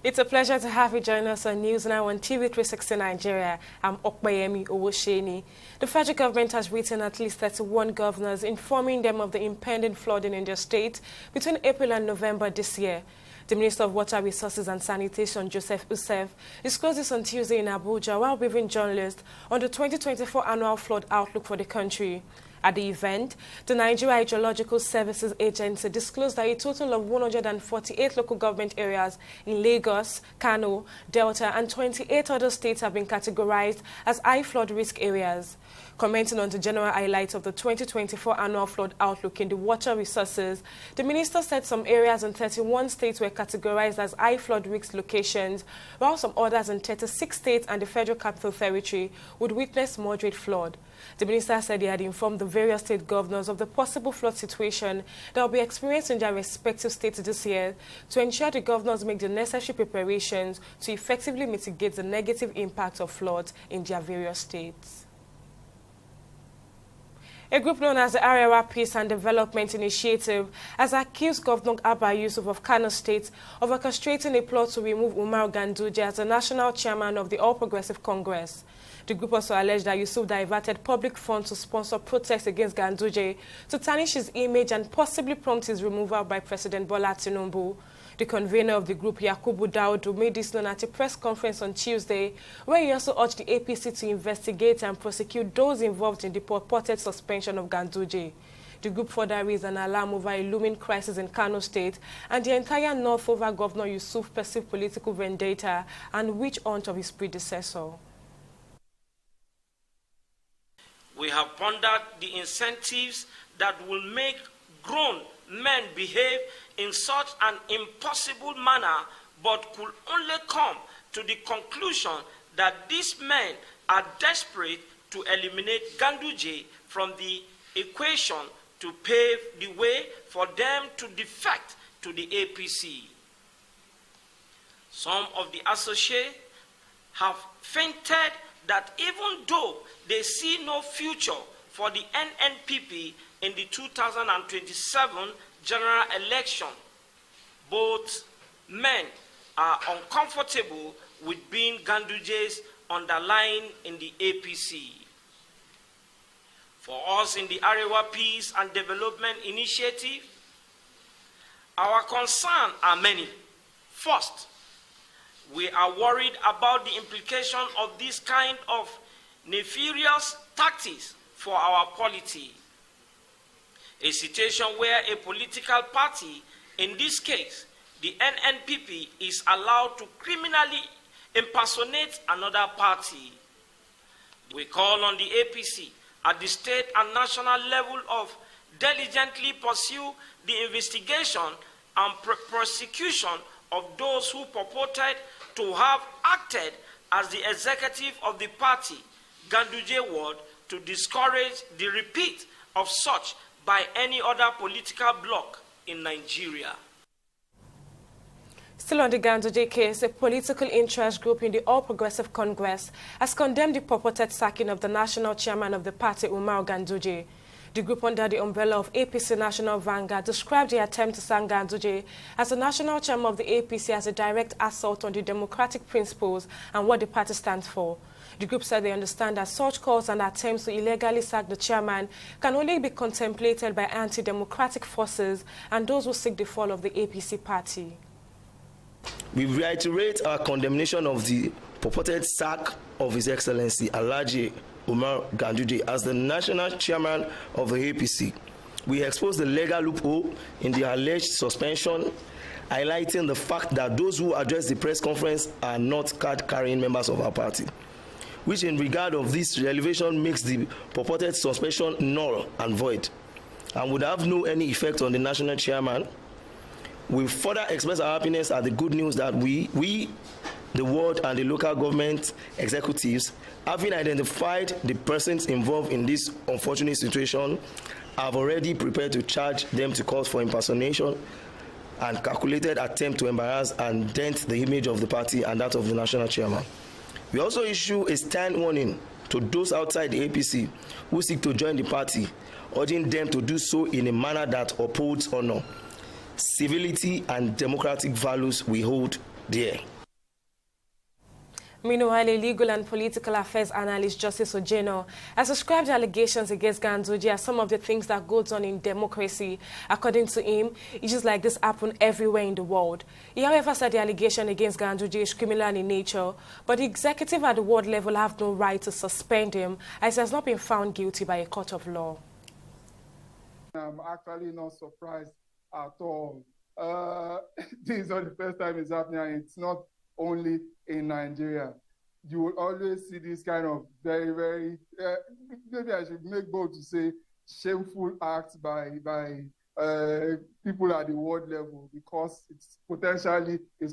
It's a pleasure to have you join us on News Now on TV360 Nigeria. I'm Okbayemi Owosheni. The federal government has written at least 31 governors informing them of the impending flooding in their state between April and November this year. The Minister of Water Resources and Sanitation, Joseph Usef, disclosed this on Tuesday in Abuja while briefing journalists on the 2024 annual flood outlook for the country. At the event, the Nigeria Hydrological Services Agency disclosed that a total of 148 local government areas in Lagos, Kano, Delta, and 28 other states have been categorized as high flood risk areas. Commenting on the general highlights of the 2024 annual flood outlook in the water resources, the minister said some areas in 31 states were categorized as high flood risk locations, while some others in 36 states and the Federal Capital Territory would witness moderate flood. The minister said he had informed the various state governors of the possible flood situation that will be experienced in their respective states this year to ensure the governors make the necessary preparations to effectively mitigate the negative impact of floods in their various states. A group known as the Arewa Peace and Development Initiative has accused Governor Abba Yusuf of Kano State of orchestrating a plot to remove Umar Ganduje as the national chairman of the All Progressive Congress. The group also alleged that Yusuf diverted public funds to sponsor protests against Ganduje to tarnish his image and possibly prompt his removal by President Bola Tinubu. The convener of the group, Yakubu Daudu, made this known at a press conference on Tuesday, where he also urged the APC to investigate and prosecute those involved in the purported suspension of Ganduje. The group further raised an alarm over a looming crisis in Kano State and the entire north over Governor Yusuf's perceived political vendetta and witch hunt of his predecessor. We have pondered the incentives that will make grown men behave in such an impossible manner, but could only come to the conclusion that these men are desperate to eliminate Ganduje from the equation to pave the way for them to defect to the APC. Some of the associates have fainted that even though they see no future for the NNPP in the 2027 general election, both men are uncomfortable with being Ganduje's underlying in the APC. For us in the Arewa Peace and Development Initiative, our concerns are many. First, we are worried about the implication of this kind of nefarious tactics for our polity. A situation where a political party, in this case, the NNPP, is allowed to criminally impersonate another party. We call on the APC at the state and national level of diligently pursue the investigation and prosecution of those who purported to have acted as the executive of the party, Ganduje Ward, to discourage the repeat of such by any other political bloc in Nigeria. Still on the Ganduje case, a political interest group in the All Progressive Congress has condemned the purported sacking of the national chairman of the party, Umar Ganduje. The group under the umbrella of APC National Vanguard described the attempt to sack Ganduje as the national chairman of the APC as a direct assault on the democratic principles and what the party stands for. The group said they understand that such calls and attempts to illegally sack the chairman can only be contemplated by anti-democratic forces and those who seek the fall of the APC party. We reiterate our condemnation of the purported sack of His Excellency Alhaji Umar Ganduje as the national chairman of the APC. We expose the legal loophole in the alleged suspension, highlighting the fact that those who address the press conference are not card-carrying members of our party, which in regard of this elevation makes the purported suspension null and void and would have no any effect on the national chairman. We further express our happiness at the good news that we, the ward and the local government executives, having identified the persons involved in this unfortunate situation, have already prepared to charge them to court for impersonation and calculated attempt to embarrass and dent the image of the party and that of the national chairman. We also issue a stern warning to those outside the APC who seek to join the party, urging them to do so in a manner that upholds honor. civility, and democratic values we hold dear. Meanwhile, legal and political affairs analyst Justice Ojeno has described the allegations against Ganduje as some of the things that goes on in democracy. According to him, issues like this happen everywhere in the world. He, however, said the allegation against Ganduje is criminal in nature, but the executive at the world level have no right to suspend him as he has not been found guilty by a court of law. I'm actually not surprised at all. This is not the first time it's happening, and it's not only in Nigeria. You will always see this kind of very, very, maybe I should make bold to say, shameful acts by people at the world level, because it's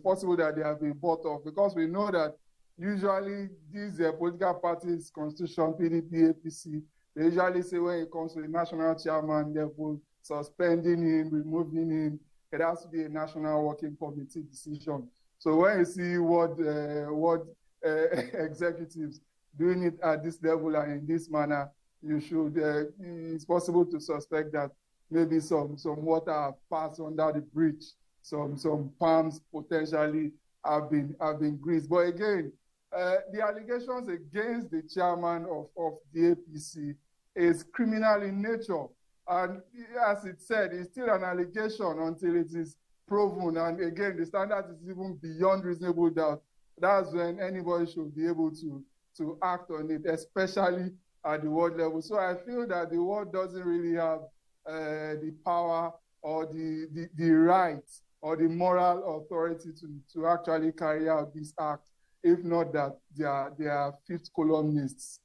possible that they have been bought off, because we know that usually these political parties, Constitution, PDP, APC, they usually say when it comes to the national chairman level, suspending him, removing him, it has to be a national working committee decision. So when you see what executives doing it at this level and in this manner, you should. It's possible to suspect that maybe some water have passed under the bridge. Some palms potentially have been greased. But again, the allegations against the chairman of the APC is criminal in nature, and as it said, it's still an allegation until it is proven, and again, the standard is even beyond reasonable doubt. That's when anybody should be able to act on it, especially at the world level. So I feel that the world doesn't really have the power or the right or the moral authority to actually carry out this act, if not that they are fifth columnists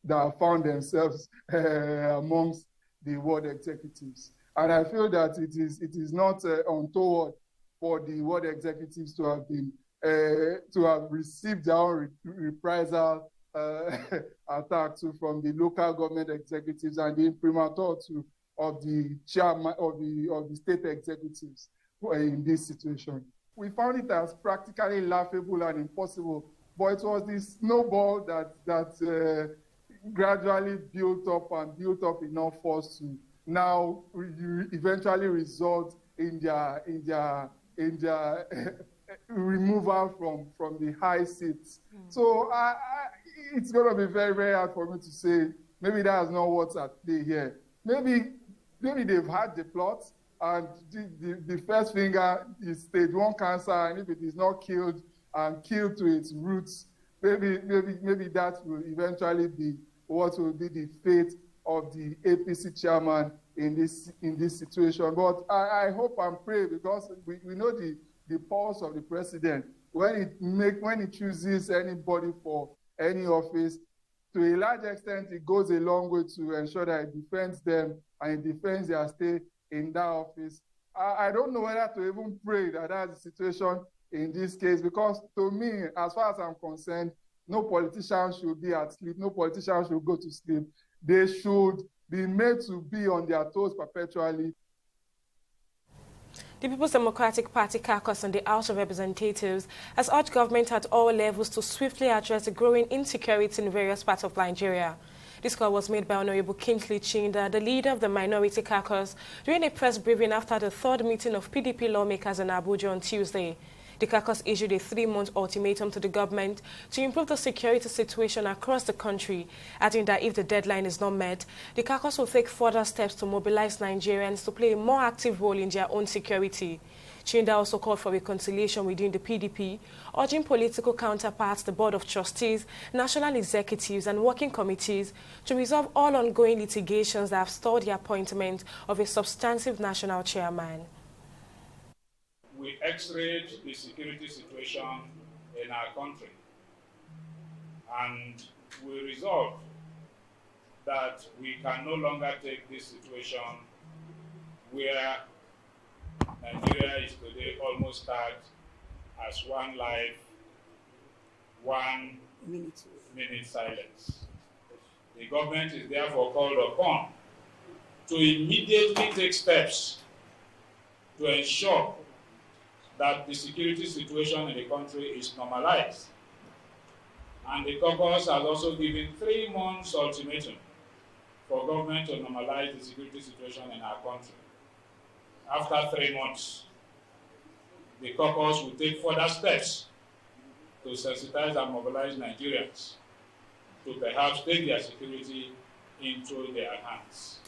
that have found themselves amongst the world executives. And I feel that it is not untoward for the world executives to have been to have received their own reprisal attack from the local government executives and the imprimatur of the chairman of the state executives in this situation. We found it as practically laughable and impossible, but it was this snowball that gradually built up enough force to now eventually result in their removal from the high seats. So it's going to be very, very hard for me to say maybe that's not what's at play here. Maybe they've had the plot, and the first finger is stage 1 cancer, and if it is not killed and killed to its roots, maybe that will eventually be what will be the fate of the APC chairman in this situation. But I hope and pray, because we know the pulse of the president. When he chooses anybody for any office, to a large extent, it goes a long way to ensure that it defends them and it defends their stay in that office. I don't know whether to even pray that that's the situation in this case, because to me, as far as I'm concerned, no politician should be at sleep. No politician should go to sleep. They should be made to be on their toes perpetually. The People's Democratic Party caucus in the House of Representatives has urged government at all levels to swiftly address the growing insecurity in various parts of Nigeria. This call was made by Honorable Kingsley Chinda, the leader of the Minority Caucus, during a press briefing after the third meeting of PDP lawmakers in Abuja on Tuesday. The caucus issued a 3-month ultimatum to the government to improve the security situation across the country, adding that if the deadline is not met, the caucus will take further steps to mobilize Nigerians to play a more active role in their own security. Chinda also called for reconciliation within the PDP, urging political counterparts, the Board of Trustees, national executives and working committees to resolve all ongoing litigations that have stalled the appointment of a substantive national chairman. We x-rayed the security situation in our country, and we resolved that we can no longer take this situation where Nigeria is today almost tagged as one life, 1 minute silence. The government is therefore called upon to immediately take steps to ensure that the security situation in the country is normalized. And the caucus has also given 3 months ultimatum for government to normalize the security situation in our country. After 3 months, the caucus will take further steps to sensitize and mobilize Nigerians to perhaps take their security into their hands.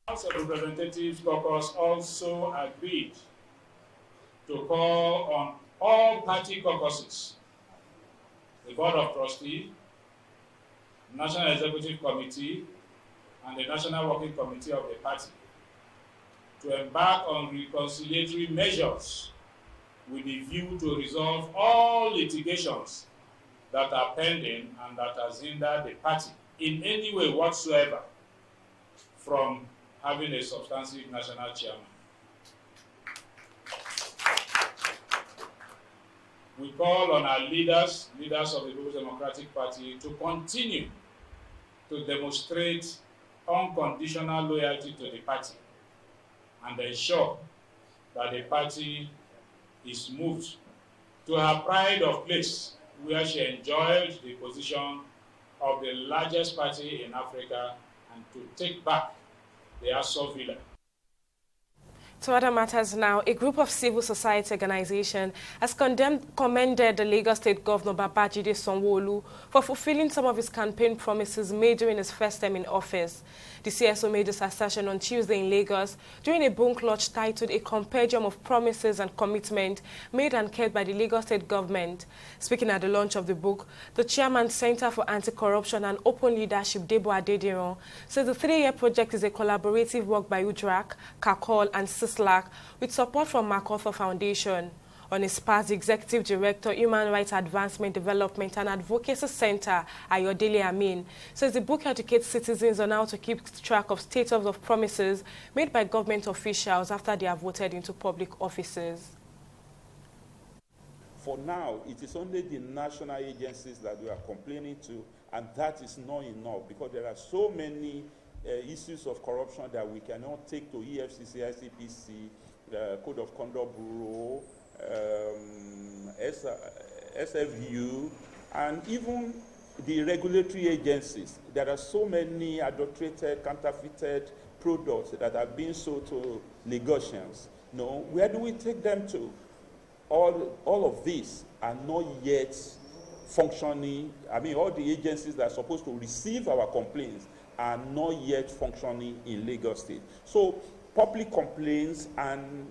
The House of Representatives caucus also agreed to call on all party caucuses, the Board of Trustees, National Executive Committee, and the National Working Committee of the party to embark on reconciliatory measures with a view to resolve all litigations that are pending and that has hindered the party in any way whatsoever from having a substantive national chairman. We call on our leaders of the People's Democratic Party, to continue to demonstrate unconditional loyalty to the party and ensure that the party is moved to her pride of place, where she enjoyed the position of the largest party in Africa, and to take back the Aso Villa. To other matters now, a group of civil society organizations has commended the Lagos State Governor Babajide Sanwo-Olu for fulfilling some of his campaign promises made during his first term in office. The CSO made this assertion on Tuesday in Lagos during a book launch titled A Compendium of Promises and Commitment Made and Kept by the Lagos State Government. Speaking at the launch of the book, the chairman, Center for Anti-Corruption and Open Leadership, Debo Adediran, says the 3-year project is a collaborative work by UDRAC, CACOL, and CISLAC with support from MacArthur Foundation. On his part, the Executive Director, Human Rights Advancement Development and Advocacy Center, Ayodele Amin, says the book educates citizens on how to keep track of status of promises made by government officials after they are voted into public offices. For now, it is only the national agencies that we are complaining to, and that is not enough, because there are so many issues of corruption that we cannot take to EFCC, ICPC, the Code of Conduct Bureau, SFU, and even the regulatory agencies. There are so many adulterated, counterfeited products that are being sold to Lagosians. No, where do we take them to? All of these are not yet functioning. I mean, all the agencies that are supposed to receive our complaints are not yet functioning in Lagos State. So public complaints and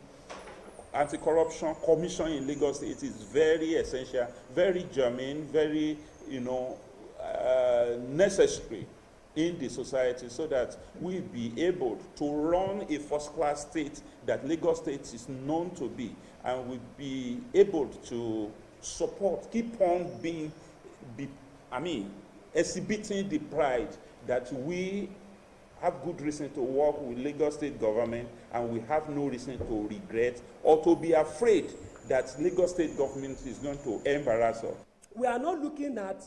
anti-corruption commission in Lagos State is very essential, very germane, very, necessary in the society, so that we be able to run a first-class state that Lagos State is known to be, and we be able to support, keep on exhibiting the pride that we have good reason to work with Lagos State government, and we have no reason to regret or to be afraid that Lagos State government is going to embarrass us. We are not looking at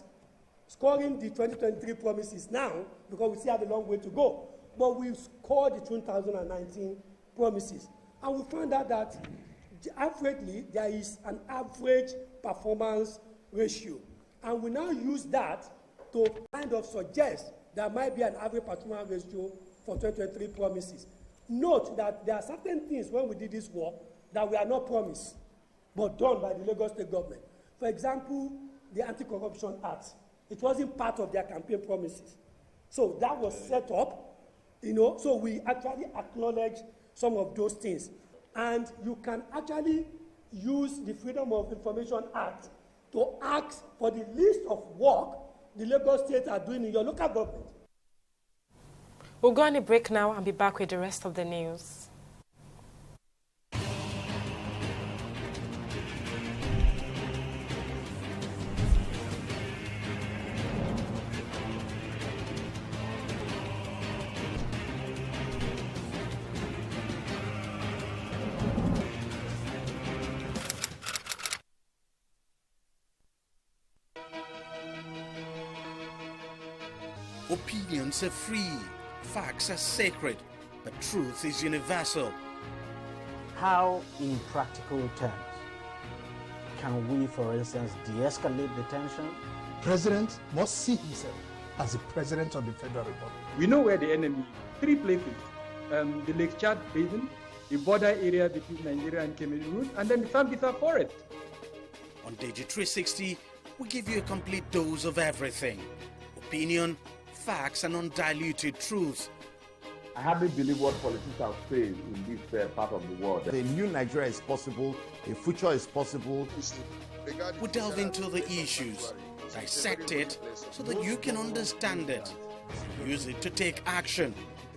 scoring the 2023 promises now, because we still have a long way to go. But we've scored the 2019 promises. And we found out that averagely there is an average performance ratio. And we now use that to kind of suggest there might be an average performance ratio for 2023 promises. Note that there are certain things when we did this work that we are not promised, but done by the Lagos State government. For example, the Anti-Corruption Act. It wasn't part of their campaign promises. So that was set up, so we actually acknowledge some of those things. And you can actually use the Freedom of Information Act to ask for the list of work the Lagos State are doing in your local government. We'll go on a break now and be back with the rest of the news. Opinions are free, facts are sacred, but truth is universal. How, in practical terms, can we, for instance, de-escalate the tension? President must see himself as the President of the Federal Republic. We know where the enemy is. 3 places, the Lake Chad Basin, the border area between Nigeria and Cameroon, and then the Sambisa forest. On TV360, we give you a complete dose of everything. Opinion, facts, and undiluted truth. I hardly believe what politicians are saying in this part of the world. A new Nigeria is possible, a future is possible. We delve into the issues, dissect it so that you can understand it, and use it to take action.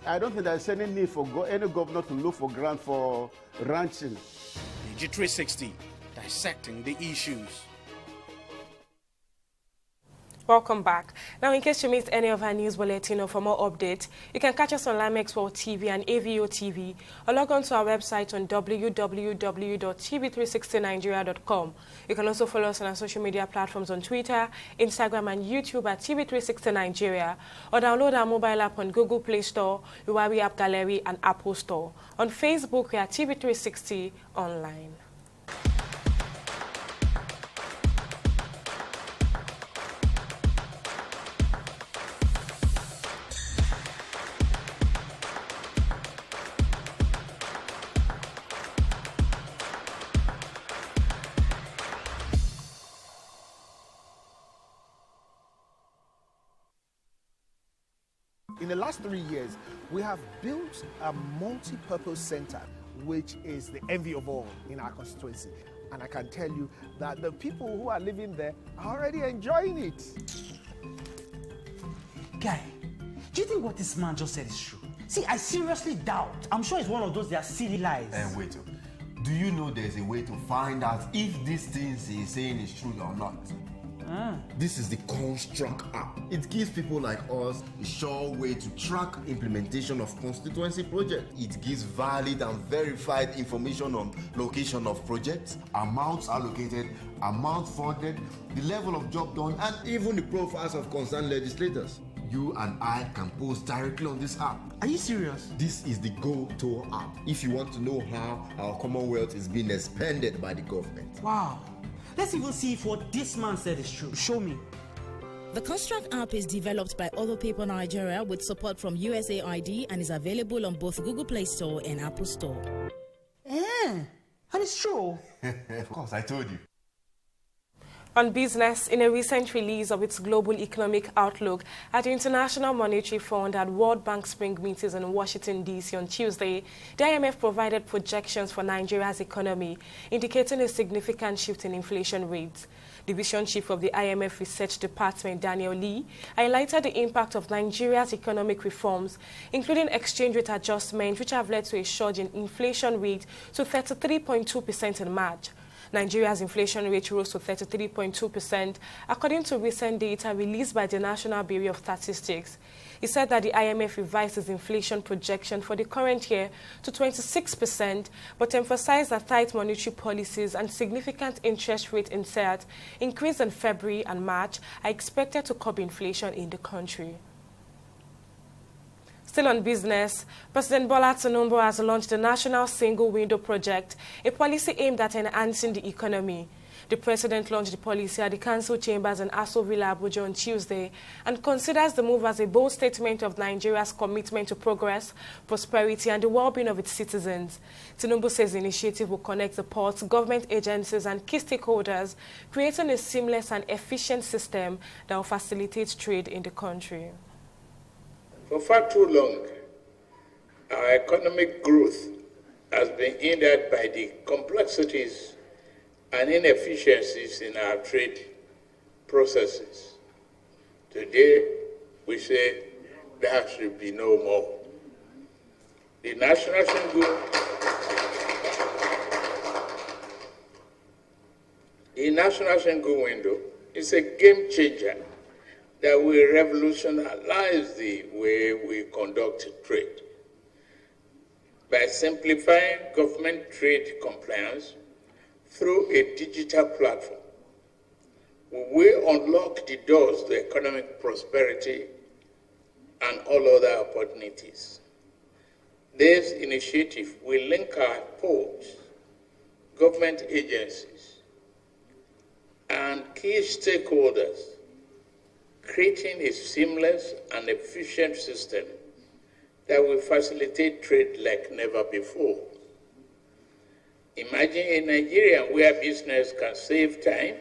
I don't think there's any need for any governor to look for grant for ranching. TV360, dissecting the issues. Welcome back. Now, in case you missed any of our news bulletin or for more updates, you can catch us on Limex World TV and AVO TV, or log on to our website on www.tv360nigeria.com. You can also follow us on our social media platforms on Twitter, Instagram, and YouTube at TV360 Nigeria, or download our mobile app on Google Play Store, Huawei App Gallery, and Apple Store. On Facebook, we are TV360 Online. In the last 3 years, we have built a multi-purpose center, which is the envy of all in our constituency. And I can tell you that the people who are living there are already enjoying it. Guy, do you think what this man just said is true? See, I seriously doubt. I'm sure it's one of those their silly lies. Wait, do you know there's a way to find out if these things he's saying is true or not? This is the Construct app. It gives people like us a sure way to track implementation of constituency projects. It gives valid and verified information on location of projects, amounts allocated, amount funded, the level of job done, and even the profiles of concerned legislators. You and I can post directly on this app. Are you serious? This is the Go-To app if you want to know how our Commonwealth is being expanded by the government. Wow. Let's even see if what this man said is true. Show me. The Construct app is developed by Other People Nigeria with support from USAID and is available on both Google Play Store and Apple Store. And it's true. Of course, I told you. On business, in a recent release of its global economic outlook at the International Monetary Fund at World Bank Spring meetings in Washington, D.C. on Tuesday, the IMF provided projections for Nigeria's economy, indicating a significant shift in inflation rates. Division Chief of the IMF Research Department, Daniel Lee, highlighted the impact of Nigeria's economic reforms, including exchange rate adjustments, which have led to a surge in inflation rate to 33.2% in March. Nigeria's inflation rate rose to 33.2%, according to recent data released by the National Bureau of Statistics. He said that the IMF revised its inflation projection for the current year to 26%, but emphasized that tight monetary policies and significant interest rate insert increased in February and March are expected to curb inflation in the country. Still on business, President Bola Tinubu has launched the National Single Window Project, a policy aimed at enhancing the economy. The president launched the policy at the council chambers in Aso Villa, Abuja on Tuesday and considers the move as a bold statement of Nigeria's commitment to progress, prosperity, and the well-being of its citizens. Tinubu says the initiative will connect the ports, government agencies, and key stakeholders, creating a seamless and efficient system that will facilitate trade in the country. For far too long, our economic growth has been hindered by the complexities and inefficiencies in our trade processes. Today, we say there should be no more. The National Single Window is a game changer that will revolutionize the way we conduct trade. By simplifying government trade compliance through a digital platform, we will unlock the doors to economic prosperity and all other opportunities. This initiative will link our ports, government agencies, and key stakeholders, creating a seamless and efficient system that will facilitate trade like never before. Imagine a Nigeria where business can save time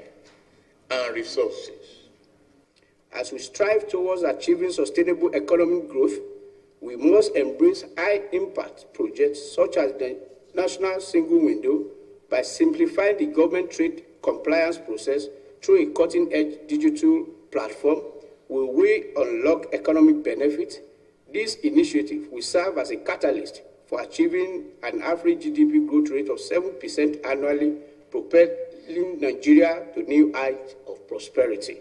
and resources. As we strive towards achieving sustainable economic growth, we must embrace high-impact projects such as the National Single Window by simplifying the government trade compliance process through a cutting-edge digital platform. Will we unlock economic benefit? This initiative will serve as a catalyst for achieving an average GDP growth rate of 7% annually, propelling Nigeria to new heights of prosperity.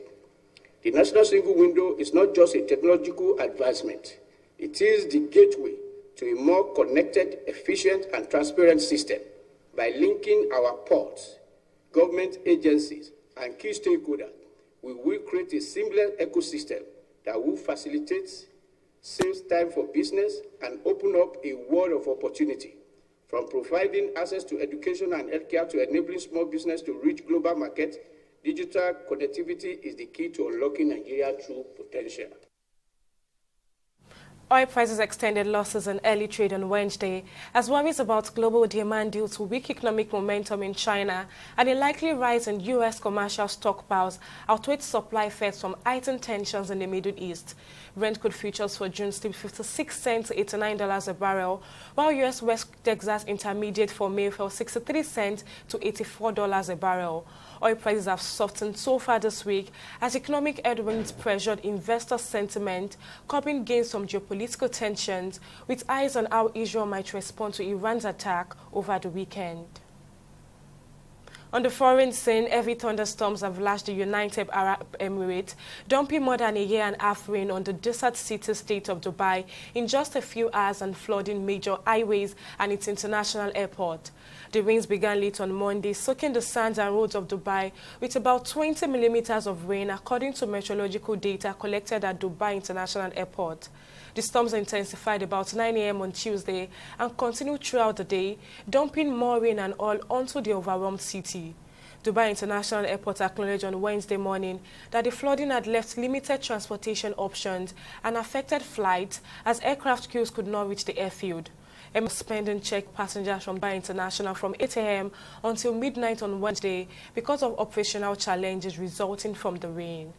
The National Single Window is not just a technological advancement. It is the gateway to a more connected, efficient, and transparent system. By linking our ports, government agencies, and key stakeholders, we will create a seamless ecosystem that will facilitate sales time for business and open up a world of opportunity. From providing access to education and healthcare to enabling small business to reach global markets, digital connectivity is the key to unlocking Nigeria's true potential. Oil prices extended losses in early trade on Wednesday as worries about global demand due to weak economic momentum in China and a likely rise in U.S. commercial stockpiles outweighed supply effects from heightened tensions in the Middle East. Brent crude futures for June slipped 56 cents to $89 a barrel, while U.S. West Texas Intermediate for May fell 63 cents to $84 a barrel. Oil prices have softened so far this week as economic headwinds pressured investor sentiment, curbing gains from geopolitical tensions, with eyes on how Israel might respond to Iran's attack over the weekend. On the foreign scene, heavy thunderstorms have lashed the United Arab Emirates, dumping more than a year and a half rain on the desert city-state of Dubai in just a few hours and flooding major highways and its international airport. The rains began late on Monday, soaking the sands and roads of Dubai with about 20 millimeters of rain, according to meteorological data collected at Dubai International Airport. The storms intensified about 9 a.m. on Tuesday and continued throughout the day, dumping more rain and oil onto the overwhelmed city. Dubai International Airport acknowledged on Wednesday morning that the flooding had left limited transportation options and affected flights as aircraft crews could not reach the airfield. Emirates spending checked passengers from Dubai International from 8 a.m. until midnight on Wednesday because of operational challenges resulting from the rain.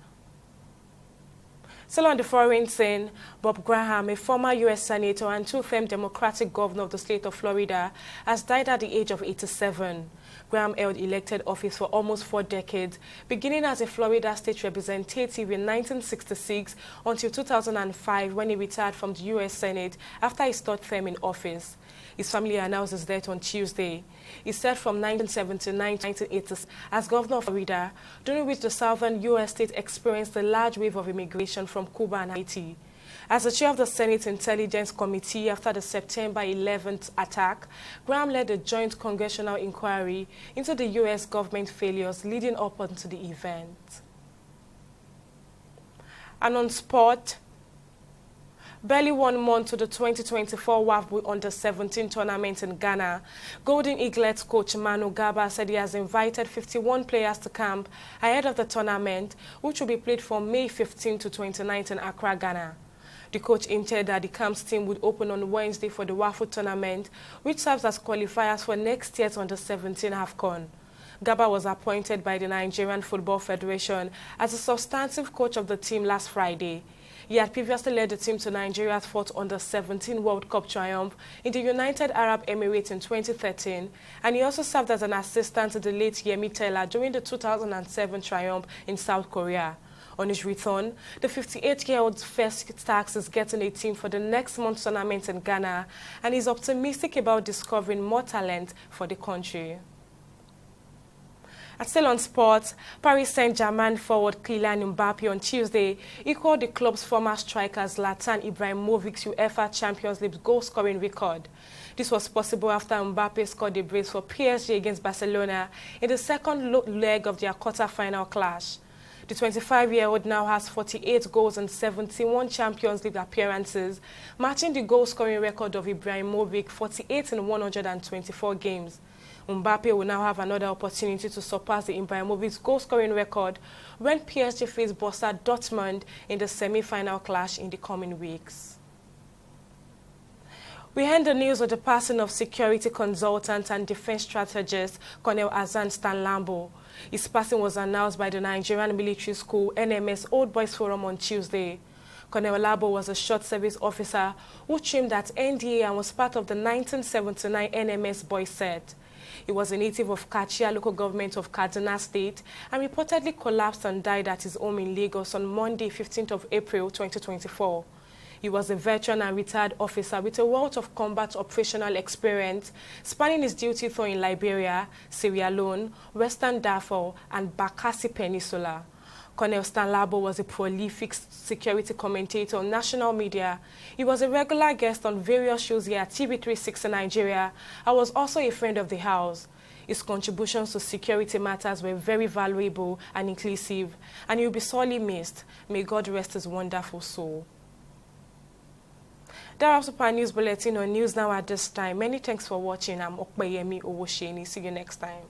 Still on the foreign scene, Bob Graham, a former U.S. Senator and two-term Democratic governor of the state of Florida, has died at the age of 87. Graham held elected office for almost 4 decades, beginning as a Florida state representative in 1966 until 2005 when he retired from the U.S. Senate after his third term in office. His family announced his death on Tuesday. He served from 1979 to 1980 as governor of Florida, during which the southern U.S. state experienced a large wave of immigration from Cuba and Haiti. As the chair of the Senate Intelligence Committee after the September 11th attack, Graham led a joint congressional inquiry into the U.S. government failures leading up onto the event. And on sport, barely 1 month to the 2024 WAFB Under-17 tournament in Ghana, Golden Eaglets coach Manu Garba said he has invited 51 players to camp ahead of the tournament, which will be played from May 15 to 29 in Accra, Ghana. The coach hinted that the camp's team would open on Wednesday for the WAFB tournament, which serves as qualifiers for next year's Under-17 AFCON. Garba was appointed by the Nigerian Football Federation as a substantive coach of the team last Friday. He had previously led the team to Nigeria's fourth Under-17 World Cup triumph in the United Arab Emirates in 2013, and he also served as an assistant to the late Yemi Taylor during the 2007 triumph in South Korea. On his return, the 58-year-old's first task is getting a team for the next month's tournament in Ghana, and he's optimistic about discovering more talent for the country. And still on sports, Paris Saint-Germain forward Kylian Mbappe on Tuesday equaled the club's former striker Zlatan Ibrahimovic's UEFA Champions League goal-scoring record. This was possible after Mbappe scored a brace for PSG against Barcelona in the second leg of their quarter-final clash. The 25-year-old now has 48 goals and 71 Champions League appearances, matching the goal-scoring record of Ibrahimovic, 48 in 124 games. Mbappe will now have another opportunity to surpass the Ibrahimovic's goal-scoring record when PSG face Borussia Dortmund in the semi-final clash in the coming weeks. We heard the news of the passing of security consultant and defense strategist Colonel Azan Stanlambo. His passing was announced by the Nigerian Military School NMS Old Boys Forum on Tuesday. Colonel Labo was a short service officer who trained at NDA and was part of the 1979 NMS Boys set. He was a native of Kachia local government of Kaduna State and reportedly collapsed and died at his home in Lagos on Monday, 15th of April 2024. He was a veteran and retired officer with a wealth of combat operational experience, spanning his duty tour in Liberia, Sierra Leone, Western Darfur, and Bakassi Peninsula. Colonel Stanlabo was a prolific security commentator on national media. He was a regular guest on various shows here at TV360 Nigeria and was also a friend of the house. His contributions to security matters were very valuable and inclusive, and he will be sorely missed. May God rest his wonderful soul. That wraps up our news bulletin on News Now at this time. Many thanks for watching. I'm Okpeyemi Owosheni. See you next time.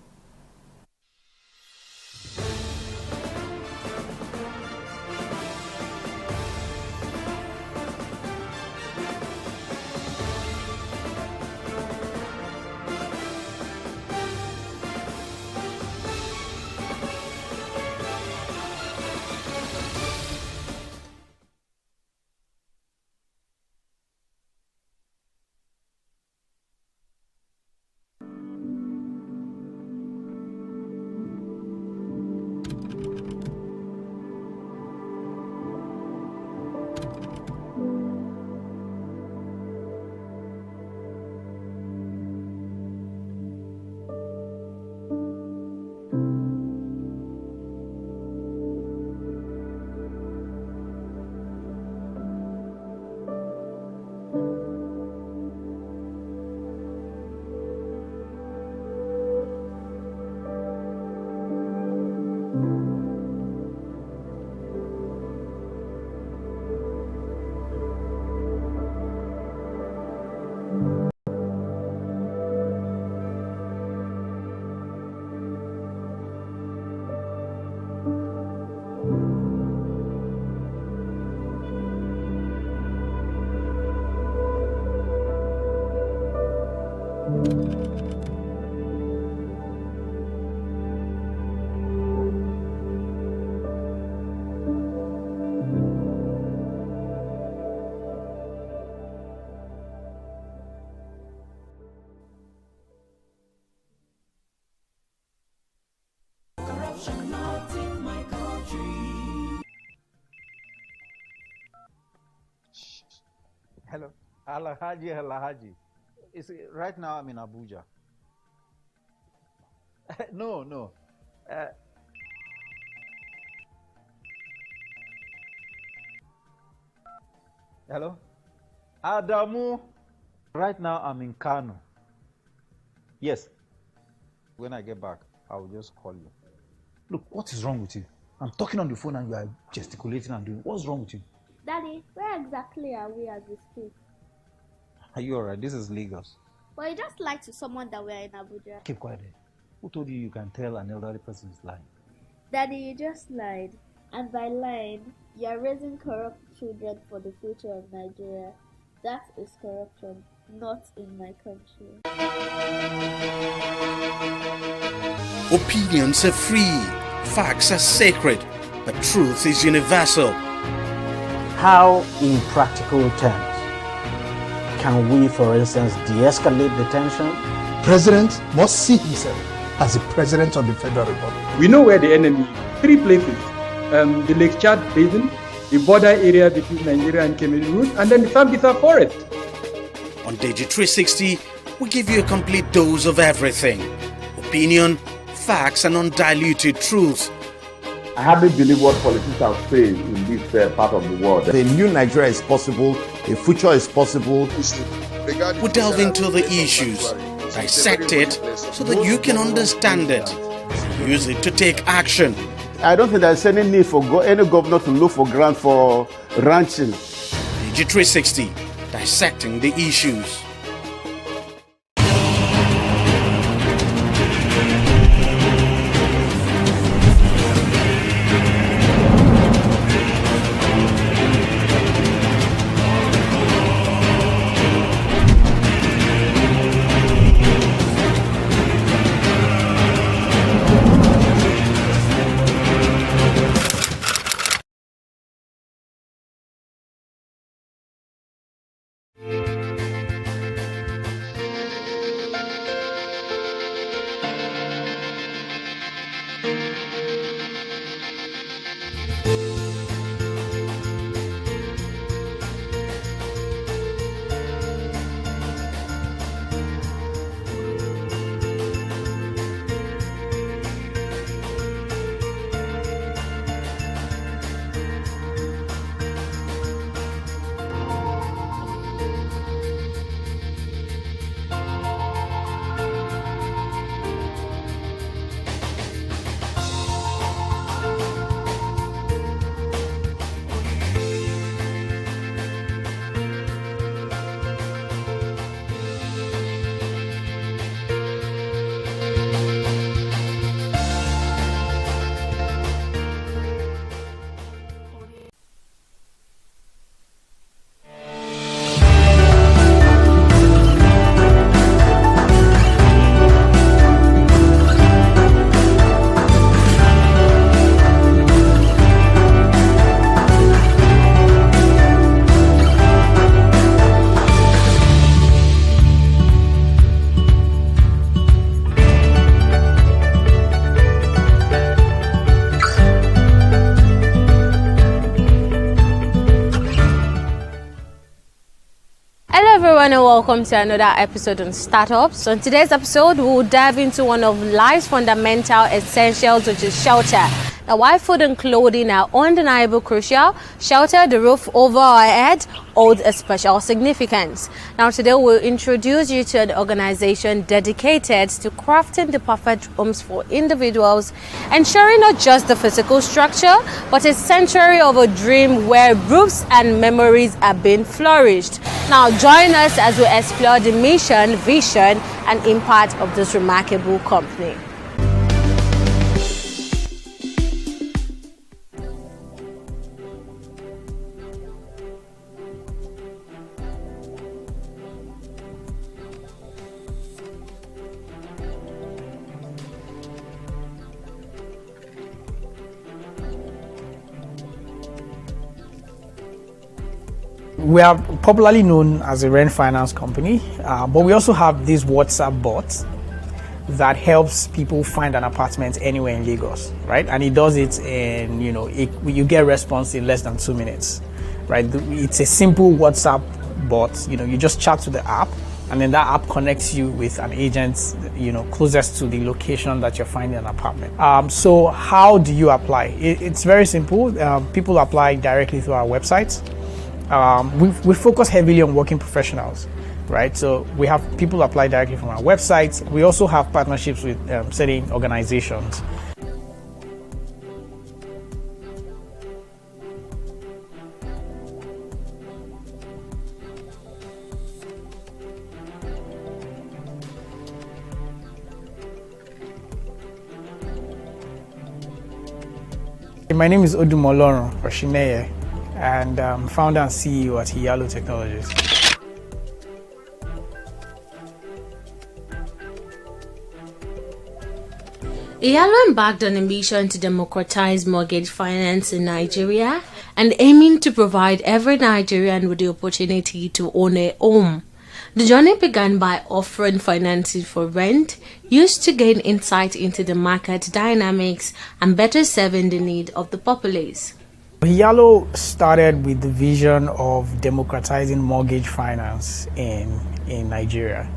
Hello, Alahaji. Right now I'm in Abuja. No. Hello, Adamu. Right now I'm in Kano. Yes. When I get back, I'll just call you. Look, what is wrong with you? I'm talking on the phone and you are gesticulating and doing. What's wrong with you? Daddy, where exactly are we as we speak? Are you alright? This is Lagos. Well, you just lied to someone that we're in Abuja. Keep quiet. Who told you can tell an elderly person is lying? Daddy, you just lied. And by lying, you are raising corrupt children for the future of Nigeria. That is corruption, not in my country. Opinions are free, facts are sacred, but truth is universal. How, in practical terms, can we, for instance, de-escalate the tension? President must see himself as the president of the Federal Republic. We know where the enemy is. 3 places. The Lake Chad Basin, the border area between Nigeria and Cameroon, and then the Sambisa Forest. On TV360, we give you a complete dose of everything. Opinion, facts, and undiluted truth. I hardly believe what politicians say in this part of the world. A new Nigeria is possible, a future is possible. We delve into the issues, dissect it so that you can understand it, use it to take action. I don't think there's any need for any governor to look for grant for ranching. TV360, dissecting the issues. everyone and welcome to another episode on startups. So in today's episode, we will dive into one of life's fundamental essentials, which is shelter. Now, while food and clothing are undeniably crucial, shelter, the roof over our head, holds a special significance. Now, today we'll introduce you to an organization dedicated to crafting the perfect homes for individuals, ensuring not just the physical structure, but a century of a dream where roofs and memories are being flourished. Now, join us as we explore the mission, vision, and impact of this remarkable company. We are popularly known as a rent finance company, but we also have this WhatsApp bot that helps people find an apartment anywhere in Lagos, right? And it does it in, you get response in less than 2 minutes, right? It's a simple WhatsApp bot. You just chat to the app, and then that app connects you with an agent, closest to the location that you're finding an apartment. So how do you apply? It's very simple. People apply directly through our website. We focus heavily on working professionals, right? So we have people apply directly from our website. We also have partnerships with certain organizations. My name is Odumolorun Oshineye, and founder and CEO at Hiyalo Technologies. Hiyalo embarked on a mission to democratize mortgage finance in Nigeria and aiming to provide every Nigerian with the opportunity to own a home. The journey began by offering financing for rent, used to gain insight into the market dynamics and better serving the need of the populace. Hiyalo started with the vision of democratizing mortgage finance in Nigeria.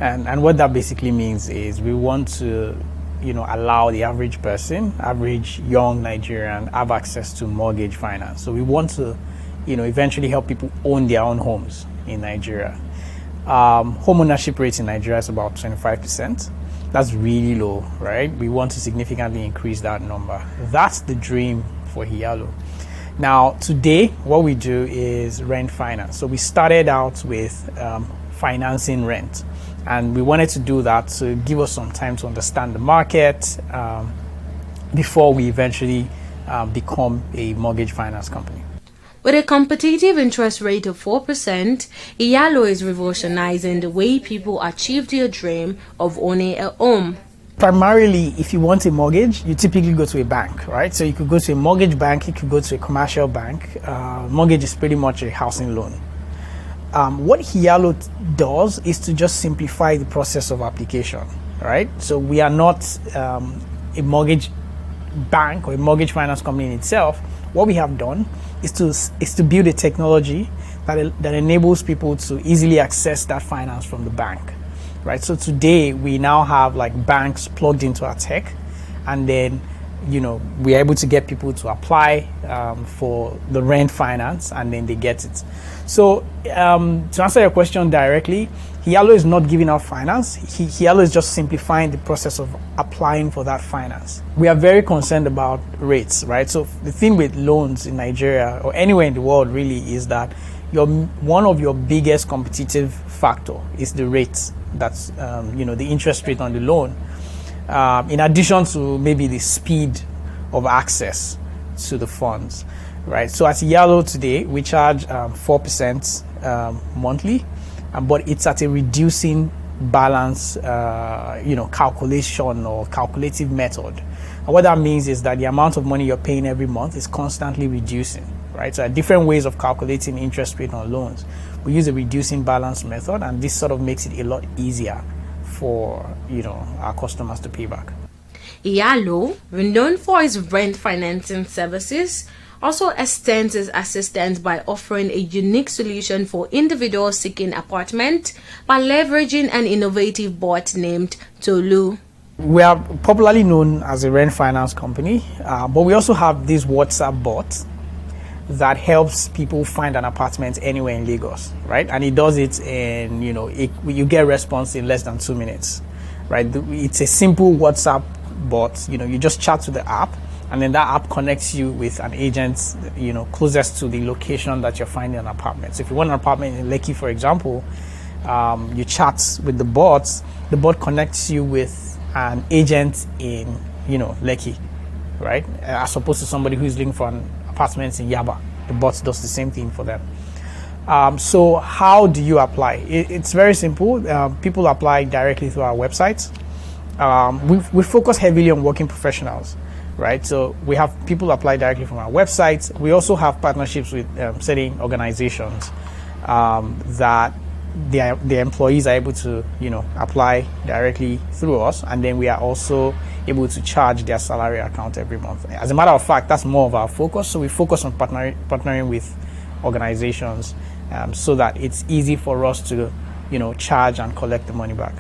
And what that basically means is we want to, allow the average person, average young Nigerian, have access to mortgage finance. So we want to, eventually help people own their own homes in Nigeria. Home ownership rate in Nigeria is about 25%. That's really low, right? We want to significantly increase that number. That's the dream for Hiyalo. Now, today, what we do is rent finance. So we started out with financing rent, and we wanted to do that to give us some time to understand the market before we eventually become a mortgage finance company. With a competitive interest rate of 4%, Hiyalo is revolutionizing the way people achieve their dream of owning a home. Primarily, if you want a mortgage, you typically go to a bank, right? So you could go to a mortgage bank, you could go to a commercial bank. Mortgage is pretty much a housing loan. What Hiyalo does is to just simplify the process of application, right? So we are not a mortgage bank or a mortgage finance company in itself, what we have done is to build a technology that enables people to easily access that finance from the bank, right? So today we now have like banks plugged into our tech, and then we're able to get people to apply for the rent finance, and then they get it. So to answer your question directly, Iyalo is not giving out finance. Iyalo is just simplifying the process of applying for that finance. We are very concerned about rates, right? So the thing with loans in Nigeria or anywhere in the world really is that one of your biggest competitive factor is the rate. That's the interest rate on the loan. In addition to maybe the speed of access to the funds, right? So at Iyalo today, we charge 4% monthly, but it's at a reducing balance, calculation or calculative method. And what that means is that the amount of money you're paying every month is constantly reducing, right? So there are different ways of calculating interest rate on loans. We use a reducing balance method, and this sort of makes it a lot easier for our customers to pay back. Iyalo, renowned for its rent financing services, also extends its assistance by offering a unique solution for individuals seeking apartment by leveraging an innovative bot named Tolu. We are popularly known as a rent finance company, but we also have this WhatsApp bot that helps people find an apartment anywhere in Lagos, right? And it does it in, you get response in less than 2 minutes, right? It's a simple WhatsApp bot. You just chat to the app, and then that app connects you with an agent, closest to the location that you're finding an apartment. So if you want an apartment in Lekki, for example, you chat with the bot connects you with an agent in, Lekki, right? As opposed to somebody who's looking for an apartment in Yaba. The bot does the same thing for them. So how do you apply? It's very simple. People apply directly through our website. We focus heavily on working professionals, right? So we have people apply directly from our website. We also have partnerships with certain organizations that their employees are able to, apply directly through us, and then we are also able to charge their salary account every month. As a matter of fact, that's more of our focus. So we focus on partnering with organizations so that it's easy for us to, charge and collect the money back.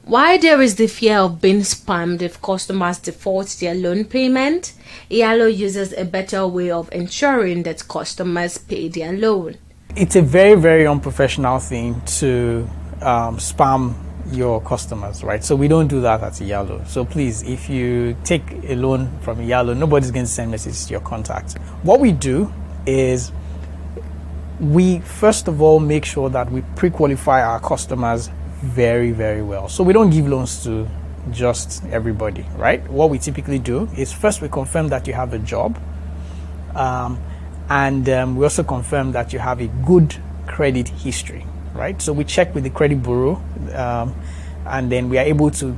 While there is the fear of being spammed if customers default their loan payment, Iyalo uses a better way of ensuring that customers pay their loan. It's a very, very unprofessional thing to spam your customers, right? So we don't do that at Iyalo. So please, if you take a loan from Iyalo, nobody's going to send messages to your contact. What we do is we first of all make sure that we pre-qualify our customers very, very well. So we don't give loans to just everybody, right? What we typically do is first we confirm that you have a job, and we also confirm that you have a good credit history, right? So we check with the credit bureau, and then we are able to,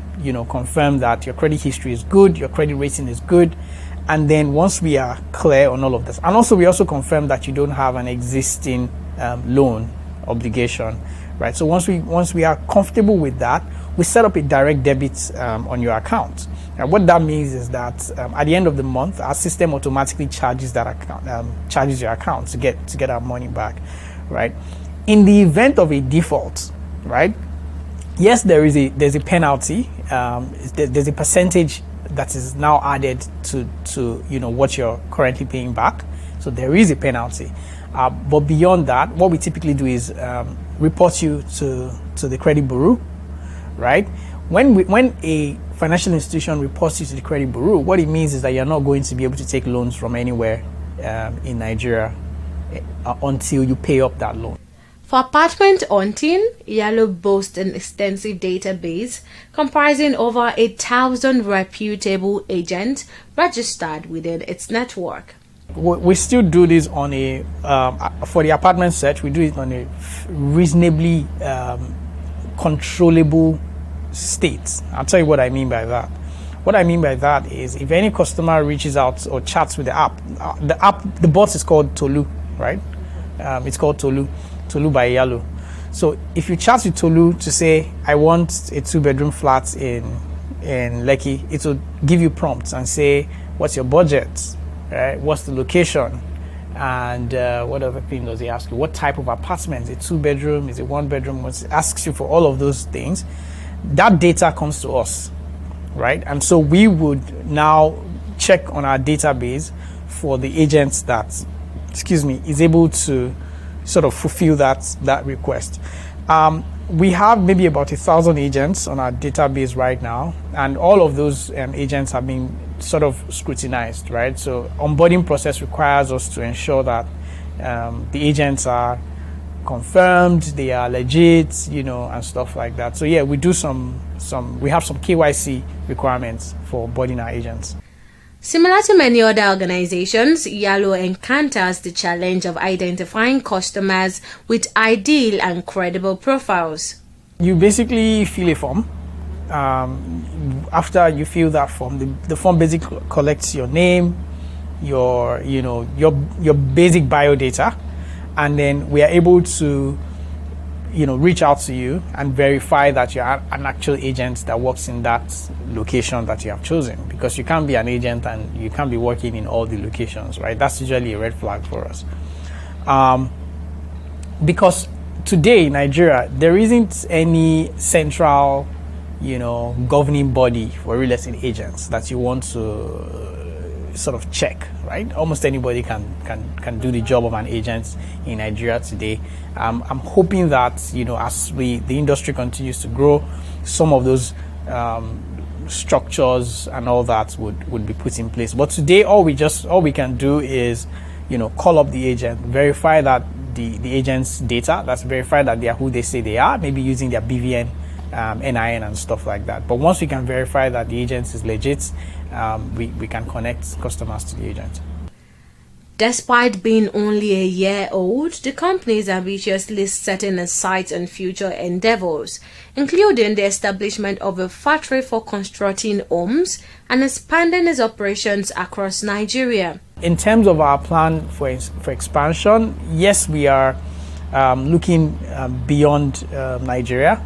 confirm that your credit history is good, your credit rating is good, and then once we are clear on all of this, and also we also confirm that you don't have an existing loan obligation, right? So once we are comfortable with that, we set up a direct debit on your account. And what that means is that at the end of the month, our system automatically charges that account, charges your account to get our money back, right? In the event of a default, right? Yes, there's a penalty. There's a percentage that is now added to what you're currently paying back. So there is a penalty. But beyond that, what we typically do is report you to the credit bureau, right? When a financial institution reports you to the credit bureau, what it means is that you're not going to be able to take loans from anywhere in Nigeria until you pay up that loan. For apartment hunting, Iyalo boasts an extensive database comprising over 1,000 reputable agents registered within its network. We still do this on a, for the apartment search, we do it on a reasonably controllable state. I'll tell you what I mean by that. What I mean by that is if any customer reaches out or chats with the app, the bot is called Tolu, right? It's called Tolu by Iyalo. So if you chat with Tolu to say, I want a 2-bedroom flat in in Lekki, it will give you prompts and say, what's your budget, right? What's the location? And what other thing does it ask you? What type of apartment? Is it 2-bedroom? Is it 1-bedroom? It asks you for all of those things. That data comes to us, right? And so we would now check on our database for the agents that, is able to sort of fulfill that request. We have maybe about 1,000 agents on our database right now, and all of those agents have been sort of scrutinized, right? So onboarding process requires us to ensure that the agents are confirmed, they are legit, and stuff like that. So yeah, we do we have some KYC requirements for onboarding our agents. Similar to many other organizations, Yalo encounters the challenge of identifying customers with ideal and credible profiles. You basically fill a form. After you fill that form, the form basically collects your name, your basic bio data, and then we are able to reach out to you and verify that you're an actual agent that works in that location that you have chosen, because you can't be an agent and you can't be working in all the locations, right? That's usually a red flag for us. Because today in Nigeria, there isn't any central, governing body for real estate agents that you want to sort of check, right? Almost anybody can do the job of an agent in Nigeria today. I'm hoping that as the industry continues to grow, some of those structures and all that would be put in place. But today, all we can do is call up the agent, verify that the agent's data, that's verify that they are who they say they are, maybe using their BVN, NIN and stuff like that. But once we can verify that the agent is legit, we can connect customers to the agent. Despite being only a year old, the company is ambitiously setting its sights on future endeavors, including the establishment of a factory for constructing homes and expanding its operations across Nigeria. In terms of our plan for expansion, yes, we are looking beyond Nigeria.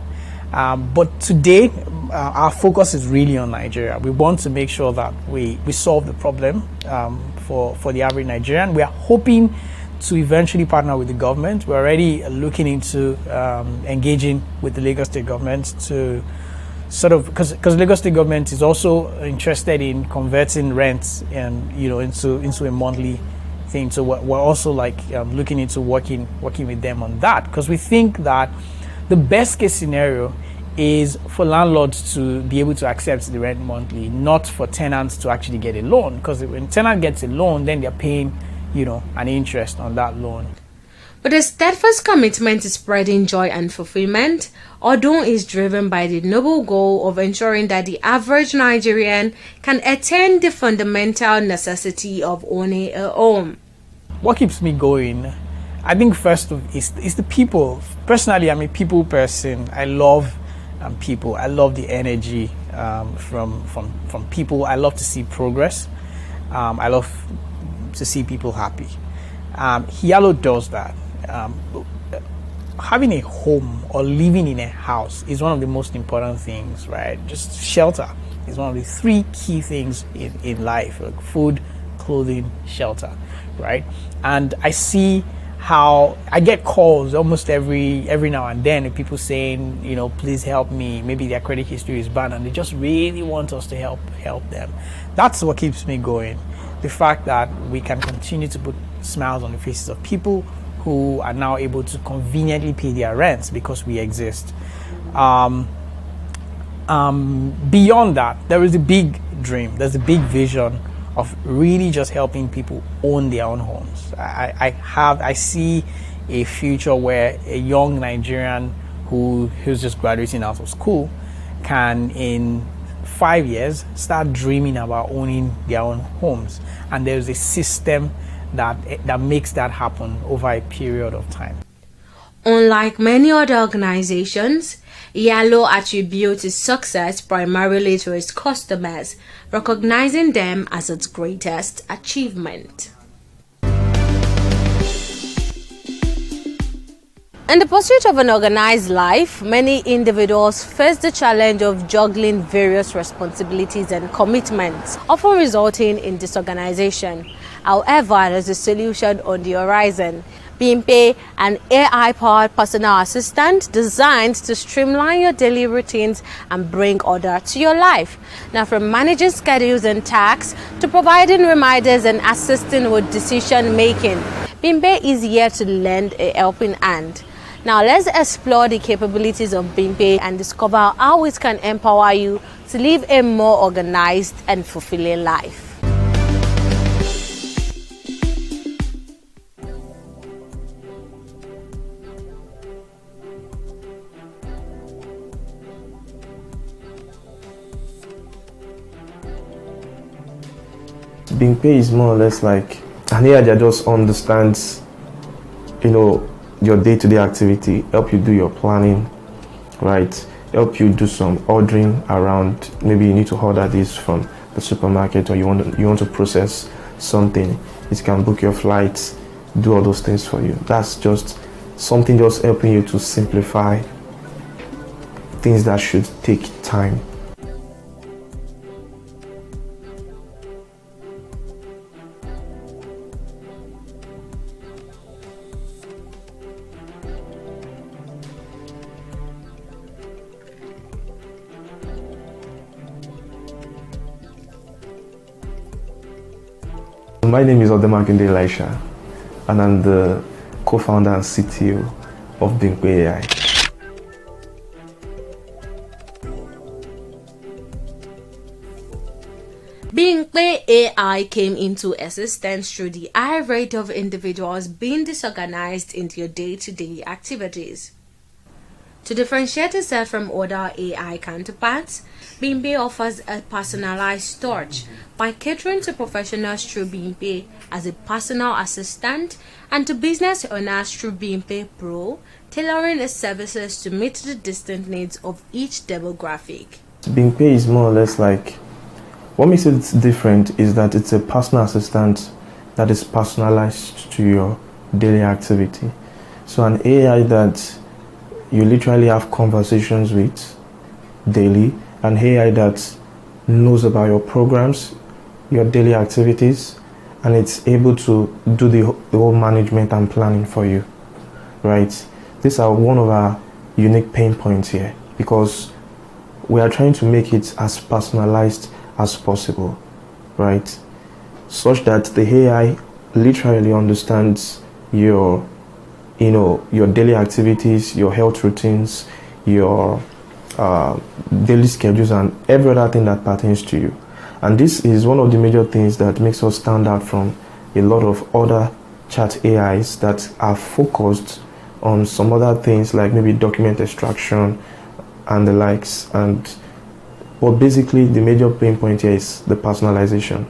But today, our focus is really on Nigeria. We want to make sure that we solve the problem for the average Nigerian. We are hoping to eventually partner with the government. We're already looking into engaging with the Lagos State government to sort of, because Lagos State government is also interested in converting rents and into a monthly thing. So we're also looking into working with them on that, because we think that the best case scenario is for landlords to be able to accept the rent monthly, not for tenants to actually get a loan. Because when tenant gets a loan, then they're paying, an interest on that loan. But a steadfast commitment to spreading joy and fulfillment, although is driven by the noble goal of ensuring that the average Nigerian can attain the fundamental necessity of owning a home. What keeps me going, I think first is the people. Personally, I'm a people person. I love people. I love the energy from people. I love to see progress. I love to see people happy. Yalo does that. Having a home or living in a house is one of the most important things, right? Just shelter is one of the 3 key things in life: like food, clothing, shelter, right? And I see how I get calls almost every now and then of people saying, please help me. Maybe their credit history is bad and they just really want us to help them. That's what keeps me going. The fact that we can continue to put smiles on the faces of people who are now able to conveniently pay their rents because we exist. Beyond that, there is a big dream. There's a big vision of really just helping people own their own homes. I see a future where a young Nigerian who's just graduating out of school can, in 5 years, start dreaming about owning their own homes. And there's a system that makes that happen over a period of time. Unlike many other organizations, Yalo attributes its success primarily to its customers, recognizing them as its greatest achievement. In the pursuit of an organized life, many individuals face the challenge of juggling various responsibilities and commitments, often resulting in disorganization. However, there's a solution on the horizon. Bimpe, an AI-powered personal assistant designed to streamline your daily routines and bring order to your life. Now, from managing schedules and tasks to providing reminders and assisting with decision-making, Bimpe is here to lend a helping hand. Now, let's explore the capabilities of Bimpe and discover how it can empower you to live a more organized and fulfilling life. Bimpe is more or less like an AI that just understands, your day-to-day activity, help you do your planning, right? Help you do some ordering around. Maybe you need to order this from the supermarket, or you want to process something. It can book your flights, do all those things for you. That's just something just helping you to simplify things that should take time. My name is Odemakinde Elisha, and I'm the co-founder and CTO of Bimpe AI. Bimpe AI came into existence through the high rate of individuals being disorganized in their day-to-day activities. To differentiate itself from other AI counterparts, Bimpe offers a personalized touch by catering to professionals through Bimpe as a personal assistant and to business owners through Bimpe Pro, tailoring its services to meet the distinct needs of each demographic. Bimpe is more or less like, what makes it different is that it's a personal assistant that is personalized to your daily activity. So an AI that you literally have conversations with daily, an AI that knows about your programs, your daily activities, and it's able to do the whole management and planning for you, right? These are one of our unique pain points here, because we are trying to make it as personalized as possible, right? Such that the AI literally understands your daily activities, your health routines, your daily schedules, and every other thing that pertains to you. And this is one of the major things that makes us stand out from a lot of other chat AIs that are focused on some other things like maybe document extraction and the likes. But basically the major pain point here is the personalization.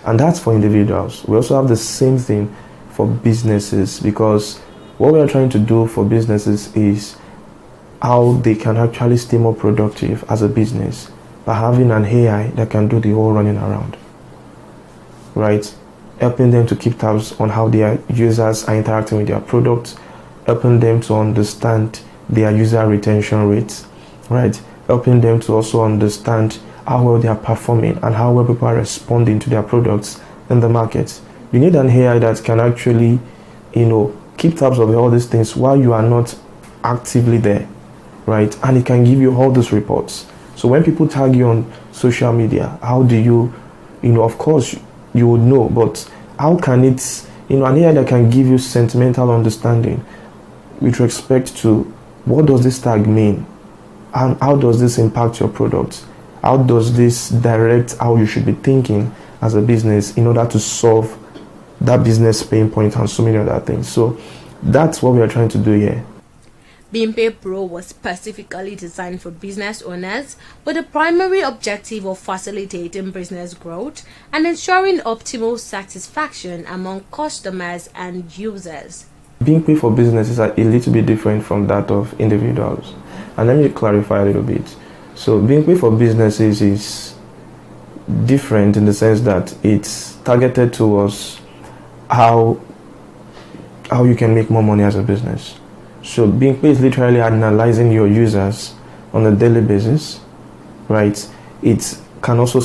And that's for individuals. We also have the same thing for businesses, because what we are trying to do for businesses is how they can actually stay more productive as a business by having an AI that can do the whole running around, right? Helping them to keep tabs on how their users are interacting with their products, helping them to understand their user retention rates, right? Helping them to also understand how well they are performing and how well people are responding to their products in the market. You need an AI that can actually, keep tabs of all these things while you are not actively there, right? And it can give you all these reports. So when people tag you on social media, how do you, of course you would know, but how can it, an AI that can give you sentimental understanding with respect to what does this tag mean? And how does this impact your products? How does this direct how you should be thinking as a business in order to solve that business pain point and so many other things? So that's what we are trying to do here. Bimpe Pro was specifically designed for business owners with the primary objective of facilitating business growth and ensuring optimal satisfaction among customers and users. Bimpe for businesses are a little bit different from that of individuals. And let me clarify a little bit. So Bimpe for businesses is different in the sense that it's targeted towards how you can make more money as a business. So Bingpe is literally analyzing your users on a daily basis, right? It can also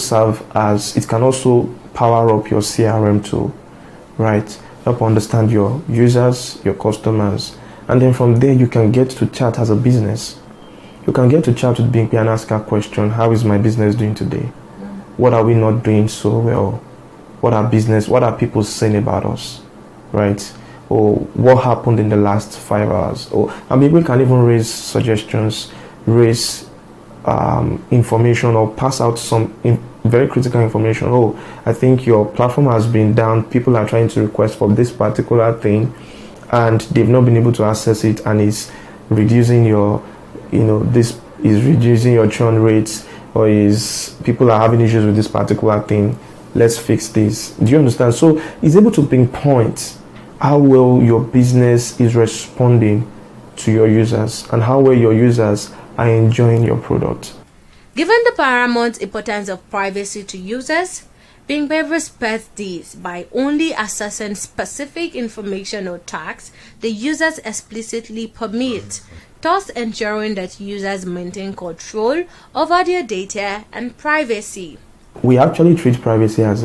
power up your CRM tool, right? Help understand your users, your customers, and then from there you can get to chat as a business. You can get to chat with Bingpe and ask a question: how is my business doing today? What are we not doing so well? What are people saying about us, right? Or what happened in the last 5 hours? And people can even raise suggestions, raise information, or pass out some very critical information. Oh, I think your platform has been down. People are trying to request for this particular thing, and they've not been able to access it, and it's reducing your, this is reducing your churn rates, or is people are having issues with this particular thing. Let's fix this. Do you understand? So it's able to pinpoint how well your business is responding to your users and how well your users are enjoying your product. Given the paramount importance of privacy to users, Bingpe respects this by only accessing specific information or tags the users explicitly permit, thus ensuring that users maintain control over their data and privacy. We actually treat privacy as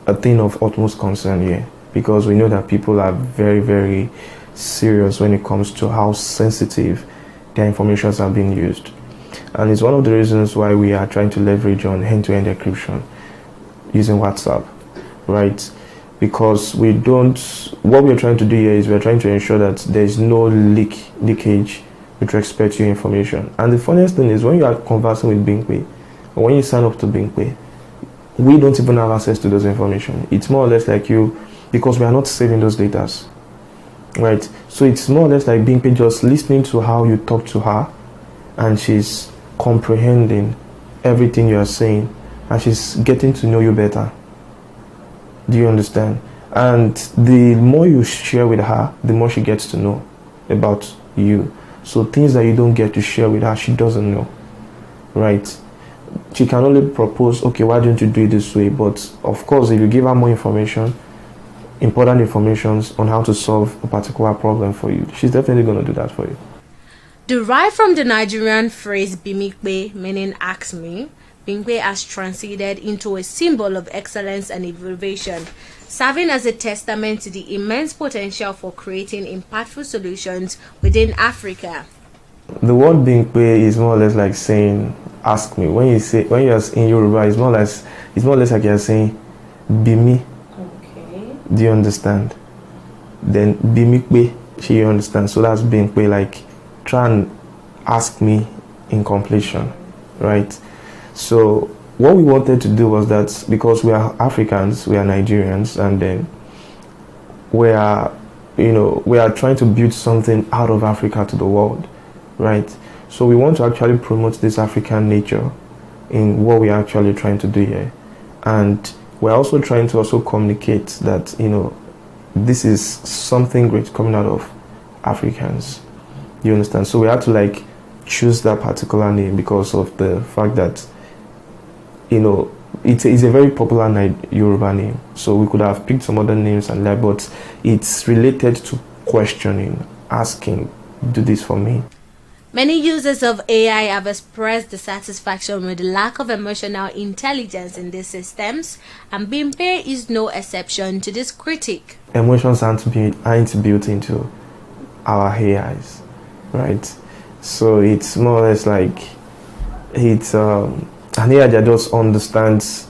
a thing of utmost concern here, because we know that people are very, very serious when it comes to how sensitive their information are being used. And it's one of the reasons why we are trying to leverage on end-to-end encryption using WhatsApp, right? Because what we're trying to do here is we're trying to ensure that there's no leakage with respect to your information. And the funniest thing is when you are conversing with Bingpe, or when you sign up to Bingpe, we don't even have access to those information. It's more or less like because we are not saving those data, right? So it's more or less like Bingpe just listening to how you talk to her, and she's comprehending everything you are saying, and she's getting to know you better. Do you understand? And the more you share with her, the more she gets to know about you. So things that you don't get to share with her, she doesn't know, right? She can only propose, okay, why don't you do it this way? But of course, if you give her more information, important information on how to solve a particular problem for you, she's definitely going to do that for you. Derived from the Nigerian phrase Bimikpe, meaning ask me, Bingpe has translated into a symbol of excellence and innovation, serving as a testament to the immense potential for creating impactful solutions within Africa. The word Bingpe is more or less like saying ask me. When you're in Yoruba, it's more or less like you're saying Bimi. Okay. Do you understand? Then Bimikpe, she understands. So that's Bingpe, like try and ask me in completion, right? So what we wanted to do was that because we are Africans, we are Nigerians, and then we are trying to build something out of Africa to the world, right? So we want to actually promote this African nature in what we are actually trying to do here. And we're also trying to also communicate that, this is something great coming out of Africans. You understand? So we had to choose that particular name because of the fact that, it's a very popular Yoruba name. So we could have picked some other names and that, but it's related to questioning, asking, do this for me. Many users of AI have expressed dissatisfaction with the lack of emotional intelligence in these systems, and Bingpe is no exception to this critique. Emotions aren't built into our AIs, right? So it's more or less like it's an AI that just understands,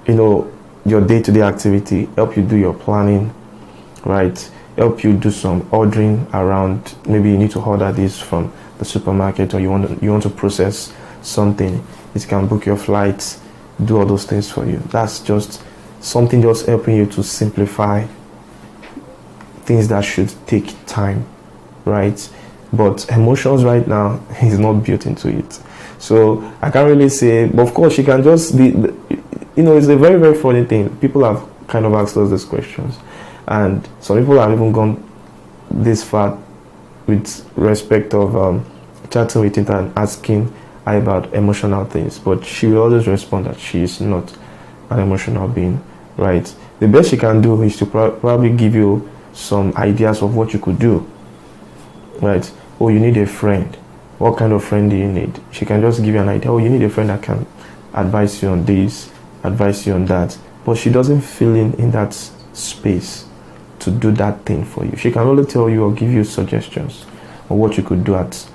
your day-to-day activity, help you do your planning, right? Help you do some ordering around. Maybe you need to order this from the supermarket, or you want to process something. It can book your flights, do all those things for you. That's just something just helping you to simplify things that should take time, right? But emotions right now is not built into it. So I can't really say, but of course she can just be, it's a very, very funny thing. People have kind of asked us these questions, and some people have even gone this far with respect of chatting with it and asking her about emotional things, but she will always respond that she is not an emotional being, right? The best she can do is to probably give you some ideas of what you could do, right? Oh, you need a friend. What kind of friend do you need? She can just give you an idea. Oh, you need a friend that can advise you on this, advise you on that. But she doesn't fill in that space to do that thing for you. She can only tell you or give you suggestions on what you could do at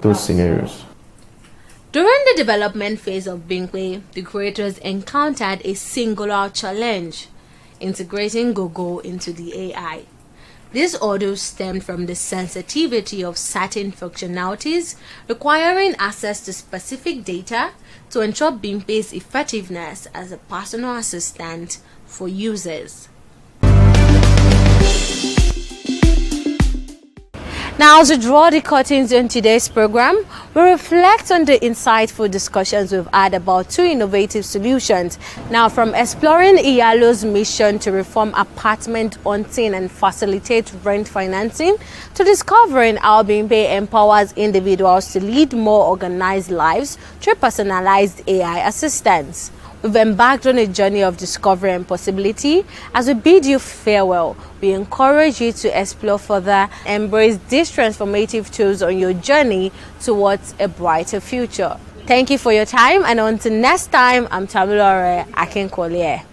those scenarios. During the development phase of Bingwe, the creators encountered a singular challenge: integrating Google into the AI. This ordeal stemmed from the sensitivity of certain functionalities requiring access to specific data to ensure Bingwe's effectiveness as a personal assistant for users. Now, to draw the curtains on today's program, we reflect on the insightful discussions we've had about two innovative solutions. Now, from exploring Iyalo's mission to reform apartment hunting and facilitate rent financing, to discovering how Bingwe empowers individuals to lead more organized lives through personalized AI assistance. We've embarked on a journey of discovery and possibility. As we bid you farewell, we encourage you to explore further, embrace these transformative tools on your journey towards a brighter future. Thank you for your time, and until next time, I'm Tamilore Akinkolie.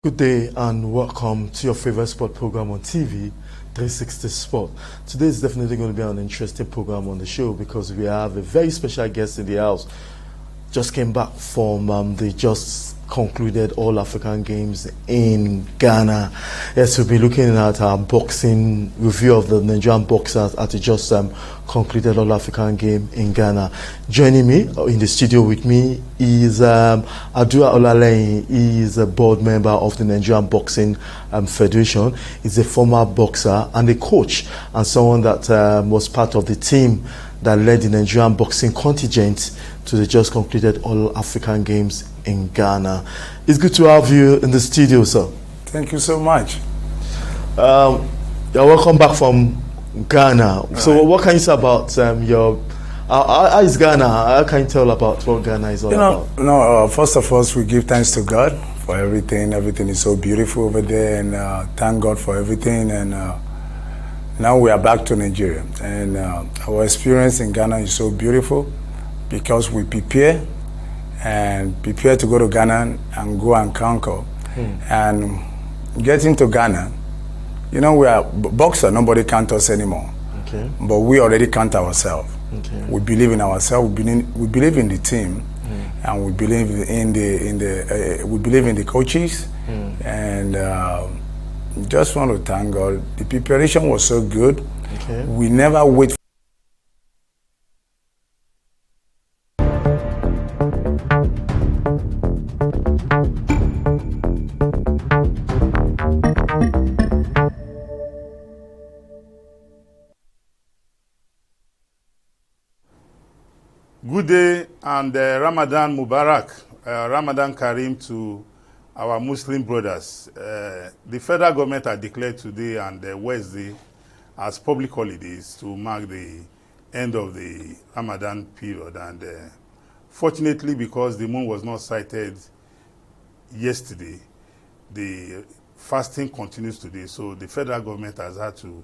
Good day and welcome to your favorite sport program on TV, 360 Sport. Today is definitely going to be an interesting program on the show because we have a very special guest in the house. Just came back from the just concluded All African Games in Ghana. Yes, we'll be looking at our boxing review of the Nigerian boxers at the just concluded All African Game in Ghana. Joining me in the studio with me is Adua Olaleyin. He is a board member of the Nigerian Boxing Federation. He's a former boxer and a coach, and someone that was part of the team that led the Nigerian boxing contingent to the just concluded All African Games in Ghana. It's good to have you in the studio, sir. Thank you so much. You're welcome back from Ghana. So what can you say about how is Ghana? How can you tell about what Ghana is all about? First of all, we give thanks to God for everything. Everything is so beautiful over there, and thank God for everything. And now we are back to Nigeria, and our experience in Ghana is so beautiful because we prepare to go to Ghana and go and conquer. And getting to Ghana, you know, we are boxer, nobody count us anymore. Okay. But we already count ourselves. Okay. We believe in ourselves. We believe in the team, and we believe in the coaches, and just want to thank God. The preparation was so good. Okay. We never wait. Good day and Ramadan Mubarak, Ramadan Kareem to our Muslim brothers. The federal government had declared today and Wednesday as public holidays to mark the end of the Ramadan period. And fortunately, because the moon was not sighted yesterday, the fasting continues today. So the federal government has had to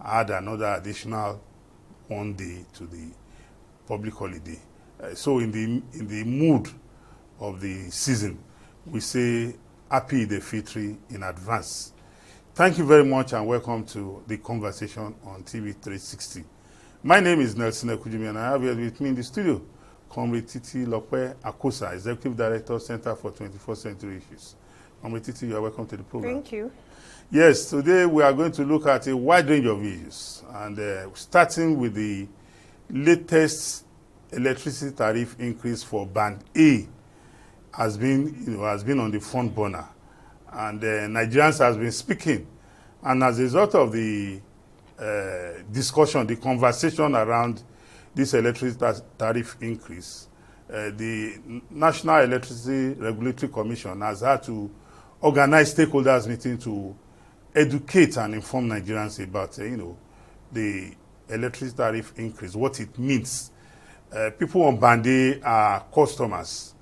add another additional 1 day to the public holiday. So in the mood of the season, we say Happy Eid al-Fitr in advance. Thank you very much and welcome to the conversation on TV360. My name is Nelson Ekujimi and I have here with me in the studio Comrade Titi Lope Akosa, Executive Director, Center for 21st Century Issues. Comrade Titi, you are welcome to the program. Thank you. Yes, today we are going to look at a wide range of issues, and starting with the latest electricity tariff increase for Band A has been on the front burner, and Nigerians has been speaking, and as a result of the discussion, the conversation around this electricity tariff increase, the National Electricity Regulatory Commission has had to organize stakeholders meeting to educate and inform Nigerians about the electricity tariff increase, what it means. People on Band A are customers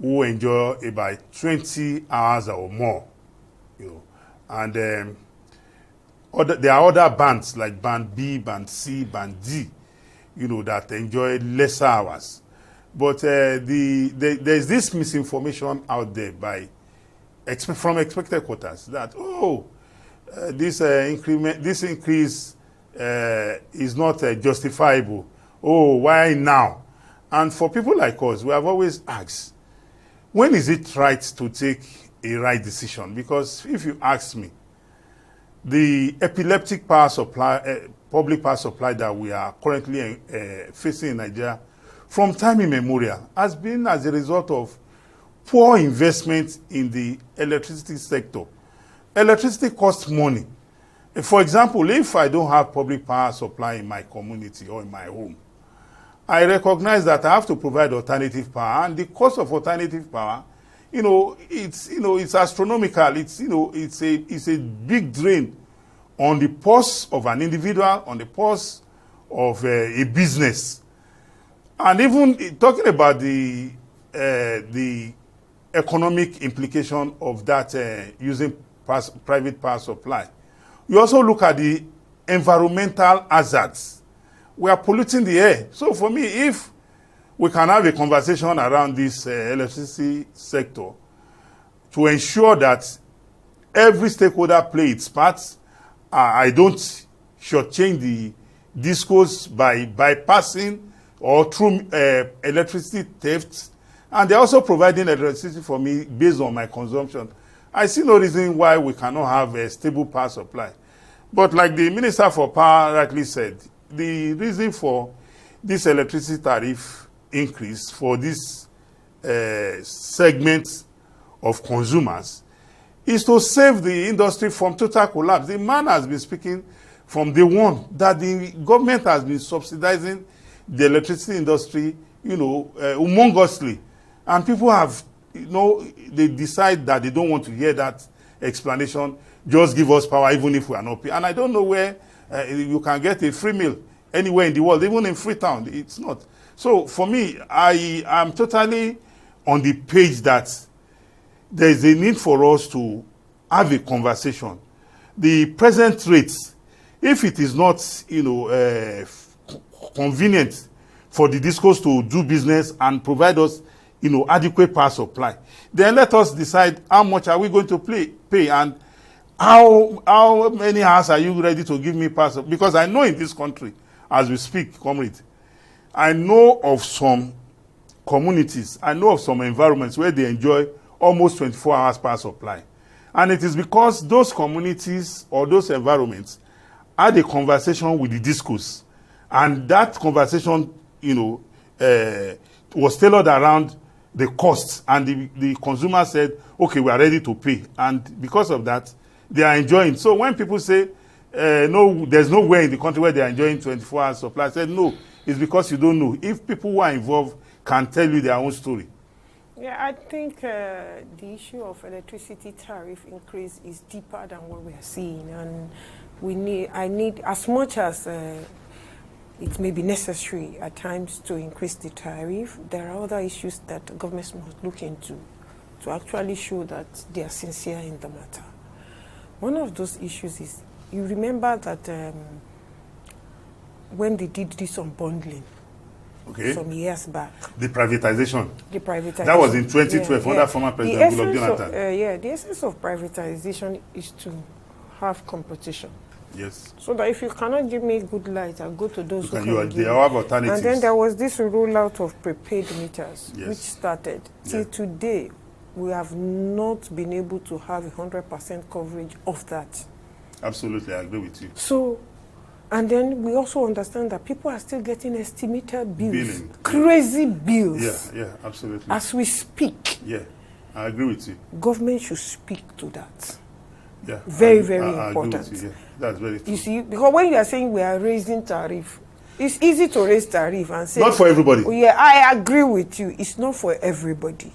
who enjoy about 20 hours or more, and there are other bands like Band B, Band C, Band D, that enjoy lesser hours. But there's this misinformation out there from expected quarters that this increase is not justifiable. Oh, why now? And for people like us, we have always asked, when is it right to take a right decision? Because if you ask me, the epileptic power supply, public power supply that we are currently facing in Nigeria from time immemorial has been as a result of poor investment in the electricity sector. Electricity costs money. For example, if I don't have public power supply in my community or in my home, I recognize that I have to provide alternative power, and the cost of alternative power, it's astronomical. It's a big drain on the purse of an individual, on the purse of a business, and even talking about the economic implication of that using private power supply. You also look at the environmental hazards. We are polluting the air. So for me, if we can have a conversation around this electricity sector to ensure that every stakeholder play its part, I don't shortchange the discourse by bypassing or through electricity theft, and they're also providing electricity for me based on my consumption. I see no reason why we cannot have a stable power supply. But like the Minister for Power rightly said, the reason for this electricity tariff increase for this segment of consumers is to save the industry from total collapse. The man has been speaking from day one that the government has been subsidizing the electricity industry, humongously. And people have, they decide that they don't want to hear that explanation. Just give us power even if we are not paying. And I don't know where you can get a free meal anywhere in the world, even in Freetown. It's not. So for me, I am totally on the page that there is a need for us to have a conversation. The present rates, if it is not, convenient for the discos to do business and provide us, adequate power supply, then let us decide how much are we going to pay and how many hours are you ready to give me power supply? Because I know in this country, as we speak, comrade, I know of some communities, I know of some environments where they enjoy almost 24 hours power supply. And it is because those communities or those environments had a conversation with the discos. And that conversation, was tailored around the costs. And the consumer said, okay, we are ready to pay. And because of that, they are enjoying. So when people say, no, there's nowhere in the country where they are enjoying 24 hours supply, I said, no, it's because you don't know. If people who are involved can tell you their own story. Yeah, I think the issue of electricity tariff increase is deeper than what we are seeing. And I need, as much as it may be necessary at times to increase the tariff. There are other issues that governments must look into to actually show that they are sincere in the matter. One of those issues is, you remember that when they did this unbundling, some years back. The privatization. The privatization. That was in 2012, under former President Goodluck Jonathan. The essence of privatization is to have competition. Yes. So that if you cannot give me good light, I'll go to those who can give. They have alternatives. And then there was this rollout of prepaid meters, yes, which started. Till today, we have not been able to have 100% coverage of that. Absolutely, I agree with you. So, and then we also understand that people are still getting estimated bills, crazy bills. Yeah, absolutely. As we speak. Yeah, I agree with you. Government should speak to that. Yeah, very important. I agree with you. Yeah, that's very true. You see, because when you are saying we are raising tariff, it's easy to raise tariff and say... Not for everybody. Oh, yeah, I agree with you. It's not for everybody.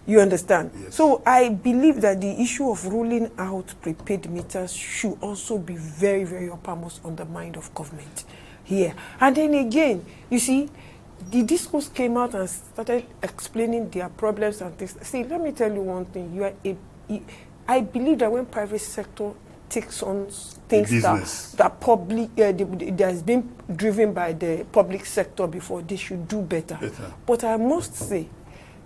You understand? Yes. So I believe that the issue of ruling out prepaid meters should also be very, very uppermost on the mind of government here. And then again, you see, the discourse came out and started explaining their problems and things. See, let me tell you one thing. I believe that when private sector takes on things that public that has been driven by the public sector before, they should do better. But I must say,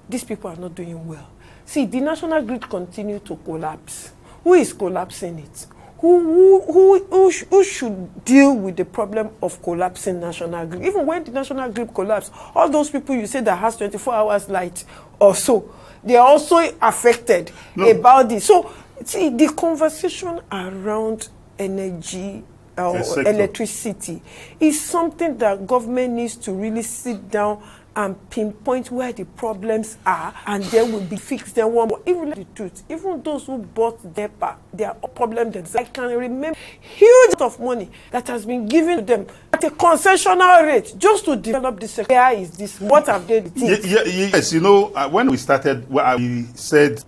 these people are not doing well. See, the national grid continue to collapse. Who is collapsing it? Who should deal with the problem of collapsing national grid? Even when the national grid collapse, all those people you say that has 24 hours light or so, they are also affected about this. So, see, the conversation around energy or electricity is something that government needs to really sit down and pinpoint where the problems are, and then will be fixed. Then one more. Even the truth, even those who bought their problem themselves, I can remember huge amount of money that has been given to them at a concessional rate just to develop this sector. Where is this? What have they done? Yes, you know, when we started, we said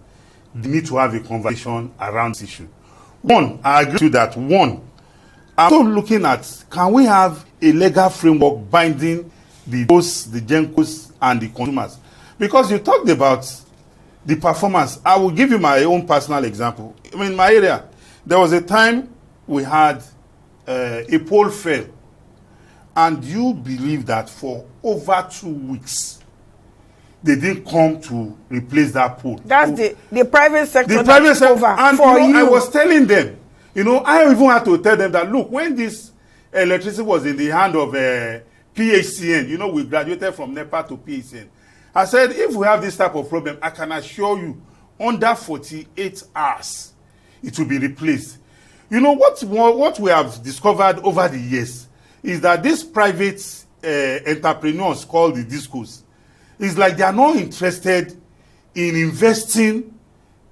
we need to have a conversation around this issue. One, I agree with that. One, I'm also looking at, can we have a legal framework binding the GENCOs and the consumers? Because you talked about the performance. I will give you my own personal example. I mean, in my area, there was a time we had a pole fell, and you believe that for over 2 weeks, they didn't come to replace that pole. That's the private sector. The private sector. And for I was telling them, I even had to tell them that, look, when this electricity was in the hand of PHCN, we graduated from NEPA to PHCN. I said, if we have this type of problem, I can assure you, under 48 hours, it will be replaced. What we have discovered over the years is that these private entrepreneurs called the discos, it's like they are not interested in investing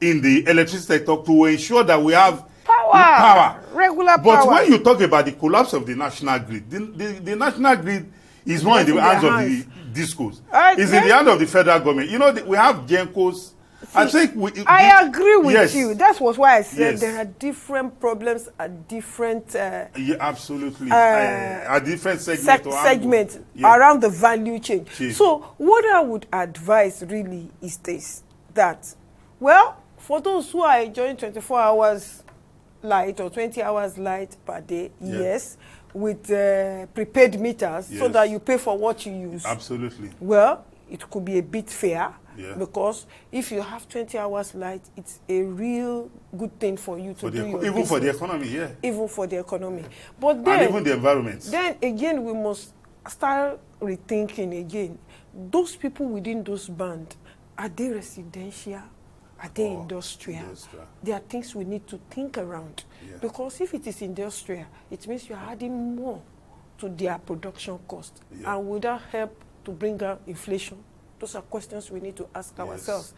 in the electricity sector to ensure that we have power. Regular but power. When you talk about the collapse of the national grid, the national grid is not in the hands of the discos. It's in the hand of the federal government. We have GENCOs. I agree with you. That's why I said there are different problems at different absolutely at different segments around the value chain. So what I would advise really is this, that, well, for those who are enjoying 24 hours light or 20 hours light per day, yes, with prepaid meters, so that you pay for what you use. Absolutely. Well, it could be a bit fair, because if you have 20 hours light, it's a real good thing for you to do your even business. for the economy, Even for the economy. But then, and even the environment. Then again, we must start rethinking again. Those people within those bands, are they residential? Are they industrial? There are things we need to think around. Because if it is industrial, it means you are adding more to their production cost. And would that help to bring down inflation? Those are questions we need to ask ourselves.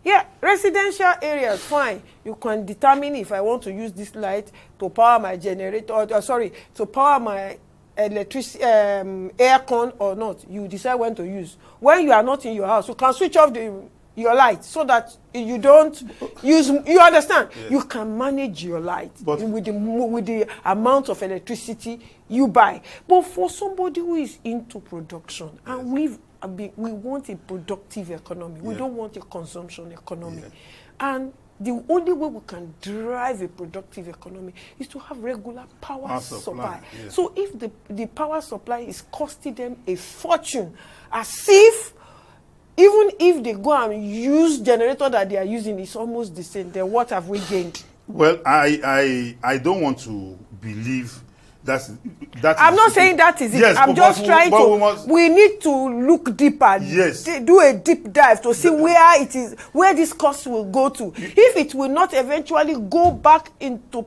Yeah, residential areas, fine. You can determine if I want to use this light to power my generator, to power my electricity, aircon or not. You decide when to use. When you are not in your house, you can switch off the your light so that you don't use, you understand? Yes. You can manage your light with the amount of electricity you buy. But for somebody who is into production, and we want a productive economy, we don't want a consumption economy. And the only way we can drive a productive economy is to have regular power supply. Yes. So if the power supply is costing them a fortune, as if even if they go and use generator that they are using, it's almost the same, then what have we gained? Well, I don't want to believe that I'm not saying that is it. Yes, I'm just trying to. We need to look deeper. Yes. Do a deep dive to see where it is, where this cost will go to. If it will not eventually go back into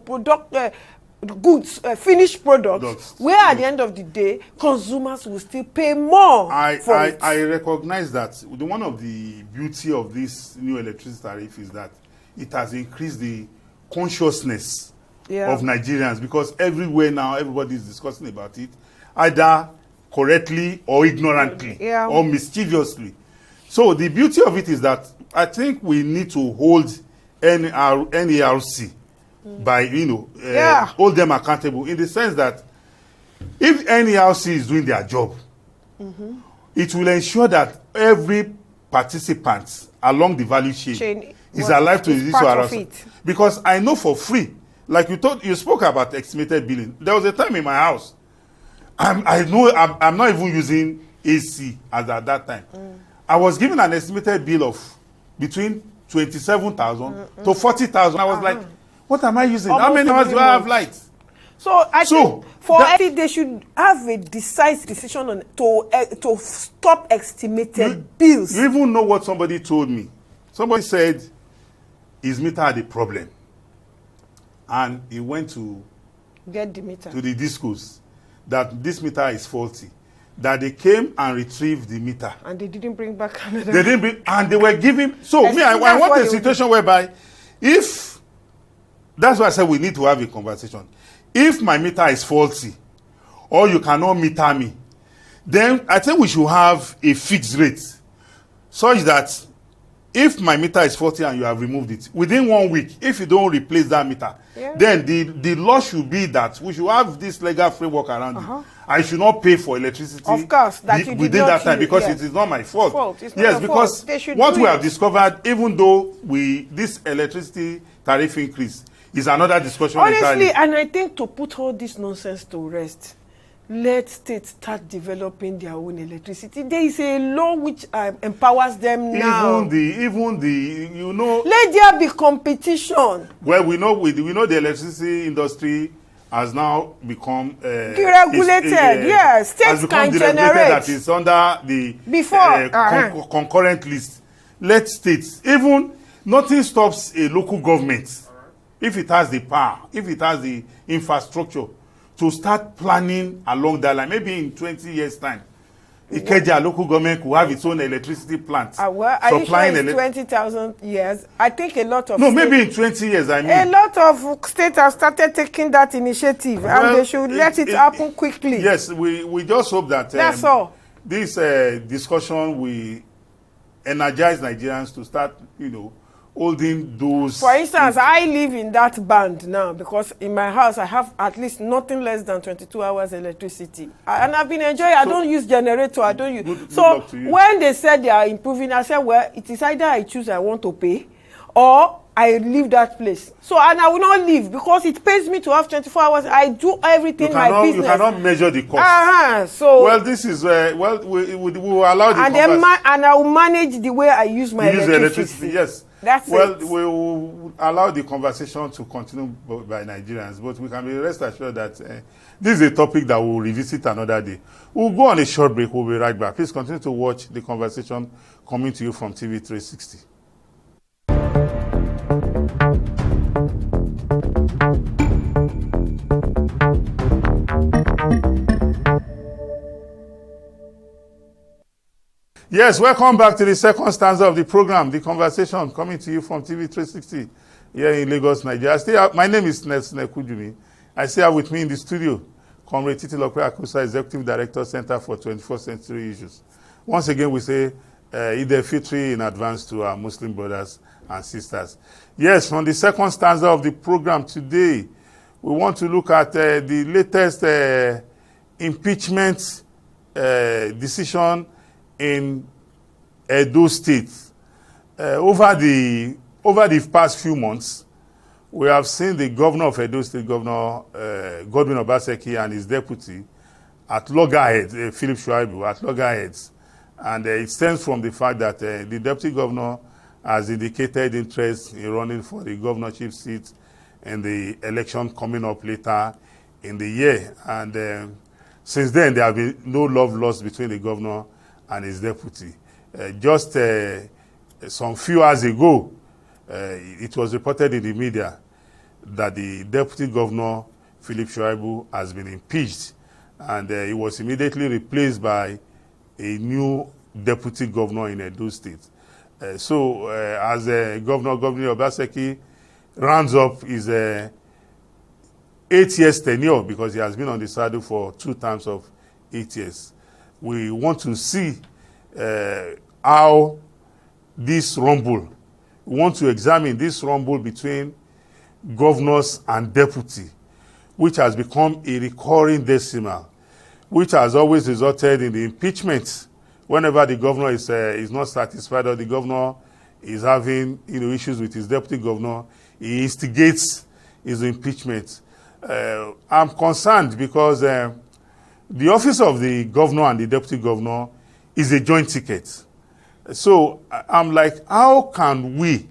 goods, finished products, where at the end of the day, consumers will still pay more for it. I recognize that one of the beauty of this new electricity tariff is that it has increased the consciousness of Nigerians, because everywhere now everybody is discussing about it, either correctly or ignorantly or mischievously. So the beauty of it is that I think we need to hold NERC by, hold them accountable, in the sense that if NERC is doing their job, it will ensure that every participant along the value chain is alive to this harassment. Because I know for free, like you spoke about estimated billing. There was a time in my house, I'm not even using AC as at that time. I was given an estimated bill of between 27,000 to 40,000. I was like, what am I using? How many hours do I have light? So I think for they should have a decisive decision on to stop estimated bills. You even know what somebody told me. Somebody said his meter had a problem, and he went to get the meter to the discos that this meter is faulty. That they came and retrieved the meter, and they didn't bring back another. They didn't bring, and they were giving. So I want a situation whereby, if that's why I said we need to have a conversation. If my meter is faulty, or you cannot meter me, then I think we should have a fixed rate, such that if my meter is faulty and you have removed it, within 1 week, if you don't replace that meter, then the law should be that we should have this legal framework around it. I should not pay for electricity, of course, within that time, because it is not my fault. Yes, because what we have discovered, even though this electricity tariff increase is another discussion. Honestly, and I think to put all this nonsense to rest, let states start developing their own electricity. There is a law which empowers them now. Even the let there be competition. Well, we know the electricity industry has now become deregulated. Yes, states can generate. That is under the concurrent list. Let states, even nothing stops a local government, if it has the power, if it has the infrastructure, to start planning along that line. Maybe in 20 years' time, Ikeja local government could have its own electricity plant. Are you sure it's 20,000 years? I think a lot of maybe in 20 years, I mean. A lot of states have started taking that initiative, and they should let it happen quickly. Yes, we just hope that that's all. This discussion will energize Nigerians to start, holding those. For instance, I live in that band now because in my house I have at least nothing less than 22 hours electricity, and I've been enjoying. I don't use generator. I don't use. Good when they said they are improving, I said, well, it is either I choose I want to pay, or I leave that place. So, and I will not leave because it pays me to have 24 hours. I do everything my business. You cannot measure the cost. So well, this is we will allow the. And I will manage the way I use my electricity. Yes. That's it. We will allow the conversation to continue by Nigerians, but we can be rest assured that this is a topic that we'll revisit another day. We'll go on a short break. We'll be right back. Please continue to watch the conversation coming to you from TV360. Yes, welcome back to the second stanza of the program, the conversation coming to you from TV360 here in Lagos, Nigeria. My name is Nelson Ekujumi. I still have with me in the studio Comrade Titi Lokwe Akusa, Executive Director, Center for 21st Century Issues. Once again, we say Eid al-Fitr in advance to our Muslim brothers and sisters. Yes, on the second stanza of the program today, we want to look at the latest impeachment decision in Edo State. Over the past few months, we have seen the governor of Edo State, Governor Godwin Obaseki, and his deputy at loggerheads, Philip Shuaibu, at loggerheads. And it stems from the fact that the deputy governor has indicated interest in running for the governorship seat in the election coming up later in the year. And since then, there have been no love lost between the governor and his deputy. Just some few hours ago, it was reported in the media that the deputy governor, Philip Shuaibu, has been impeached, and he was immediately replaced by a new deputy governor in Edo State. So as Governor Obaseki rounds up his 8 years tenure, because he has been on the saddle for 2 terms of 8 years, we want to see how this rumble, we want to examine this rumble between governors and deputy, which has become a recurring decimal, which has always resulted in the impeachment. Whenever the governor is not satisfied, or the governor is having issues with his deputy governor, he instigates his impeachment. I'm concerned because the office of the governor and the deputy governor is a joint ticket. So I'm like, how can we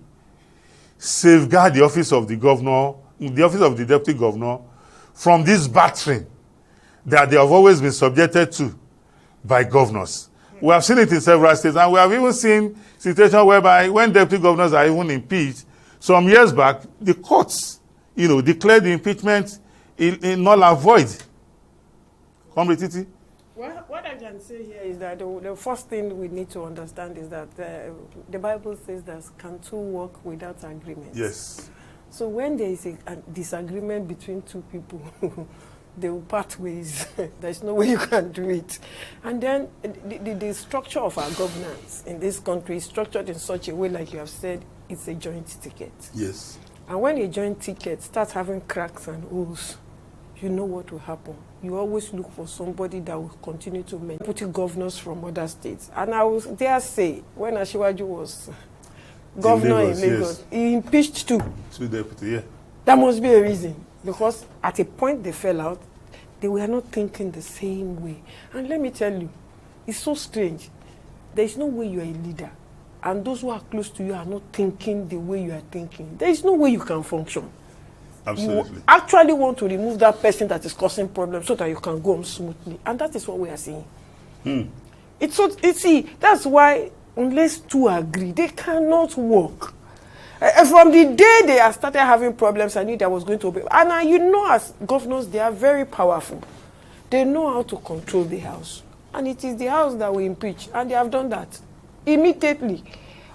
safeguard the office of the governor, the office of the deputy governor, from this battering that they have always been subjected to by governors? We have seen it in several states, and we have even seen situations whereby when deputy governors are even impeached, some years back, the courts, declared the impeachment in null and void. Comrade Titi? Well, what I can say here is that the first thing we need to understand is that the Bible says that can two work without agreement? Yes. So when there is a disagreement between two people, they will part ways. There's no way you can do it. And then the structure of our governance in this country is structured in such a way, like you have said, it's a joint ticket. Yes. And when a joint ticket starts having cracks and holes, you know what will happen. You always look for somebody that will continue to maintain. Deputy governors from other states. And I will dare say, when Asiwaju was governor in Lagos, yes, he impeached two. Two deputies, yeah. That must be a reason. Because at a point they fell out, they were not thinking the same way. And let me tell you, it's so strange. There is no way you are a leader, and those who are close to you are not thinking the way you are thinking. There is no way you can function. Absolutely. You actually want to remove that person that is causing problems so that you can go on smoothly. And that is what we are seeing. That's why unless two agree, they cannot work. From the day they have started having problems, I knew there was going to be. And as governors, they are very powerful. They know how to control the house. And it is the house that will impeach. And they have done that immediately.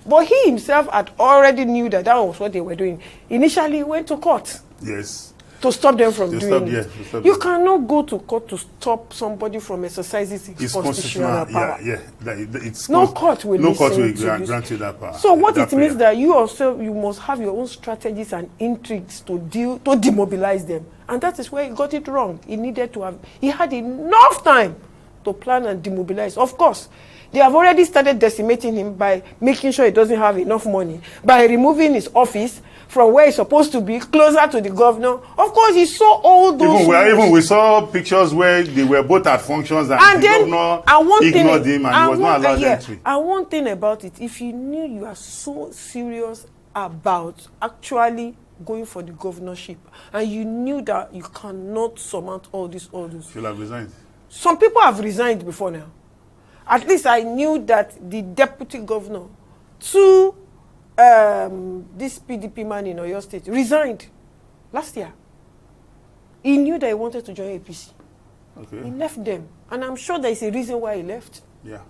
But he himself had already knew that was what they were doing. Initially, he went to court. Yes. To stop them from doing it. You cannot go to court to stop somebody from exercising his constitutional power. No court will grant you that power. So what it means that you must have your own strategies and intrigues to demobilize them. And that is where he got it wrong. He had enough time to plan and demobilize. Of course, they have already started decimating him by making sure he doesn't have enough money, by removing his office from where he's supposed to be, closer to the governor. Of course, he saw all those. Even we saw pictures where they were both at functions and the governor ignored him and he was not allowed entry. And one thing about it, if you knew you are so serious about actually going for the governorship, and you knew that you cannot surmount all this, You'll have resigned. Some people have resigned before now. At least I knew that the deputy governor to this PDP man in Oyo State resigned last year. He knew that he wanted to join APC. Okay. He left them. And I'm sure there is a reason why he left. Yeah.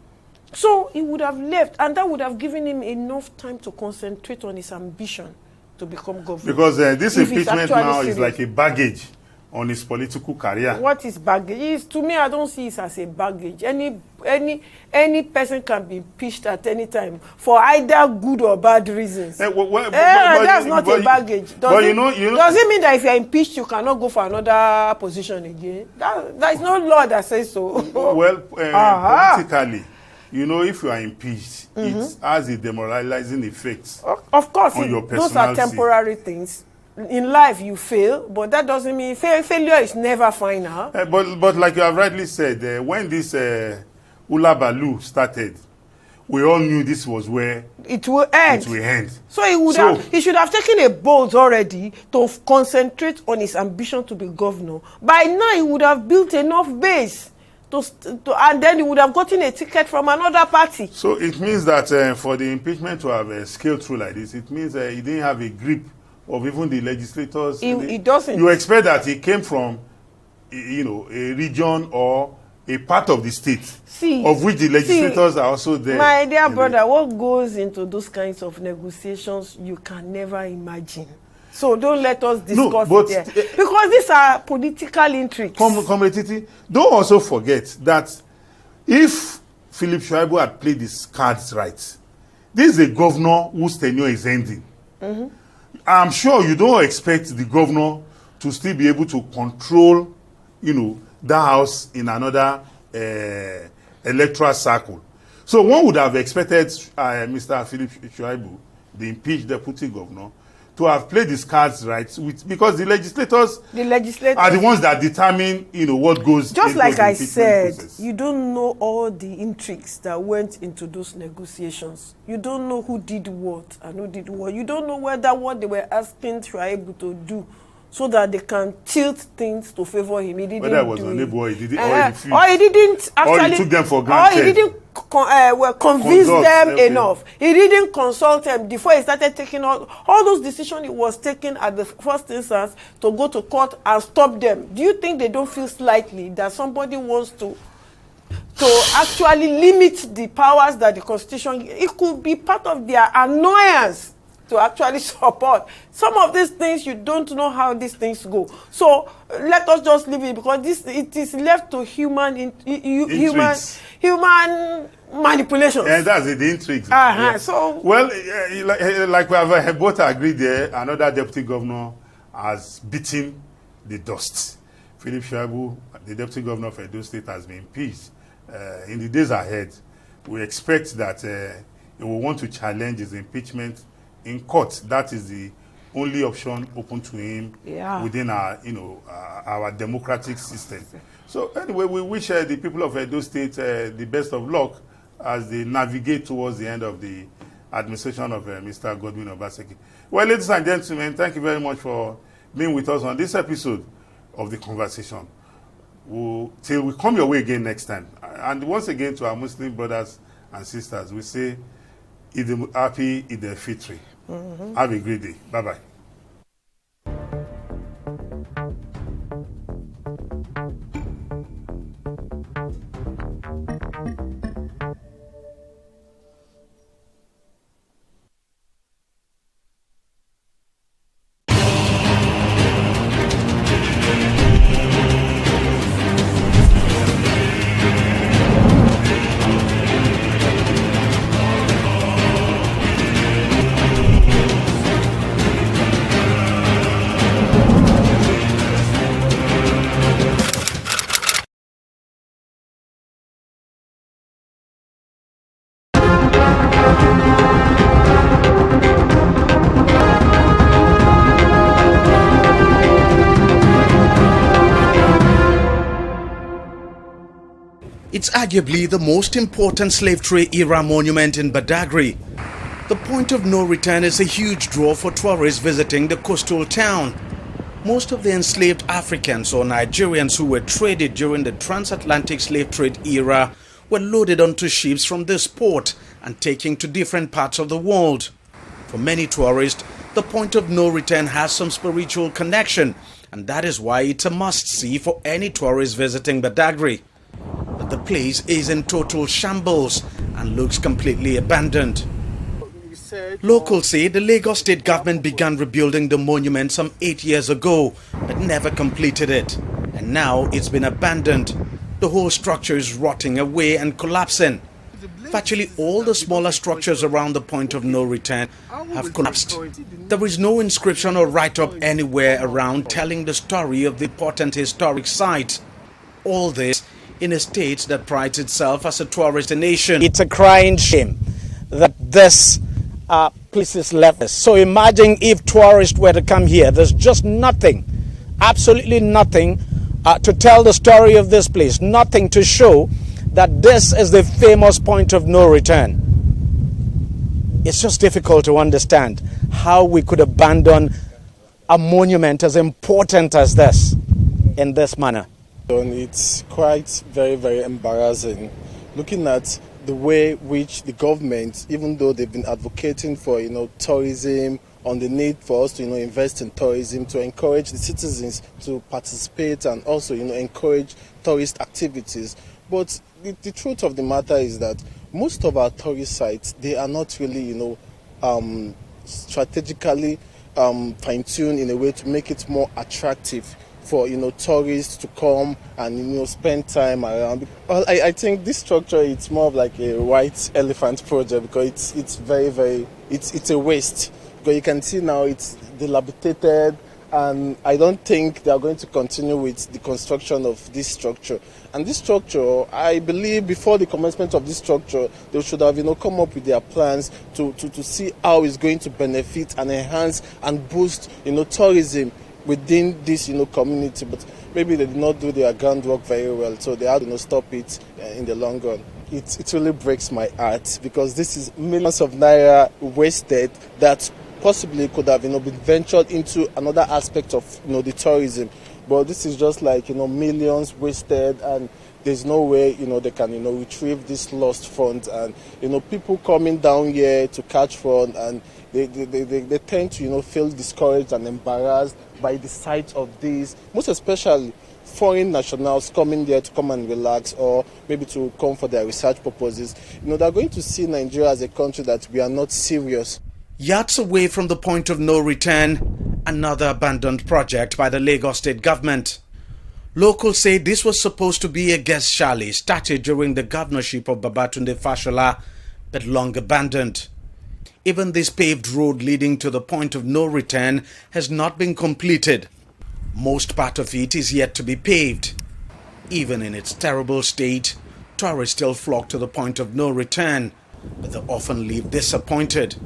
So he would have left, and that would have given him enough time to concentrate on his ambition to become governor. Because this impeachment now is like a baggage on his political career. What is baggage? To me, I don't see it as a baggage. Any person can be impeached at any time for either good or bad reasons. That's not a baggage. Does it mean that if you're impeached, you cannot go for another position again? There is no law that says so. Politically, if you are impeached, it has a demoralizing effect. Of course, on your those are temporary things. In life, you fail, but that doesn't mean failure is never final. But like you have rightly said, when this Ula Balu started, we all knew this was where it will end. So he should have taken a bolt already to concentrate on his ambition to be governor. By now, he would have built enough base and then he would have gotten a ticket from another party. So it means that for the impeachment to have scaled through like this, it means he didn't have a grip of even the legislators. He doesn't. You expect that he came from, a region or a part of the state, of which the legislators are also there. My dear brother, what goes into those kinds of negotiations, you can never imagine. So don't let us discuss it there. Because these are political intrigues. Comrade Titi, don't also forget that if Philip Shuaibu had played his cards right, this is a governor whose tenure is ending. I'm sure you don't expect the governor to still be able to control, that house in another electoral cycle. So one would have expected Mr. Philip Shuaibu, the impeached deputy governor, to have played his cards right, because the legislators are the ones that determine, what goes. Just like I said, you don't know all the intrigues that went into those negotiations. You don't know who did what and who did what. You don't know whether what they were asking Shuaibu to do so that they can tilt things to favor him. He didn't whether it was unable or he didn't, or he didn't actually, or he took them for granted, or he didn't convince them enough. He didn't consult them before he started taking all those decisions he was taking at the first instance to go to court and stop them. Do you think they don't feel slightly that somebody wants to actually limit the powers that the Constitution? It could be part of their annoyance to actually support. Some of these things, you don't know how these things go. So let us just leave it, because it is left to human manipulations. And that's the intrigues. So like we have both agreed there, another deputy governor has beaten the dust. Philip Shuaibu, the deputy governor of Edo State, has been impeached. In the days ahead, we expect that he will want to challenge his impeachment in court. That is the only option open to him within our democratic system. So anyway, we wish the people of Edo State the best of luck as they navigate towards the end of the administration of Mr. Godwin Obaseki. Well, ladies and gentlemen, thank you very much for being with us on this episode of The Conversation. Till we come your way again next time. And once again, to our Muslim brothers and sisters, we say, happy Eid al-Fitr. Have a great day. Bye-bye. It's arguably the most important slave trade era monument in Badagry. The point of no return is a huge draw for tourists visiting the coastal town. Most of the enslaved Africans or Nigerians who were traded during the transatlantic slave trade era were loaded onto ships from this port and taken to different parts of the world. For many tourists, the point of no return has some spiritual connection, and that is why it's a must-see for any tourist visiting Badagry. But the place is in total shambles and looks completely abandoned. Locals say the Lagos state government began rebuilding the monument some 8 years ago, but never completed it. And now it's been abandoned. The whole structure is rotting away and collapsing. Virtually all the smaller structures around the point of no return have collapsed. There is no inscription or write-up anywhere around telling the story of the important historic site. All this in a state that prides itself as a tourist nation. It's a crying shame that this place is left. So imagine if tourists were to come here. There's just nothing, absolutely nothing to tell the story of this place. Nothing to show that this is the famous point of no return. It's just difficult to understand how we could abandon a monument as important as this in this manner. It's quite very, very embarrassing looking at the way which the government, even though they've been advocating for, tourism, on the need for us to, invest in tourism, to encourage the citizens to participate and also, encourage tourist activities. But the truth of the matter is that most of our tourist sites, they are not really, strategically fine-tuned in a way to make it more attractive for tourists to come and spend time around. Well, I think this structure, it's more of like a white elephant project because it's very, very, it's a waste. Because you can see now it's dilapidated, and I don't think they are going to continue with the construction of this structure. And this structure, I believe before the commencement of this structure, they should have come up with their plans to see how it's going to benefit and enhance and boost tourism within this community. But maybe they did not do their groundwork very well, so they had to stop it in the long run. It really breaks my heart because this is millions of naira wasted that possibly could have been ventured into another aspect of the tourism. But this is just like millions wasted, and there's no way they can retrieve this lost funds. And people coming down here to catch fun, and they tend to feel discouraged and embarrassed by the sight of these, most especially foreign nationals coming there to come and relax, or maybe to come for their research purposes. They're going to see Nigeria as a country that we are not serious. Yards away from the point of no return, another abandoned project by the Lagos state government. Locals say this was supposed to be a guest chalet started during the governorship of Babatunde Fashola, but long abandoned. Even this paved road leading to the point of no return has not been completed. Most part of it is yet to be paved. Even in its terrible state, tourists still flock to the point of no return, but they often leave disappointed.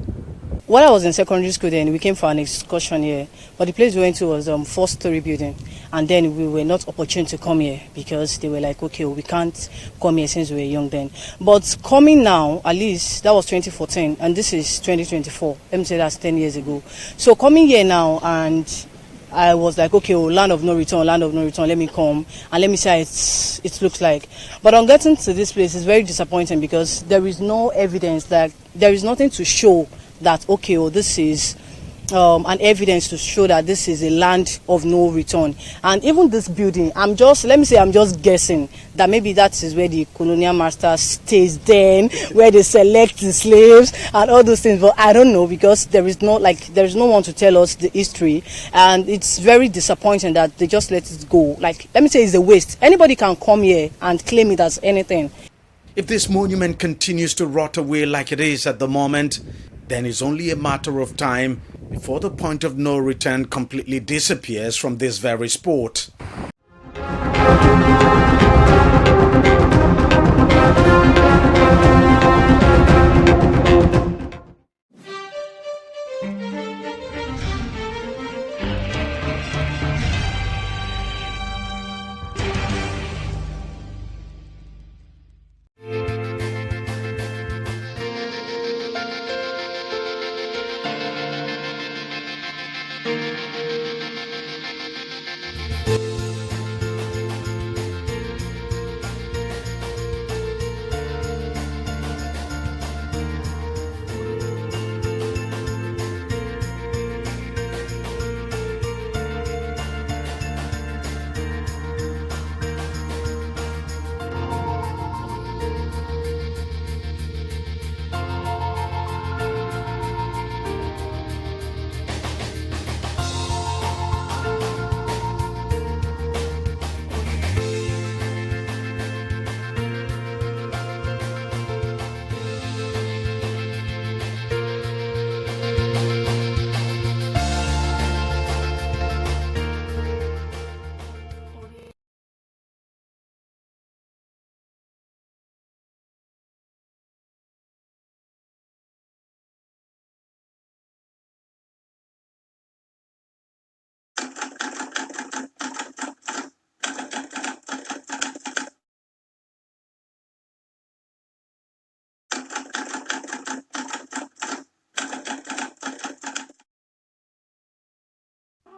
When I was in secondary school then, we came for an excursion here, but the place we went to was 4-story building, and then we were not opportune to come here because they were like, okay, we can't come here since we were young then. But coming now, at least, that was 2014, and this is 2024, let me say that's 10 years ago. So coming here now, and I was like, okay, land of no return, let me come and let me see how it looks like. But on getting to this place, it's very disappointing because there is no evidence, that there is nothing to show that, okay, this is an evidence to show that this is a land of no return. And even this building, I'm just guessing that maybe that is where the colonial master stays then, where they select the slaves and all those things. But I don't know, because there is no one to tell us the history, and it's very disappointing that they just let it go. Like, let me say it's a waste. Anybody can come here and claim it as anything. If this monument continues to rot away like it is at the moment, then it's only a matter of time before the point of no return completely disappears from this very spot.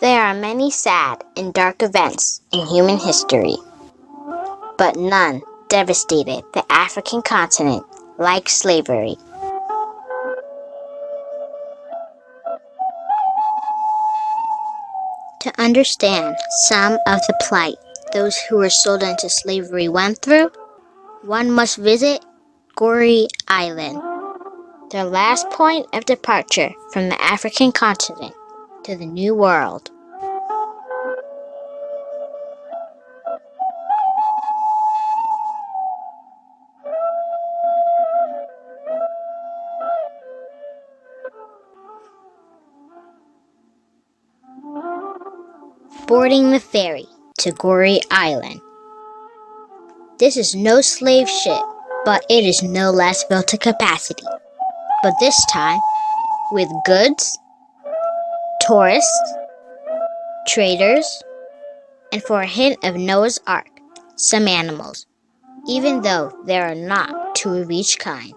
There are many sad and dark events in human history, but none devastated the African continent like slavery. To understand some of the plight those who were sold into slavery went through, one must visit Goree Island, their last point of departure from the African continent to the New World. Boarding the ferry to Goree Island. This is no slave ship, but it is no less built to capacity. But this time, with goods, tourists, traders, and for a hint of Noah's Ark, some animals, even though there are not two of each kind.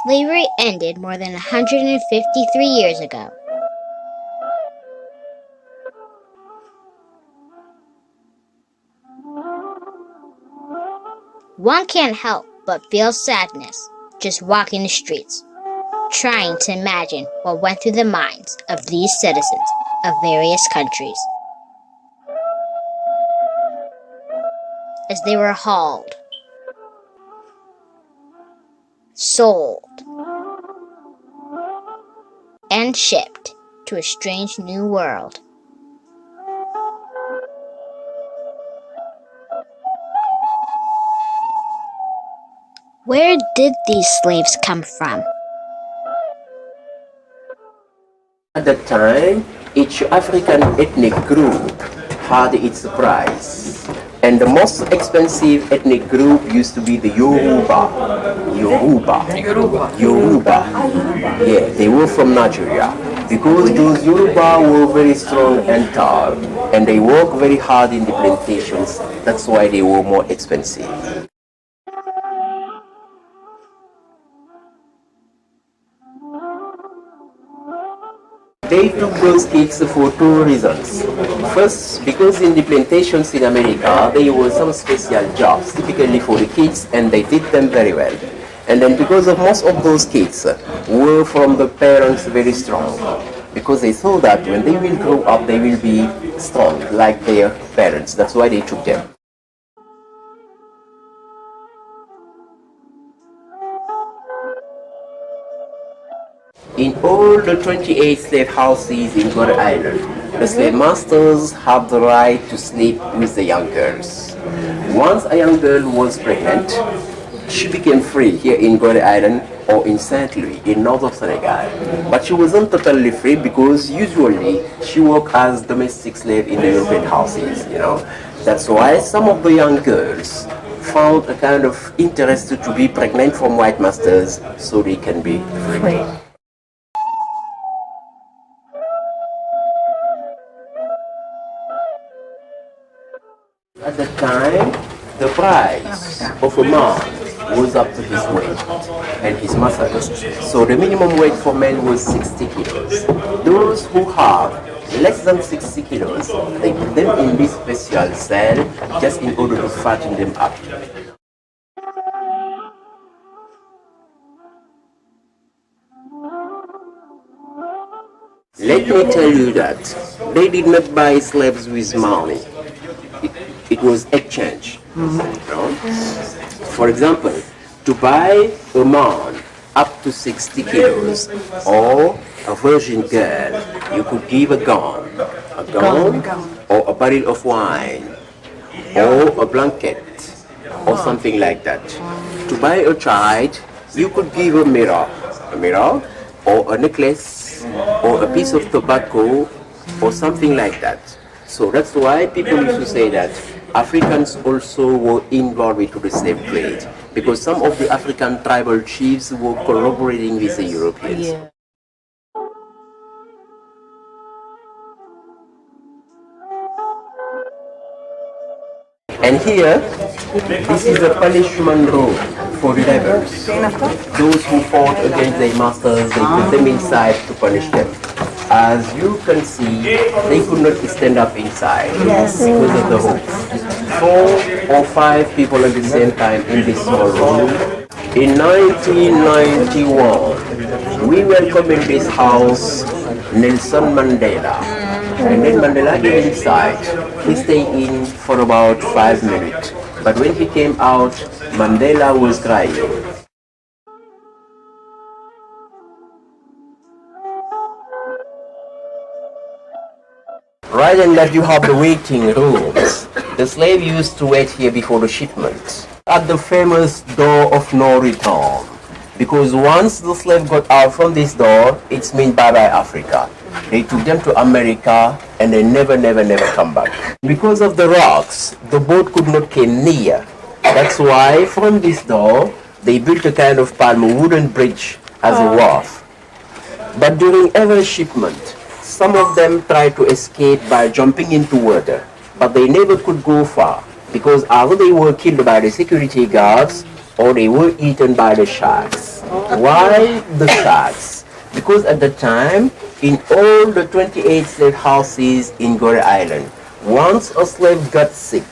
Slavery ended more than 153 years ago. One can't help but feel sadness just walking the streets, trying to imagine what went through the minds of these citizens of various countries as they were hauled, sold, and shipped to a strange new world. Where did these slaves come from? At that time, each African ethnic group had its price. And the most expensive ethnic group used to be the Yoruba. Yeah, they were from Nigeria. Because those Yoruba were very strong and tall, and they worked very hard in the plantations. That's why they were more expensive. They took those kids for two reasons. First, because in the plantations in America, there were some special jobs, typically for the kids, and they did them very well. And then because of most of those kids were from the parents very strong, because they thought that when they will grow up, they will be strong like their parents. That's why they took them. In all the 28 slave houses in Goree Island, the slave masters have the right to sleep with the young girls. Once a young girl was pregnant, she became free here in Goree Island or in Saint Louis in north of Senegal. But she wasn't totally free because usually she worked as domestic slave in the European houses, you know. That's why some of the young girls found a kind of interest to be pregnant from white masters so they can be free. At the time, the price of a man was up to his weight and his muscles. So the minimum weight for men was 60 kilos. Those who have less than 60 kilos, they put them in this special cell just in order to fatten them up. Let me tell you that they did not buy slaves with money. It was exchange. You know? For example, to buy a man up to 60 kilos or a virgin girl, you could give a gun or a barrel of wine or a blanket or something like that. To buy a child, you could give a mirror or a necklace or a piece of tobacco or something like that. So that's why people used to say that Africans also were involved into the slave trade, because some of the African tribal chiefs were collaborating with the Europeans. Yeah. And here, this is a punishment room for rebels. Those who fought against their masters, they put them inside to punish them. As you can see, they could not stand up inside because of the hooks. 4 or 5 people at the same time in this small room. In 1991, we welcomed in this house Nelson Mandela. And then Mandela came inside. He stayed in for about 5 minutes. But when he came out, Mandela was crying. Right and left you have the waiting rooms. The slave used to wait here before the shipment. At the famous door of no return. Because once the slave got out from this door, it's mean bye-bye Africa. They took them to America and they never come back. Because of the rocks, the boat could not come near. That's why from this door, they built a kind of palm wooden bridge as a wharf. But during every shipment, some of them tried to escape by jumping into water, but they never could go far because either they were killed by the security guards or they were eaten by the sharks. Why the sharks? Because at the time, in all the 28 slave houses in Gorée Island, once a slave got sick,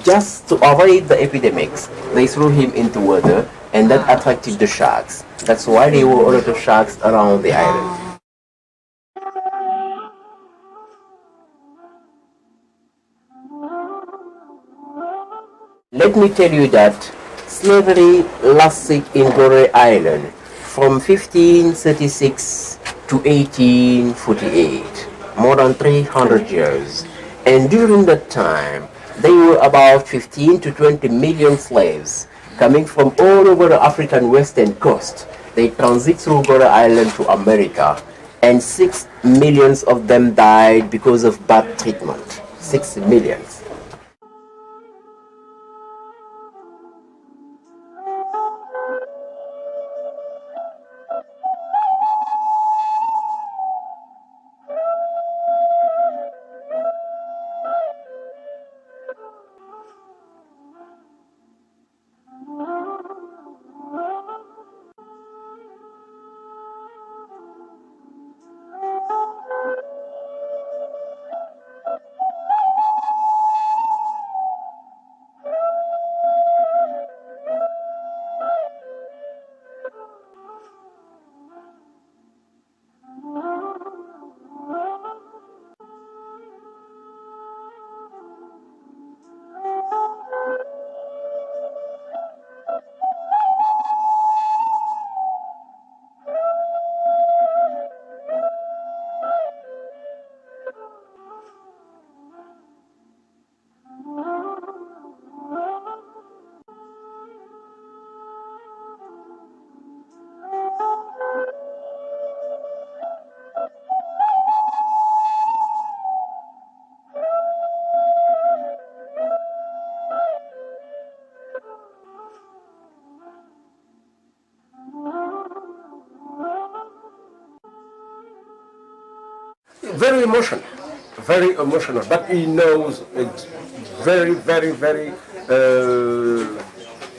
just to avoid the epidemics, they threw him into water and that attracted the sharks. That's why there were a lot of sharks around the island. Let me tell you that slavery lasted in Gorée Island from 1536 to 1848, more than 300 years. And during that time, there were about 15 to 20 million slaves coming from all over the African western coast. They transit through Gorée Island to America, and 6 million of them died because of bad treatment. 6 million. Very emotional, but he knows it very,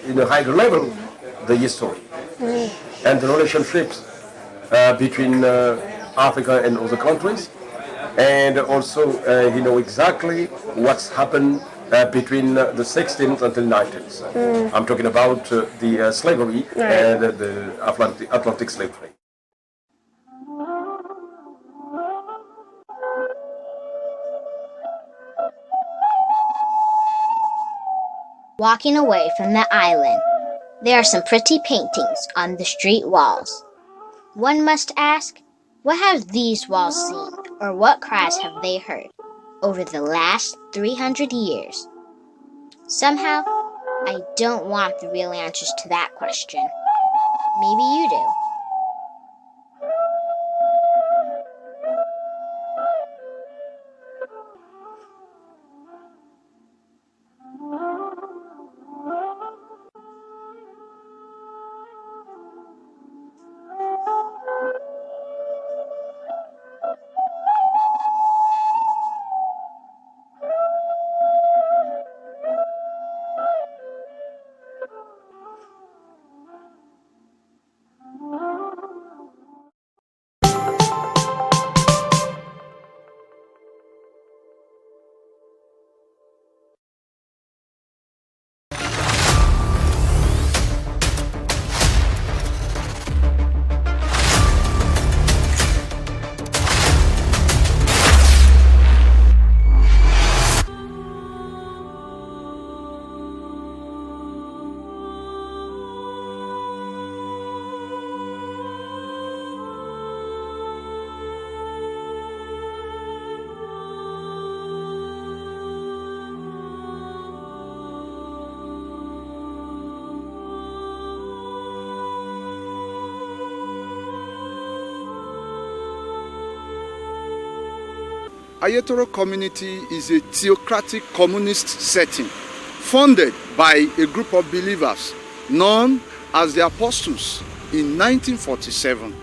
in a high level, the history and the relationships between Africa and other countries, and also he knows exactly what's happened between the 16th until 19th. I'm talking about the slavery and the Atlantic slave trade. Walking away from the island, there are some pretty paintings on the street walls. One must ask, what have these walls seen, or what cries have they heard over the last 300 years? Somehow, I don't want the real answers to that question. Maybe you do. Ayetoro community is a theocratic communist setting funded by a group of believers known as the Apostles in 1947.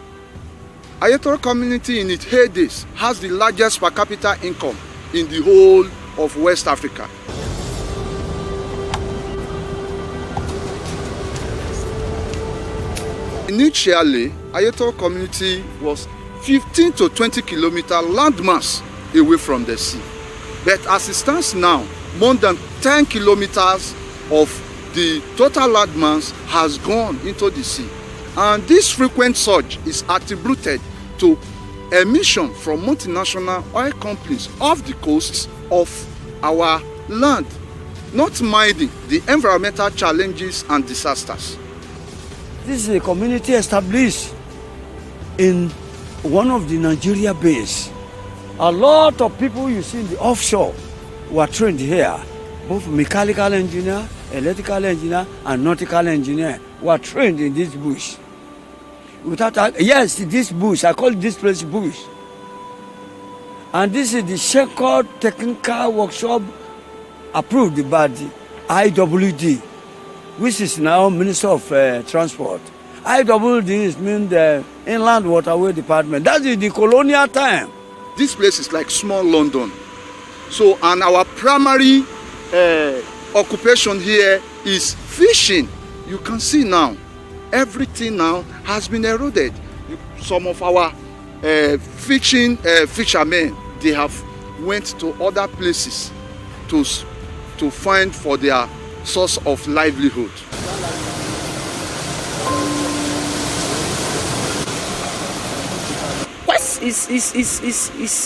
Ayetoro community in its heydays has the largest per capita income in the whole of West Africa. Initially, Ayetoro community was 15 to 20 kilometer landmass away from the sea. But as it stands now, more than 10 kilometers of the total landmass has gone into the sea. And this frequent surge is attributed to emission from multinational oil companies off the coasts of our land, not minding the environmental challenges and disasters. This is a community established in one of the Nigeria base. A lot of people you see in the offshore were trained here. Both mechanical engineer, electrical engineer, and nautical engineer were trained in this bush. Yes, this bush, I call this place bush. And this is the Shenkor Technical Workshop approved by the IWD, which is now Minister of Transport. IWD means the Inland Waterway Department. That is the colonial time. This place is like small London. So, and our primary occupation here is fishing. You can see now, everything now has been eroded. Some of our fishermen, they have went to other places to find for their source of livelihood. It's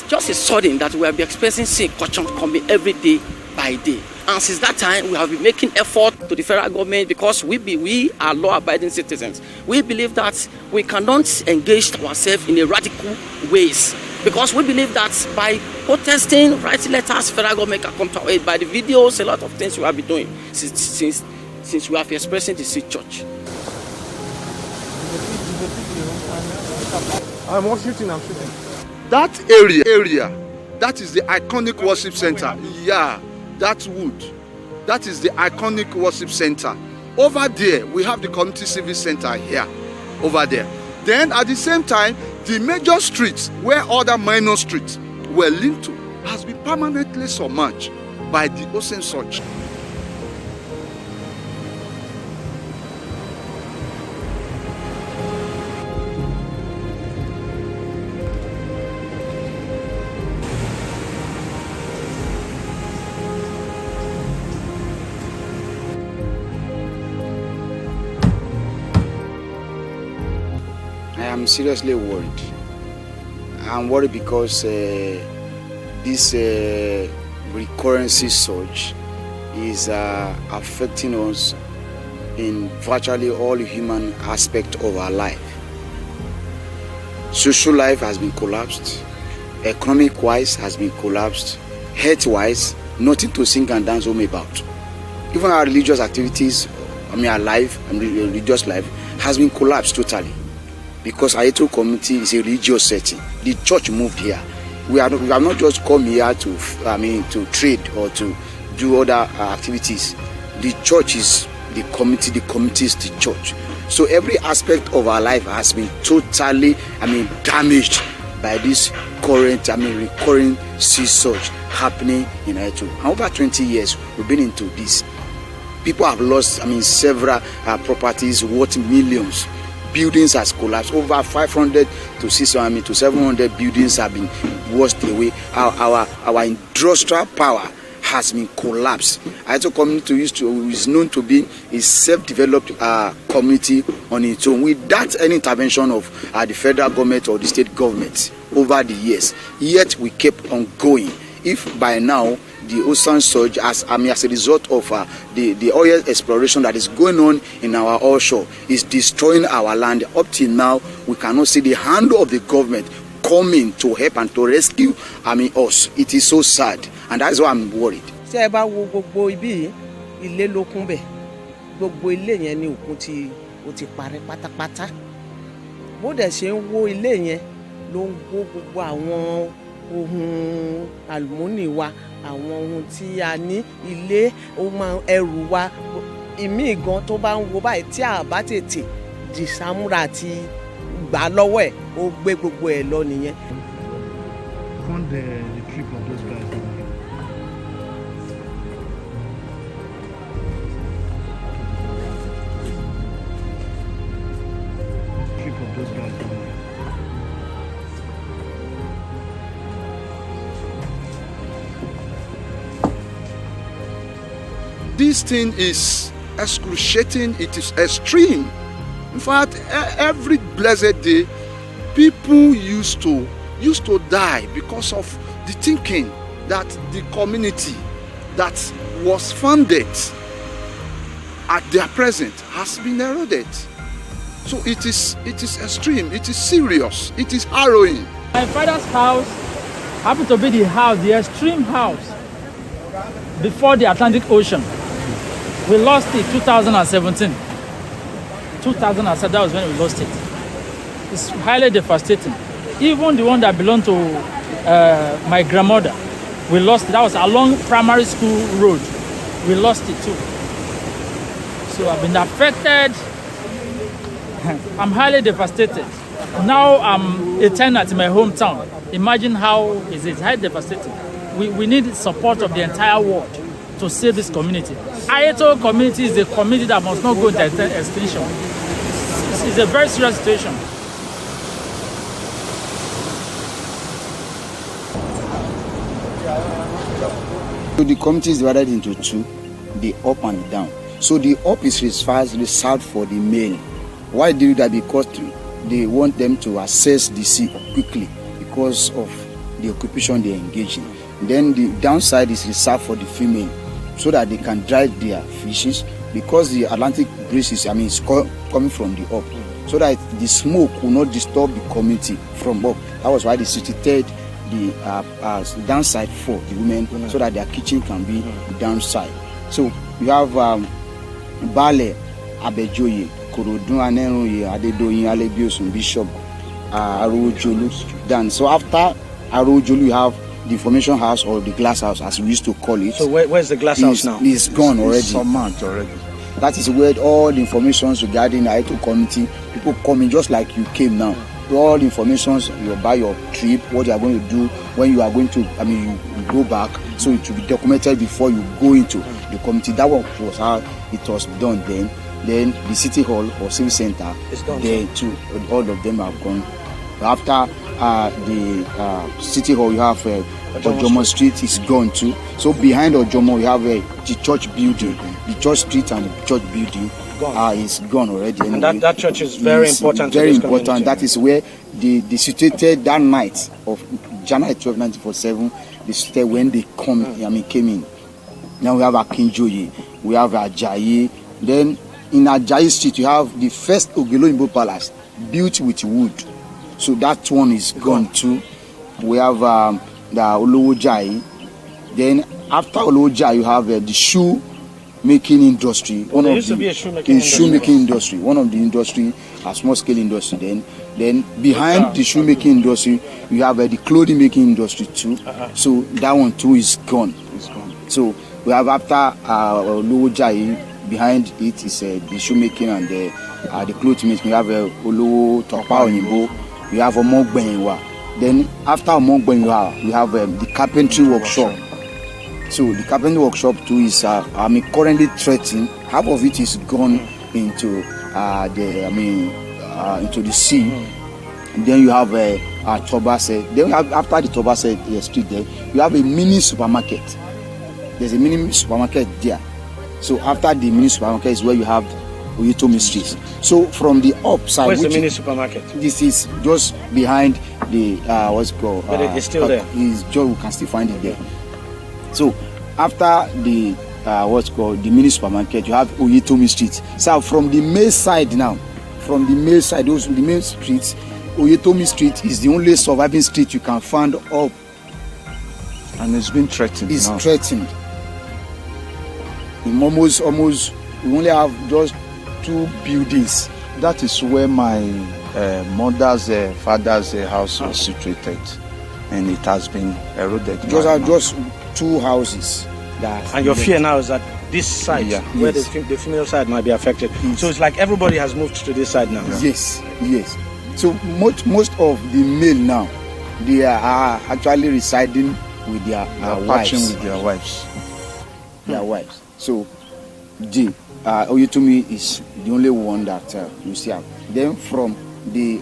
just a sudden that we have been experiencing sea culture coming every day by day. And since that time, we have been making effort to the federal government because we are law-abiding citizens. We believe that we cannot engage ourselves in a radical ways because we believe that by protesting, writing letters, federal government can come to our aid. By the videos, a lot of things we have been doing since we have been expressing the sea church. I'm shooting. That area, that is the iconic worship center. Yeah, that wood. That is the iconic worship center. Over there, we have the community service center here, over there. Then at the same time, the major streets where other minor streets were linked to has been permanently submerged by the ocean surge. I'm seriously worried. I'm worried because this recurrency surge is affecting us in virtually all human aspects of our life. Social life has been collapsed, economic-wise has been collapsed, health-wise, nothing to sing and dance home about. Even our religious activities, our life, religious life, has been collapsed totally. Because Ayetoro community is a religious setting. The church moved here. We have not just come here to trade or to do other activities. The church is the community is the church. So every aspect of our life has been totally, damaged by this current, recurring sea surge happening in Ayetoro. Over 20 years, we've been into this. People have lost, several properties worth millions. Buildings has collapsed. Over 500 to 600 to 700 buildings have been washed away. Our industrial power has been collapsed. Ayetoro community is known to be a self-developed community on its own without any intervention of the federal government or the state government over the years. Yet we kept on going. If by now the ocean surge as a result of the oil exploration that is going on in our offshore is destroying our land. Up till now, we cannot see the hand of the government coming to help and to rescue us. It is so sad, and that's why I'm worried. Ṣé ẹ bá wo gbogbo ibi ilé ló kún bẹ̀, gbogbo ilé yẹn ni òkun ti parẹ́ pátápátá. Bó dẹ̀ ṣe ń wó ilé yẹn ló ń wó gbogbo àwọn ohun àlùmọ́nì wa àwọn ohun tí a ní ilé ohun ẹrù wa ìmí gan tó bá ń wo báyìí tí a bá tètè dìsámúra àti gbà lọ́wọ́ ẹ̀ ó gbé gbogbo ẹ̀ lọ nìyẹn. Fund the trip of those guys. Trip of those guys. This thing is excruciating, it is extreme. In fact, every blessed day, people used to die because of the thinking that the community that was founded at their present has been eroded. So it is extreme, it is serious, it is harrowing. My father's house happened to be the extreme house before the Atlantic Ocean. We lost it 2017. 2007, that was when we lost it. It's highly devastating. Even the one that belonged to my grandmother, we lost it. That was along primary school road. We lost it too. So I've been affected. I'm highly devastated. Now I'm a tenant in my hometown. Imagine how is it? Highly devastating. We need support of the entire world to save this community. Ayeto community is a community that must not go into extinction. It's a very serious situation. So the community is divided into two, the up and the down. So the up is reserved for the male. Why do that? Because they want them to access the sea quickly because of the occupation they engage in. Then the downside is reserved for the female, so that they can dry their fishes because the Atlantic breeze is coming from the up, so that the smoke will not disturb the community from up. That was why they situated the downside for the women, so that their kitchen can be downside. So you have Bale, Abejoye, Korodun Aneroye, Adedoyin, Alebiosun, Bishop, Arojolu. Then so after Arojolu you have the information house or the glass house as we used to call it. So where's the glass house now? It's gone already. It's surmount already. That is where all the information regarding the Ayeto community, people coming just like you came now. All the information you buy your trip, what you are going to do, when you are going to, you go back, so it will be documented before you go into the community. That was how it was done then. Then the city hall or civil center, there too, all of them are gone. After the city hall, you have Ojomo Street is gone too. So behind Ojomo, you have the church building. The church street and the church building is gone already. And that church is very important. Very important. That is where they situated that night of January 12, 1947. They situated when they came in. Now we have Akinjoye, we have Ajayi. Then in Ajayi Street, you have the first Ogeloyinbo Palace built with wood. So that one is gone too. We have the Olowojayi. Then after Olowojayi, you have the shoe making industry. There used to be a shoemaking industry. One of the industry, a small scale industry. Then behind the shoemaking industry, you have the clothing making industry too. So that one too is gone. So we have after Olowojayi, behind it is the shoemaking and the clothing making. We have Olowo Topa Oyinbo. We have Omogbenwa. Then after Omogbenwa, we have the carpentry workshop. So the carpentry workshop too is currently threatened. Half of it is gone into into the sea. And then you have Tobase. Then you have, after the Tobase street there, you have a mini supermarket. There's a mini supermarket there. So after the mini supermarket is where you have Oyetomi Street. So from the upside, where's the mini supermarket? This is just behind the what's it called? But it's still there. We can still find it there. So after the what's called the mini supermarket, you have Oyetomi Street. So from the main side now, the main streets, Oyetomi Street is the only surviving street you can find up. And it's been threatened. It's threatened. In almost we only have just 2 buildings. That is where my mother's father's house was situated. and it has been eroded. Those are just 2 houses. And your fear now is that this side, where yes. the female side might be affected. So it's like everybody has moved to this side now. Yes, yes. So most of the male now, they are actually residing with their wives. With their wives. Their wives. So, Oyetomi is the only one that you see. Then from the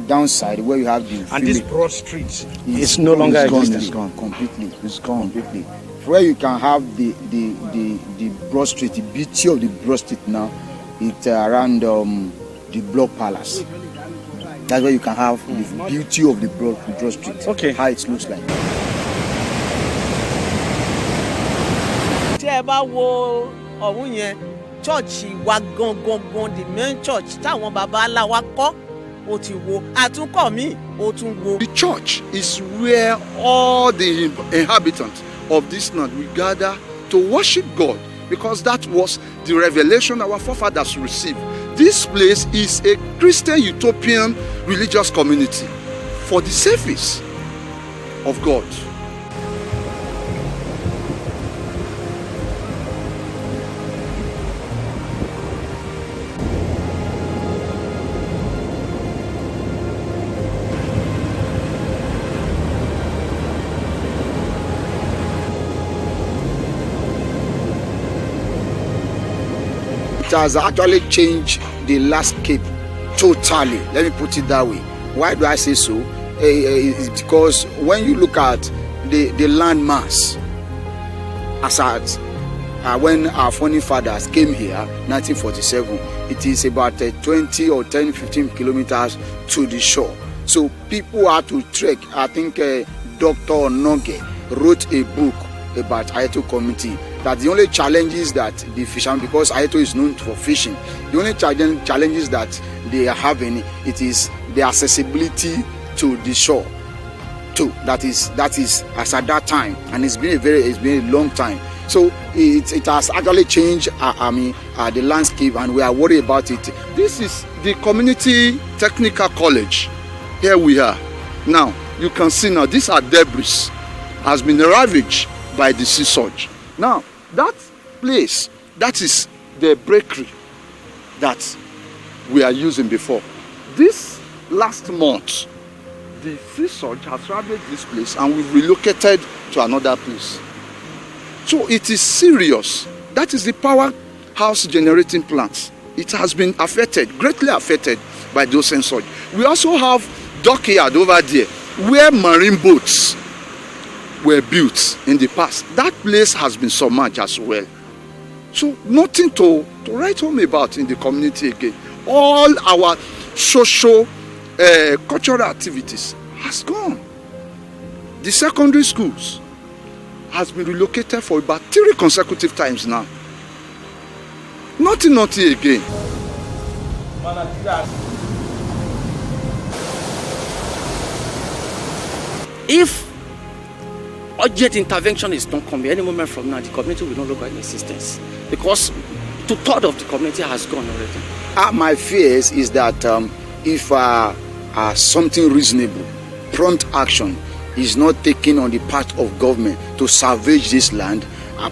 downside where you have the and this broad street is no longer existing. It's gone completely. It's gone completely. Where you can have the broad street, the beauty of the broad street now, it's around the Block Palace. That's where you can have the beauty of the broad street. Okay. How it looks like. tí ẹ bá wo ọ̀hún yẹn chọ́ọ̀chì wa gangan the main church táwọn baba ńlá wa kọ́ ó ti wo àtúnkọ́ míì ó tún wo. The church is where all the inhabitants of this land will gather to worship God, because that was the revelation our forefathers received. This place is a Christian utopian religious community for the service of God. It has actually changed the landscape totally. Let me put it that way. Why do I say so? It's because when you look at the land mass, as at when our founding fathers came here, 1947, it is about 20 or 10, 15 kilometers to the shore. So people had to trek. I think Dr. Noge wrote a book about Ayeto community, that the only challenges that the fishermen, because Ayeto is known for fishing, the only challenges that they are having, it is the accessibility to the shore too. That is as at that time, and it's been a long time. So it has actually changed the landscape, and we are worried about it. This is the community technical college. Here we are. Now you can see now these are debris, has been ravaged by the sea surge. Now that place, that is the bakery that we are using before. This last month, the sea surge has ravaged this place, and we've relocated to another place. So it is serious. That is the powerhouse generating plants. It has been affected, greatly affected by those sea surge. We also have dockyard over there where marine boats were built in the past. That place has been submerged as well. So nothing to write home about in the community again. All our social, cultural activities has gone. The secondary schools has been relocated for about 3 consecutive times now. Nothing again. If urgent intervention is not coming any moment from now, the community will no longer in existence, because 2/3 of the community has gone already. My fears is that if something reasonable, prompt action is not taken on the part of government to salvage this land,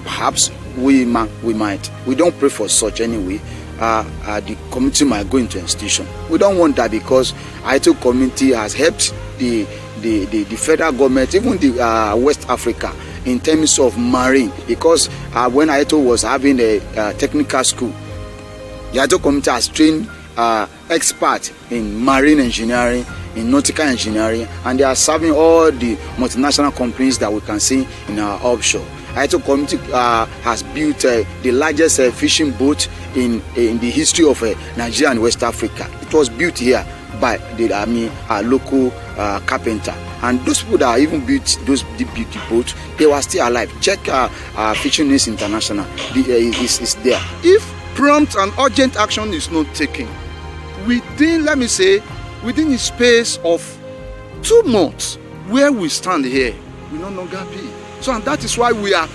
perhaps we might. We don't pray for such anyway. The community might go into extinction. We don't want that, because Ayeto community has helped the federal government, even the West Africa, in terms of marine, because when Ayeto was having a technical school, the Ayeto community has trained experts in marine engineering, in nautical engineering, and they are serving all the multinational companies that we can see in our offshore. Ayeto community has built the largest fishing boat in the history of Nigeria and West Africa. It was built here by the local carpenter, and those people that even built those deep boats, they were still alive. Check Fishing News International, is there. If prompt and urgent action is not taken within, let me say, within the space of 2 months, where we stand here will no longer be. So, and that is why we are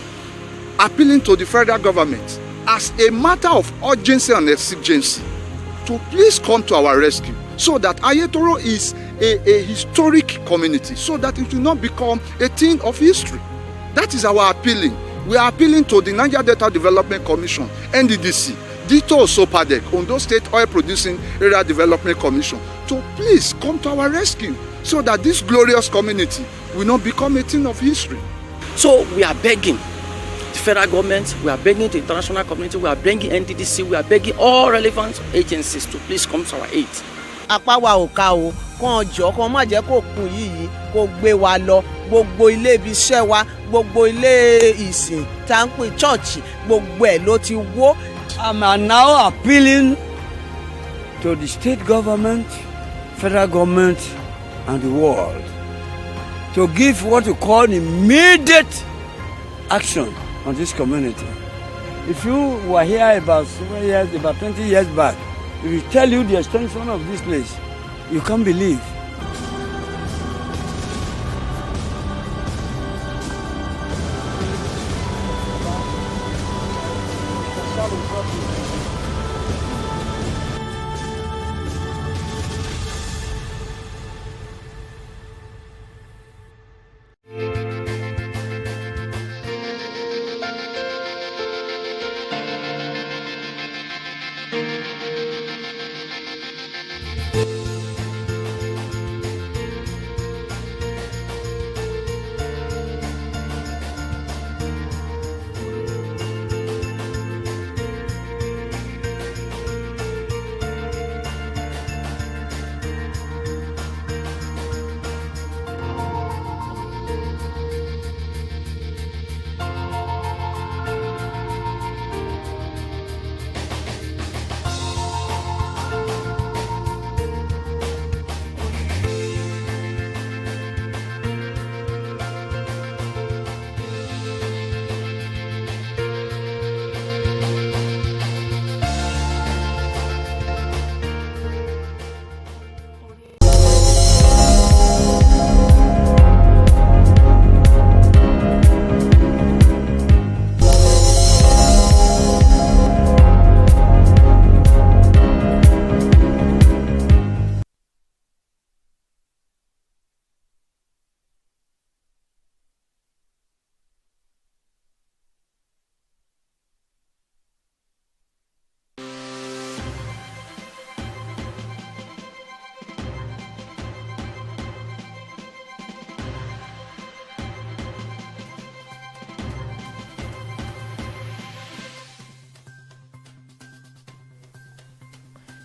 appealing to the federal government as a matter of urgency and exigency to please come to our rescue, so that Ayetoro is a historic community so that it will not become a thing of history. That is our appealing. We are appealing to the Niger Delta Development Commission, NDDC, Dito Sopadek, Ondo State Oil Producing Area Development Commission, to please come to our rescue so that this glorious community will not become a thing of history. So we are begging the federal government, we are begging the international community, we are begging NDDC, we are begging all relevant agencies to please come to our aid. Apá wa ò ká o, kàn jọ̀ọ́ kàn má jẹ́ kó kùn yìí kó gbé wa lọ, gbogbo ilé ibi iṣẹ́ wa, gbogbo ilé ìsìn tá ń pè church, gbogbo ẹ̀ ló ti wó. I'm now appealing to the state government, federal government, and the world to give what you call immediate action on this community. If you were here about 20 years back, if we tell you the extension of this place, you can't believe.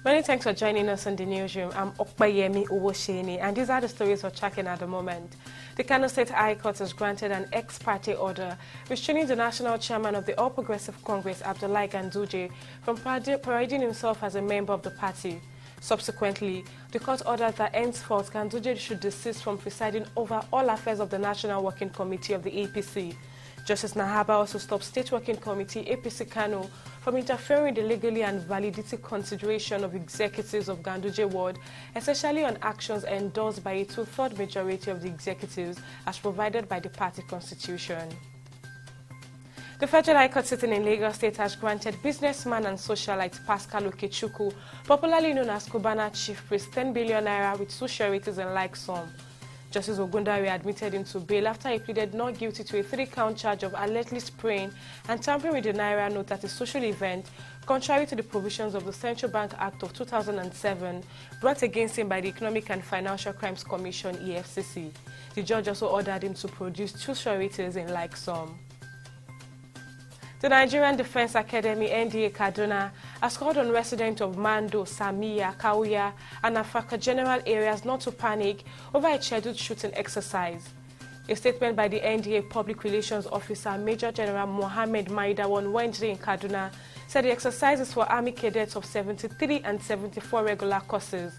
Many thanks for joining us in the newsroom. I'm Okpayemi Owosheni, and these are the stories we're tracking at the moment. The Kano State High Court has granted an ex-parte order restraining the national chairman of the All Progressive Congress, Abdullahi Ganduje, from parading himself as a member of the party. Subsequently, the court ordered that henceforth Ganduje should desist from presiding over all affairs of the National Working Committee of the APC. Justice Nahaba also stopped State Working Committee APC Kano from interfering in the legally and validity consideration of executives of Ganduje Ward, especially on actions endorsed by a two-thirds majority of the executives as provided by the party constitution. The Federal High Court sitting in Lagos State has granted businessman and socialite Pascal Okechukwu, popularly known as Cubana Chief Priest, 10 billion naira with two sureties and like sum. Justice Ogundare admitted him to bail after he pleaded not guilty to a 3-count charge of allegedly spraying and tampering with the naira note at a social event, contrary to the provisions of the Central Bank Act of 2007, brought against him by the Economic and Financial Crimes Commission, EFCC. The judge also ordered him to produce two sureties in like sum. The Nigerian Defense Academy, NDA Kaduna, has called on residents of Mando, Samiya, Kauya, and Afaka general areas not to panic over a scheduled shooting exercise. A statement by the NDA Public Relations Officer, Major General Mohammed Maida, on Wednesday in Kaduna, said the exercise is for Army cadets of 73 and 74 regular courses.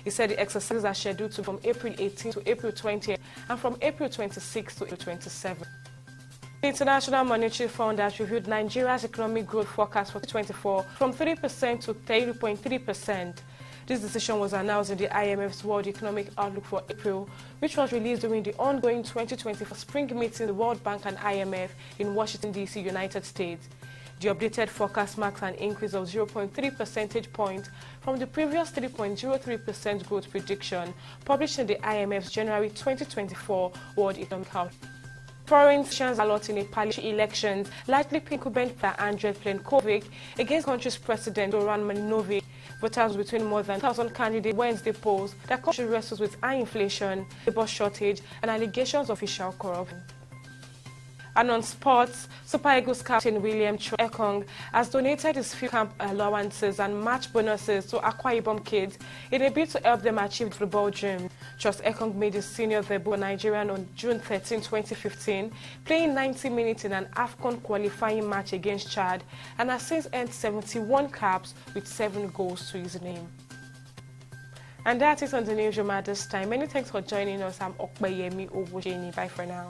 He said the exercises are scheduled to from April 18 to April 20 and from April 26 to April 27. The International Monetary Fund has reviewed Nigeria's economic growth forecast for 2024 from 3% to 3.3%. This decision was announced in the IMF's World Economic Outlook for April, which was released during the ongoing 2024 spring meeting of the World Bank and IMF in Washington, D.C., United States. The updated forecast marks an increase of 0.3 percentage points from the previous 3.03% growth prediction published in the IMF's January 2024 World Economic Outlook. Foreign nations ballot in a parliamentary elections likely incumbent by Andrej Plenković against country's president Zoran Milanović. Voters between more than 1,000 candidates Wednesday polls that country wrestles with high inflation, labor shortage, and allegations of official corruption. And on sports, Super Eagles captain William Ekong has donated his field camp allowances and match bonuses to Akwa Ibom kids in a bid to help them achieve the football dream. Trust Ekong made his senior debut for Nigeria on June 13, 2015, playing 90 minutes in an AFCON qualifying match against Chad, and has since earned 71 caps with 7 goals to his name. And that is on the newsroom at this time. Many thanks for joining us. I'm Okpeyemi Owojeni. Bye for now.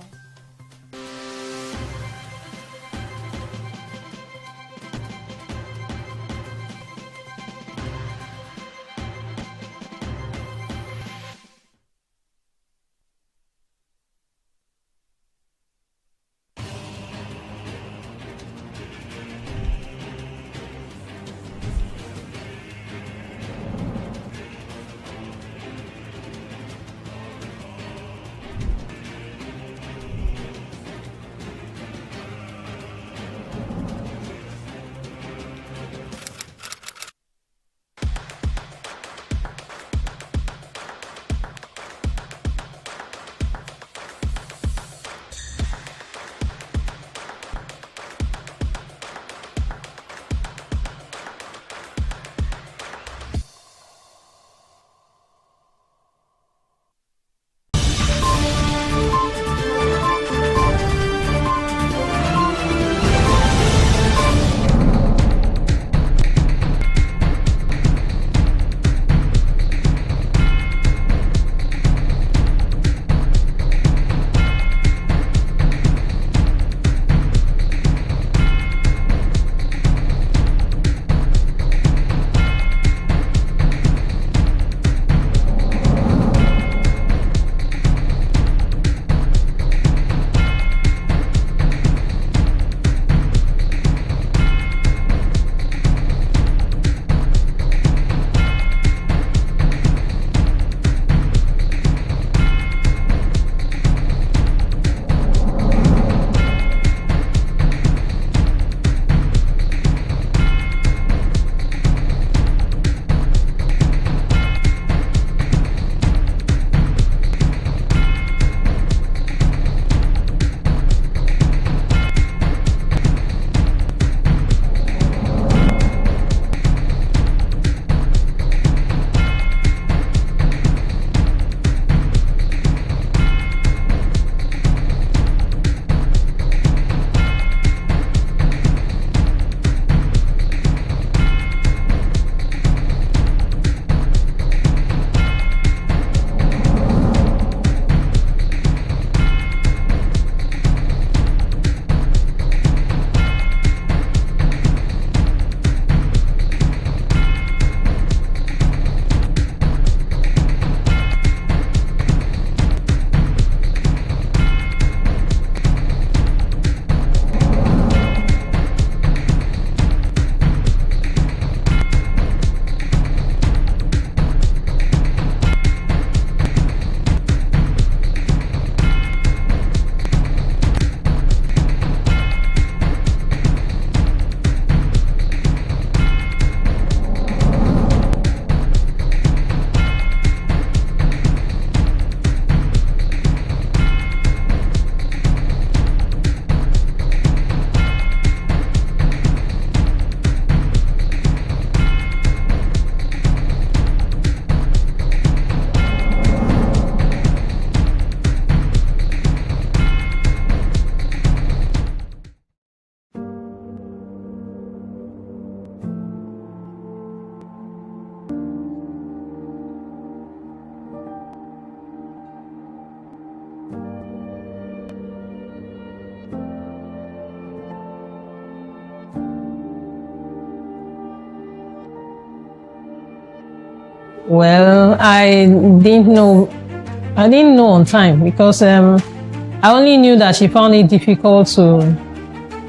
Well, I didn't know on time because I only knew that she found it difficult to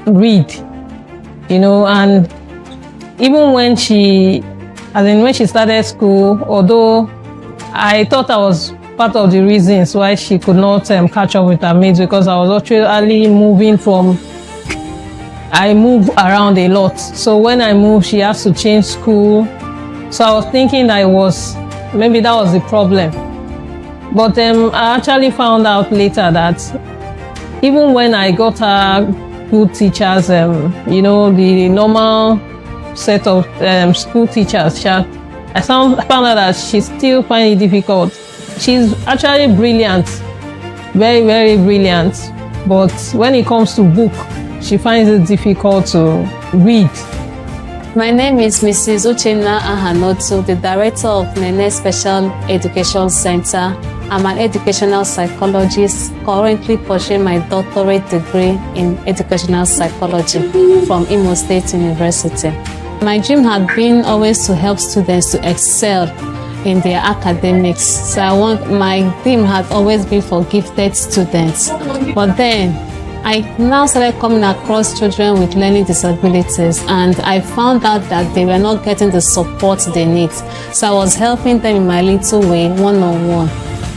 read. you know, and even when she started school, although I thought I was part of the reasons why she could not catch up with her mates, because I was actually I move around a lot. So when I moved, she has to change school. So I was thinking maybe that was the problem. But I actually found out later that even when I got her good teachers, you know, the normal set of school teachers, I found out that she still finds it difficult. She's actually brilliant, very, very brilliant. But when it comes to book, she finds it difficult to read. My name is Mrs. Uchenna Ahanotu, the director of Nene Special Education Center. I'm an educational psychologist, currently pursuing my doctorate degree in educational psychology from Imo State University. My dream had been always to help students to excel in their academics. So my dream had always been for gifted students. But then I now started coming across children with learning disabilities, and I found out that they were not getting the support they need. So I was helping them in my little way, one-on-one,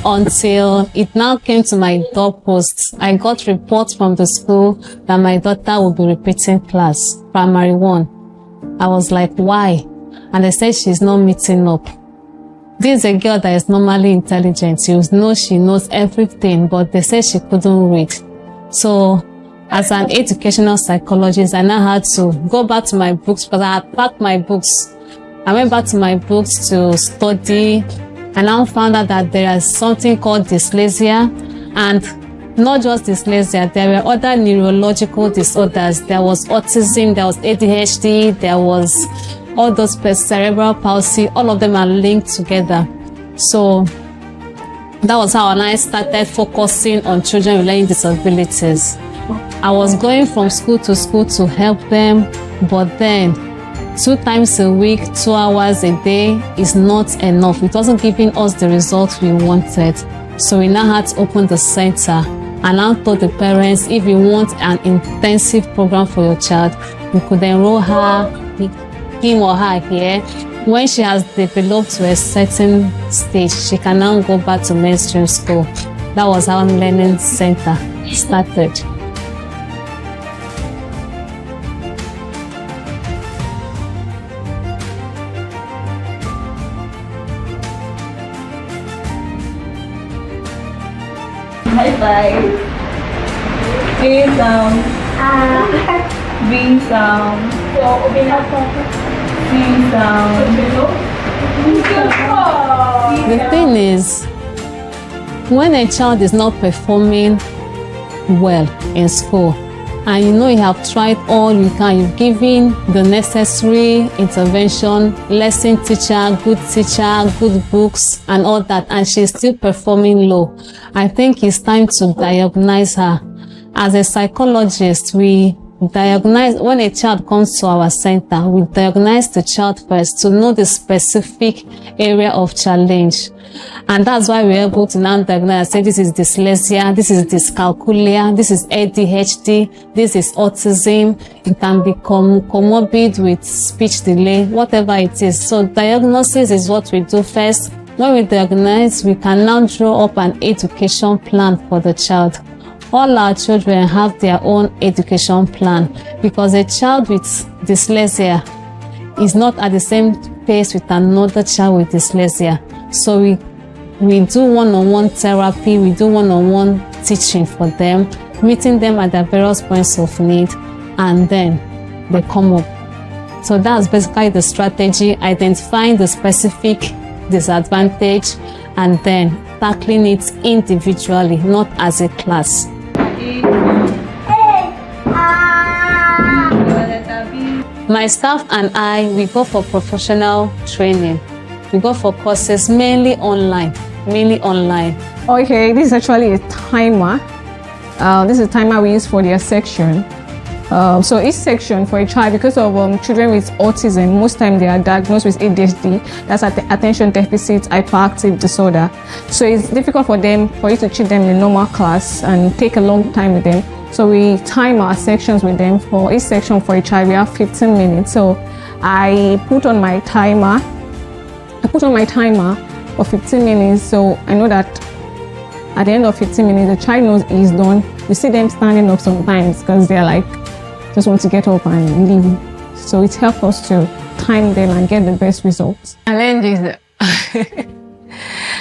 until it now came to my doorpost. I got reports from the school that my daughter would be repeating class, primary 1. I was like, why? And they said she's not meeting up. This is a girl that is normally intelligent. You know she knows everything, but they said she couldn't read. So as an educational psychologist, I now had to go back to my books, because I had packed my books. I went back to my books to study, and I found out that there is something called dyslexia, and not just dyslexia, there were other neurological disorders. There was autism, there was ADHD, there was all those cerebral palsy. All of them are linked together. So that was how I started focusing on children with learning disabilities. I was going from school to help them, but then 2 times a week, 2 hours a day is not enough. It wasn't giving us the results we wanted. So we now had to open the center, and I told the parents, if you want an intensive program for your child, you could enroll him or her here. When she has developed to a certain stage, she can now go back to mainstream school. That was how Learning Center started. High five. A sound. B sound. C sound. The thing is, when a child is not performing well in school, and you know you have tried all you can, you've given the necessary intervention, lesson teacher, good books and all that, and she's still performing low, I think it's time to diagnose her. As a psychologist, we diagnose, when a child comes to our center, we diagnose the child first to know the specific area of challenge. And that's why we're able to now diagnose, say this is dyslexia, this is dyscalculia, this is ADHD, this is autism. It can become comorbid with speech delay, whatever it is. So diagnosis is what we do first. When we diagnose, we can now draw up an education plan for the child. All our children have their own education plan, because a child with dyslexia is not at the same pace with another child with dyslexia. So we do one-on-one therapy, we do one-on-one teaching for them, meeting them at their various points of need, and then they come up. So that's basically the strategy, identifying the specific disadvantage and then tackling it individually, not as a class. My staff and I, we go for professional training. We go for courses mainly online. Okay, this is actually a timer. This is a timer we use for their section. So each section for a child, because of children with autism, most time they are diagnosed with ADHD, that's attention deficit hyperactive disorder. So it's difficult for you to treat them in a normal class and take a long time with them. So we time our sections with them. For each section for a child, we have 15 minutes. So I put on my timer. For 15 minutes. So I know that at the end of 15 minutes, the child knows he's done. You see them standing up sometimes because they're like, just want to get up and leave. So it helps us to time them and get the best results. Challenges.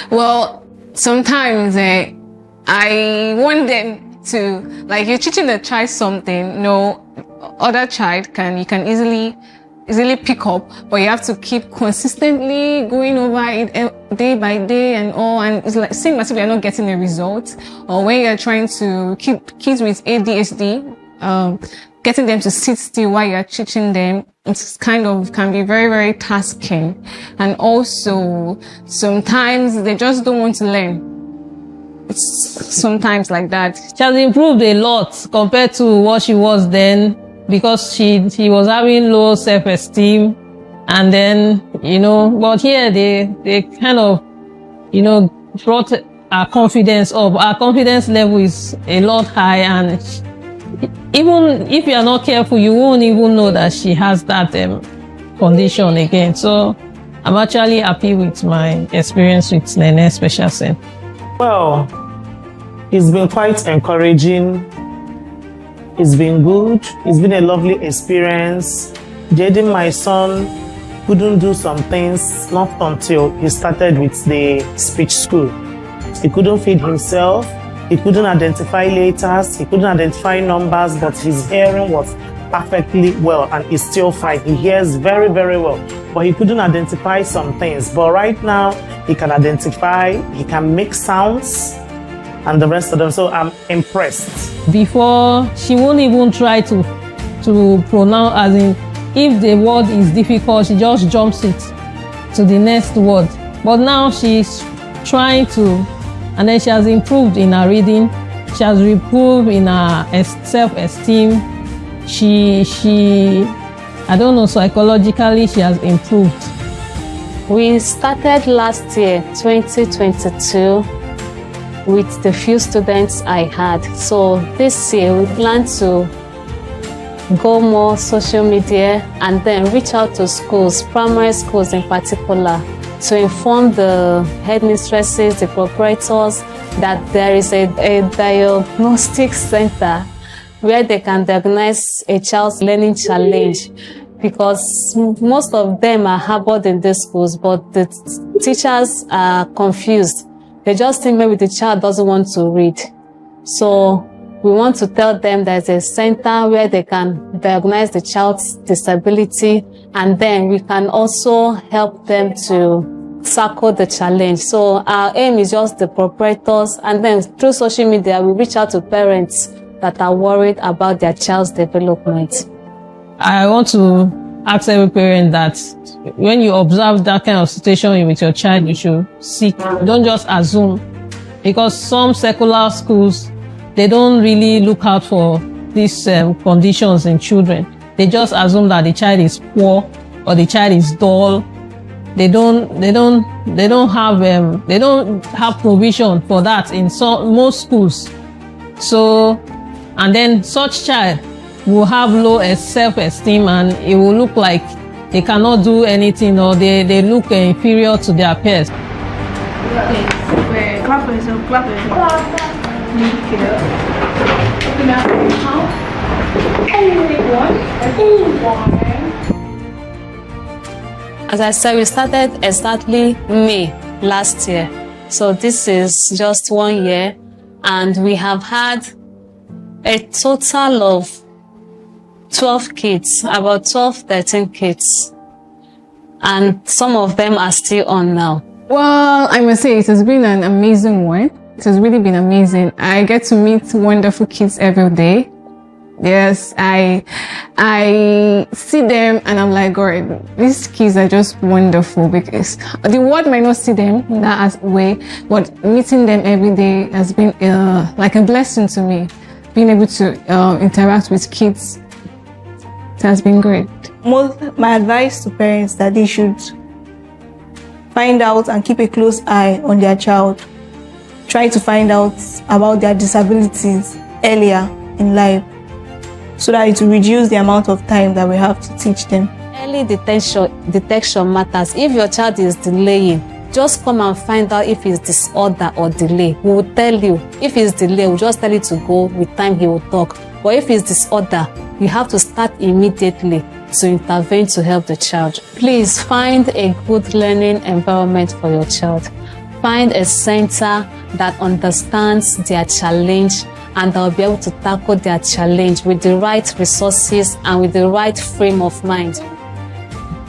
Well, sometimes I want them to, like, you're teaching the child something, no other child you can easily pick up, but you have to keep consistently going over it day by day and all, and it's like seeing as if you're not getting a result. Or when you're trying to keep kids with ADHD, getting them to sit still while you're teaching them, it's kind of can be very, very tasking. And also sometimes they just don't want to learn. It's sometimes like that. She has improved a lot compared to what she was then, because she was having low self-esteem, and then, but here they kind of, brought our confidence up. Our confidence level is a lot high, and even if you are not careful, you won't even know that she has that condition again. So I'm actually happy with my experience with Nene Special Center. Well, it's been quite encouraging. It's been good. It's been a lovely experience. Jaden, my son, couldn't do some things not until he started with the speech school. He couldn't feed himself. He couldn't identify letters. He couldn't identify numbers, but his hearing was perfectly well, and he's still fine. He hears very, very well, but he couldn't identify some things. But right now, he can identify, he can make sounds, and the rest of them. So I'm impressed. Before, she won't even try to pronounce, as in, if the word is difficult, she just jumps it to the next word. But now she's trying to, and then she has improved in her reading. She has improved in her self-esteem. I don't know, psychologically, she has improved. We started last year, 2022, with the few students I had. So this year we plan to go more social media and then reach out to schools, primary schools in particular, to inform the headmistresses, the proprietors, that there is a diagnostic center where they can diagnose a child's learning challenge, because most of them are harbored in these schools, but the teachers are confused. They just think maybe the child doesn't want to read. So we want to tell them there's a center where they can diagnose the child's disability, and then we can also help them to tackle the challenge. So our aim is just the proprietors, and then through social media, we reach out to parents that are worried about their child's development. I want to ask every parent that when you observe that kind of situation with your child, you should seek. Don't just assume, because some secular schools, they don't really look out for these conditions in children. They just assume that the child is poor or the child is dull. They don't have provision for that in most schools. So, and then such child will have low self-esteem, and it will look like they cannot do anything, or they look inferior to their peers. Clap for yourself, clap for yourself. As I said, we started exactly May last year. So this is just 1 year, and we have had a total of 12 kids, about 12, 13 kids. And some of them are still on now. Well, I must say it has been an amazing one. It has really been amazing. I get to meet wonderful kids every day. Yes, I see them and I'm like, God, these kids are just wonderful, because the world might not see them in that way, but meeting them every day has been like a blessing to me. Being able to interact with kids, it has been great. My advice to parents that they should find out and keep a close eye on their child. Try to find out about their disabilities earlier in life so that it will reduce the amount of time that we have to teach them. Early detection matters. If your child is delaying, just come and find out if it's disorder or delay. We will tell you. If it's delay, we'll just tell you to go. With time, he will talk. But if it's disorder, you have to start immediately to intervene to help the child. Please find a good learning environment for your child. Find a center that understands their challenge and they'll be able to tackle their challenge with the right resources and with the right frame of mind.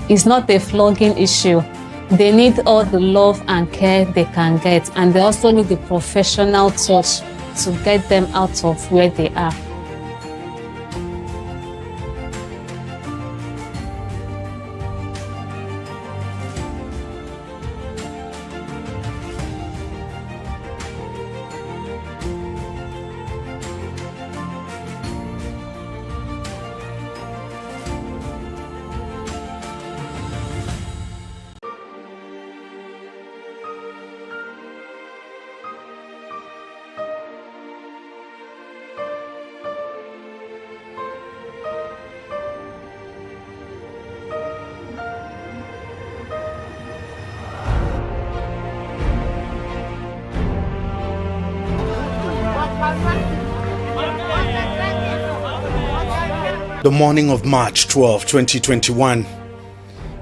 It's not a flogging issue. They need all the love and care they can get, and they also need the professional touch to get them out of where they are. The morning of March 12, 2021,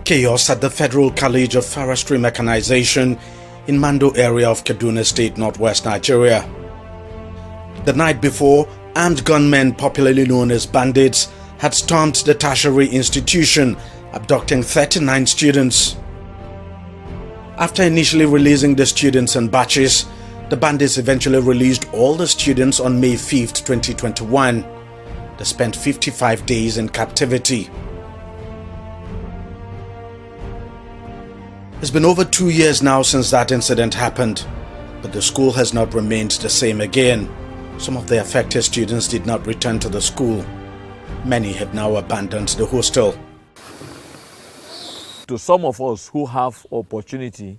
chaos at the Federal College of Forestry Mechanization in Mando area of Kaduna State, northwest Nigeria. The night before, armed gunmen popularly known as bandits had stormed the tertiary institution, abducting 39 students. After initially releasing the students in batches, the bandits eventually released all the students on May 5, 2021. They spent 55 days in captivity. It's been over 2 years now since that incident happened, but the school has not remained the same again. Some of the affected students did not return to the school. Many have now abandoned the hostel. To some of us who have opportunity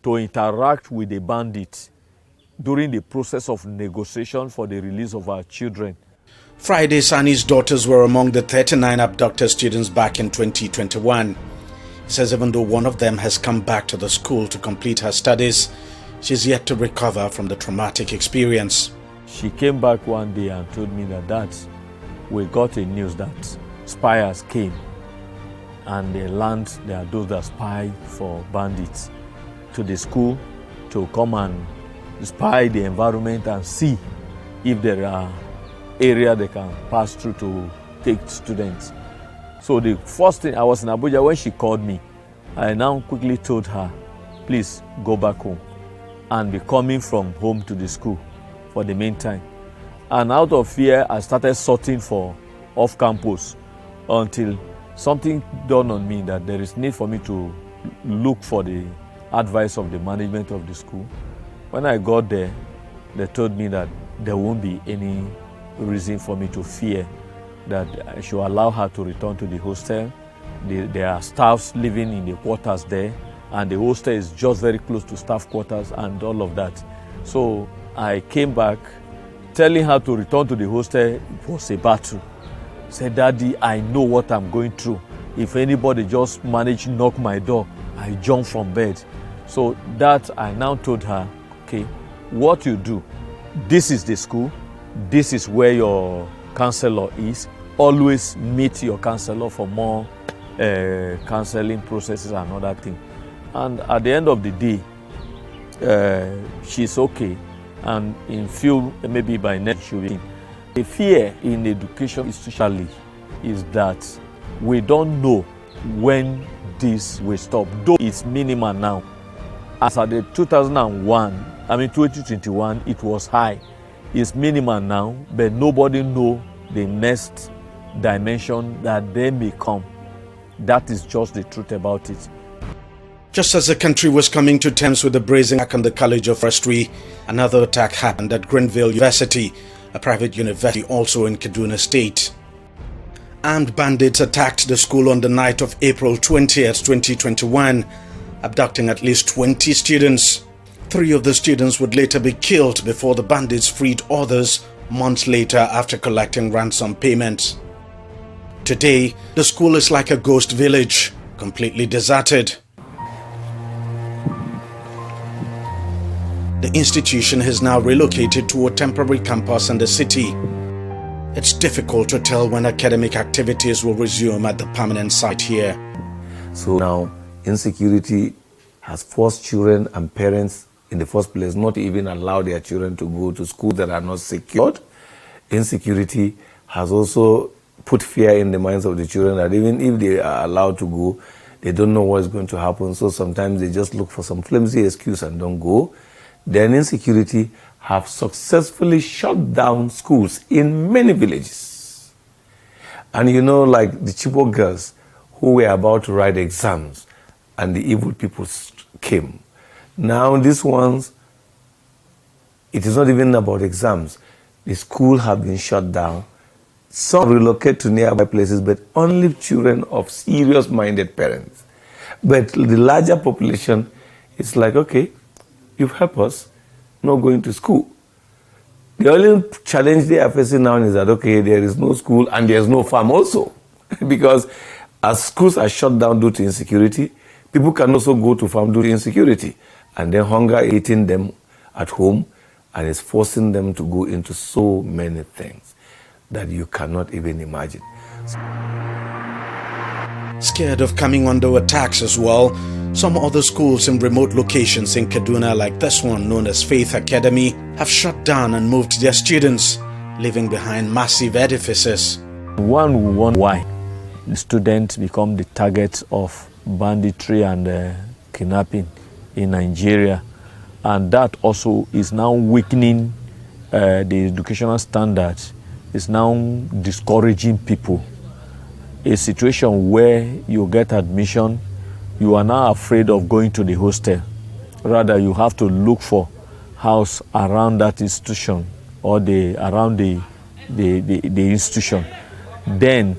to interact with the bandits during the process of negotiation for the release of our children. Friday, Sani's daughters were among the 39 abducted students back in 2021. He says even though one of them has come back to the school to complete her studies, she's yet to recover from the traumatic experience. She came back one day and told me that, Dad, we got a news that spies came and they learned there are those that spy for bandits to the school to come and spy the environment and see if there are areas they can pass through to take students. So the first thing, I was in Abuja when she called me. I now quickly told her, please go back home and be coming from home to the school for the meantime. And out of fear, I started sorting for off-campus until something dawned on me that there is need for me to look for the advice of the management of the school. When I got there, they told me that there won't be any reason for me to fear, that I should allow her to return to the hostel. There are staffs living in the quarters there, and the hostel is just very close to staff quarters and all of that. So I came back, telling her to return to the hostel. It was a battle. Said, Daddy, I know what I'm going through. If anybody just managed to knock my door, I jump from bed. So that I now told her, okay, what you do, this is the school, this is where your counselor is. Always meet your counselor for more counseling processes and other things. And at the end of the day, she's okay. And in few, maybe by next year, the fear in education especially is that we don't know when this will stop. Though it's minimal now. As at the 2021, it was high. It's minimal now, but nobody knows the next dimension that they may come. That is just the truth about it. Just as the country was coming to terms with the brazen attack on the College of Forestry, another attack happened at Greenville University, a private university also in Kaduna State. Armed bandits attacked the school on the night of April 20th, 2021, abducting at least 20 students. 3 of the students would later be killed before the bandits freed others months later after collecting ransom payments. Today, the school is like a ghost village, completely deserted. The institution has now relocated to a temporary campus in the city. It's difficult to tell when academic activities will resume at the permanent site here. So now, insecurity has forced children and parents in the first place not even allow their children to go to schools that are not secured. Insecurity has also put fear in the minds of the children that even if they are allowed to go, they don't know what's going to happen. So sometimes they just look for some flimsy excuse and don't go. Then insecurity have successfully shut down schools in many villages. And you know, like the Chibok girls who were about to write exams and the evil people came. Now these ones, it is not even about exams. The school have been shut down. Some relocate to nearby places, but only children of serious-minded parents. But the larger population is like, okay, you've helped us, not going to school. The only challenge they are facing now is that, okay, there is no school and there's no farm also. Because as schools are shut down due to insecurity, people can also go to farm due to insecurity. And then hunger eating them at home and it's forcing them to go into so many things that you cannot even imagine. Scared of coming under attacks as well, some other schools in remote locations in Kaduna, like this one known as Faith Academy, have shut down and moved their students, leaving behind massive edifices. One will wonder why the students become the target of banditry and kidnapping in Nigeria, and that also is now weakening the educational standards. It's now discouraging people. A situation where you get admission, you are now afraid of going to the hostel. Rather, you have to look for house around that institution or around the institution. Then,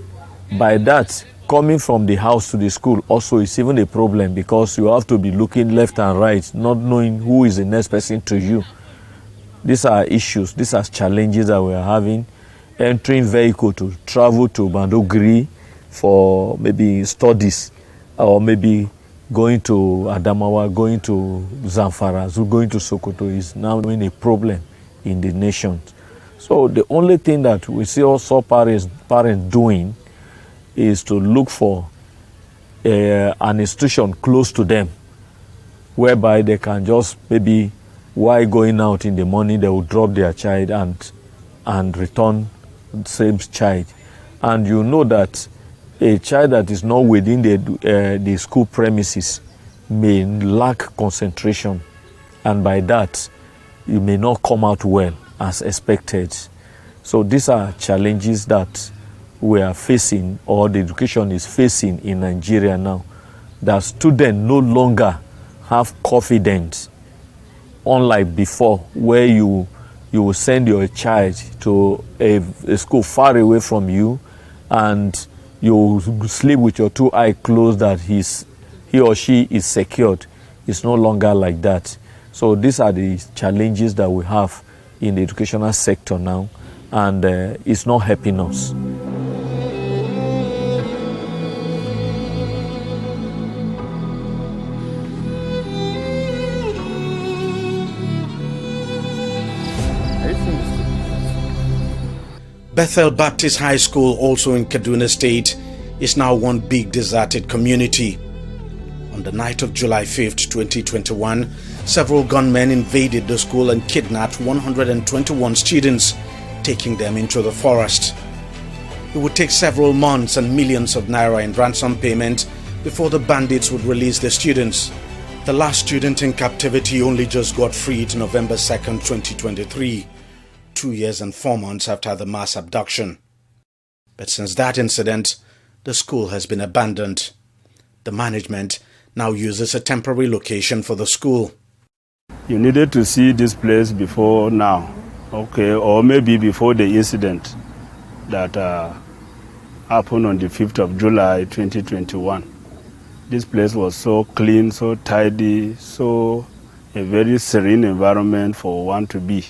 by that, coming from the house to the school also is even a problem because you have to be looking left and right, not knowing who is the next person to you. These are issues, these are challenges that we are having. Entering vehicle to travel to Bandogri for maybe studies, or maybe going to Adamawa, going to Zamfara, so going to Sokoto is now a problem in the nation. So the only thing that we see also parents doing is to look for an institution close to them, whereby they can just maybe, while going out in the morning, they will drop their child and return the same child. And you know that a child that is not within the school premises may lack concentration, and by that, you may not come out well as expected. So these are challenges that we are facing, or the education is facing in Nigeria now, that students no longer have confidence, unlike before, where you will send your child to a school far away from you and you sleep with your 2 eyes closed that he or she is secured. It's no longer like that. So these are the challenges that we have in the educational sector now, and it's not helping us. Bethel Baptist High School, also in Kaduna State, is now one big deserted community. On the night of July 5th, 2021, several gunmen invaded the school and kidnapped 121 students, taking them into the forest. It would take several months and millions of naira in ransom payment before the bandits would release the students. The last student in captivity only just got freed November 2nd, 2023. 2 years and 4 months after the mass abduction. But since that incident, the school has been abandoned. The management now uses a temporary location for the school. You needed to see this place before now, okay, or maybe before the incident that happened on the 5th of July 2021. This place was so clean, so tidy, so a very serene environment for one to be.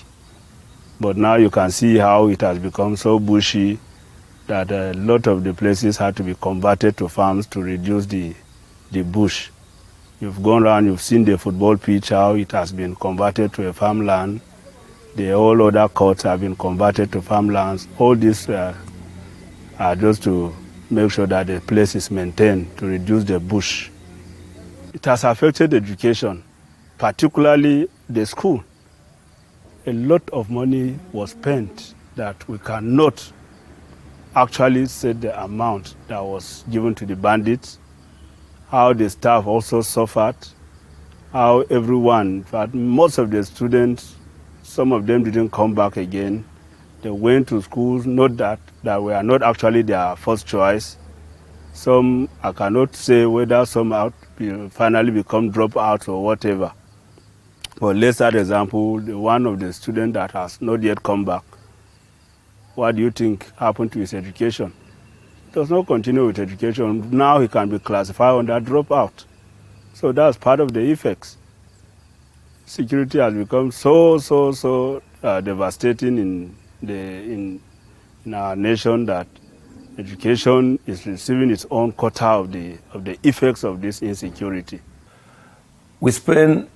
But now you can see how it has become so bushy that a lot of the places had to be converted to farms to reduce the bush. You've gone around, you've seen the football pitch, how it has been converted to a farmland. The all other courts have been converted to farmlands. All these are just to make sure that the place is maintained, to reduce the bush. It has affected education, particularly the school. A lot of money was spent that we cannot actually set the amount that was given to the bandits, how the staff also suffered, how everyone, in fact, most of the students, some of them didn't come back again. They went to schools, not that were not actually their first choice. Some, I cannot say whether some will finally become dropouts or whatever. But let's start example, one of the students that has not yet come back. What do you think happened to his education? He does not continue with education. Now he can be classified under dropout. So that's part of the effects. Security has become so devastating in our nation that education is receiving its own quota of the effects of this insecurity. We spend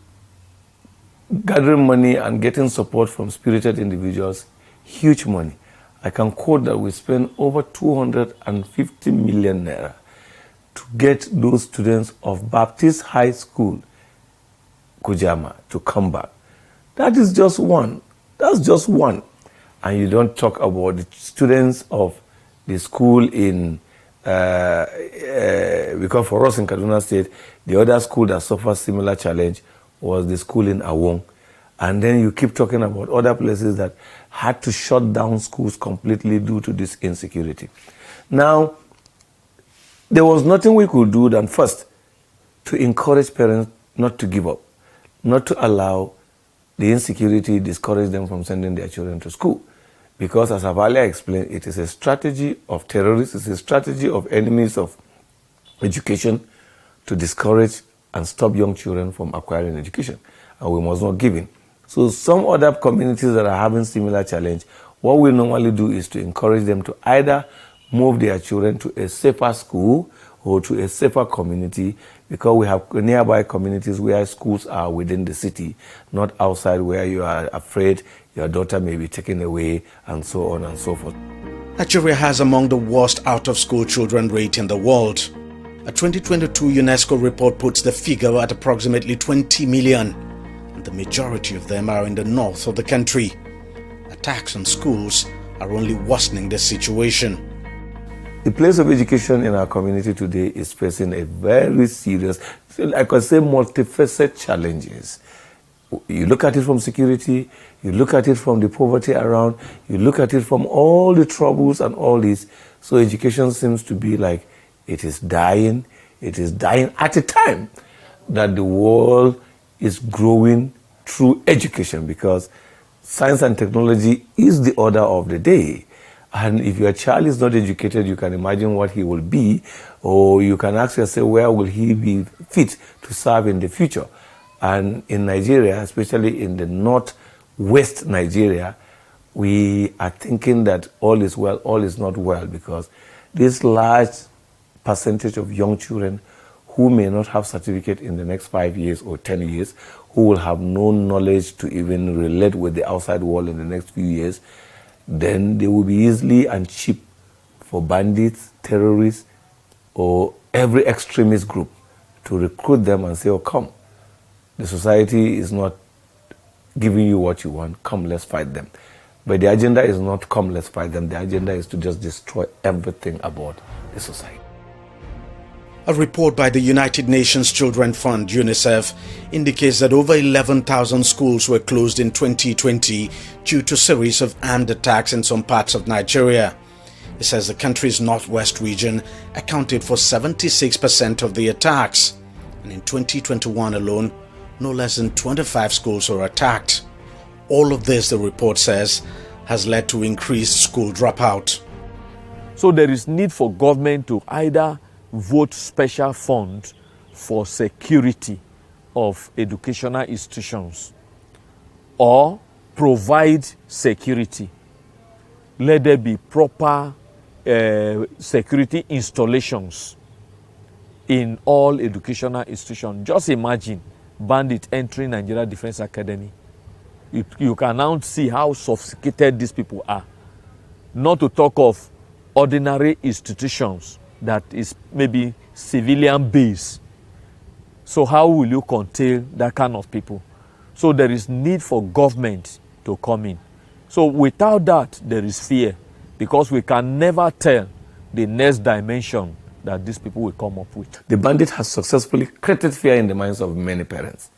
gathering money and getting support from spirited individuals, huge money. I can quote that we spend over 250 million naira to get those students of Baptist High School, Kujama, to come back. That is just one. That's just one. And you don't talk about the students of the school in, because for us in Kaduna State, the other school that suffered similar challenge was the school in Awong. And then you keep talking about other places that had to shut down schools completely due to this insecurity. Now, there was nothing we could do than first to encourage parents not to give up, not to allow the insecurity discourage them from sending their children to school. Because as I've earlier explained, it is a strategy of terrorists, it's a strategy of enemies of education to discourage and stop young children from acquiring education. And we must not give in. So some other communities that are having similar challenge, what we normally do is to encourage them to either move their children to a safer school or to a safer community, because we have nearby communities where schools are within the city, not outside where you are afraid your daughter may be taken away and so on and so forth. Nigeria has among the worst out-of-school children rate in the world. A 2022 UNESCO report puts the figure at approximately 20 million. The majority of them are in the north of the country. Attacks on schools are only worsening the situation. The place of education in our community today is facing a very serious, I could say multifaceted challenges. You look at it from security, you look at it from the poverty around, you look at it from all the troubles and all this. So education seems to be like it is dying at a time that the world is growing through education, because science and technology is the order of the day. And if your child is not educated, you can imagine what he will be, or you can ask yourself, where will he be fit to serve in the future? And in Nigeria, especially in the northwest Nigeria, we are thinking that all is well, all is not well, because this large percentage of young children who may not have certificate in the next 5 years or 10 years, who will have no knowledge to even relate with the outside world in the next few years, then they will be easily and cheap for bandits, terrorists, or every extremist group to recruit them and say, oh, come, the society is not giving you what you want, come, let's fight them. But the agenda is not come, let's fight them. The agenda is to just destroy everything about the society. A report by the United Nations Children Fund, UNICEF, indicates that over 11,000 schools were closed in 2020 due to a series of armed attacks in some parts of Nigeria. It says the country's northwest region accounted for 76% of the attacks. And in 2021 alone, no less than 25 schools were attacked. All of this, the report says, has led to increased school dropout. So there is need for government to either vote special funds for security of educational institutions or provide security. Let there be proper security installations in all educational institutions. Just imagine bandits entering Nigeria Defense Academy. You can now see how sophisticated these people are. Not to talk of ordinary institutions that is maybe civilian base. So how will you contain that kind of people? So there is need for government to come in. So without that, there is fear, because we can never tell the next dimension that these people will come up with. The bandit has successfully created fear in the minds of many parents.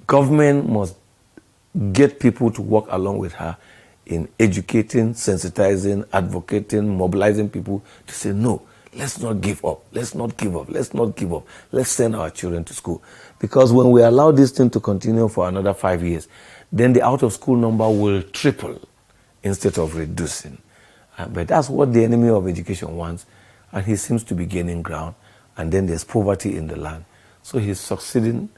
Government must get people to work along with her in educating, sensitizing, advocating, mobilizing people to say, no, let's not give up. Let's not give up. Let's not give up. Let's send our children to school. Because when we allow this thing to continue for another 5 years, then the out-of-school number will triple instead of reducing. But that's what the enemy of education wants, and he seems to be gaining ground. And then there's poverty in the land. So he's succeeding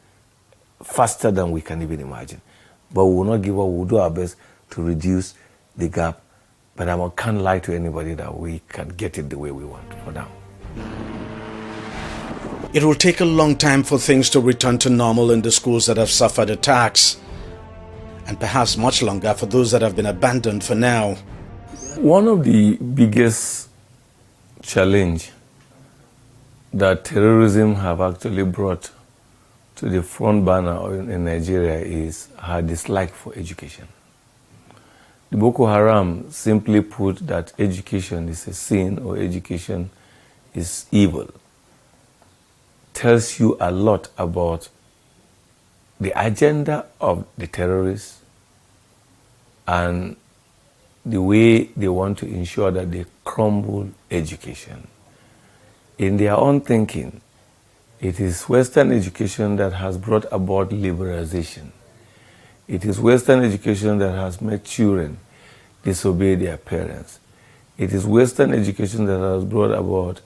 faster than we can even imagine. But we will not give up. We'll do our best to reduce the gap. But I can't lie to anybody that we can get it the way we want for now. It will take a long time for things to return to normal in the schools that have suffered attacks, and perhaps much longer for those that have been abandoned for now. One of the biggest challenge that terrorism have actually brought to the front burner in Nigeria is her dislike for education. The Boko Haram simply put that education is a sin or education is evil. Tells you a lot about the agenda of the terrorists and the way they want to ensure that they crumble education. In their own thinking, it is Western education that has brought about liberalization. It is Western education that has made children disobey their parents. It is Western education that has brought about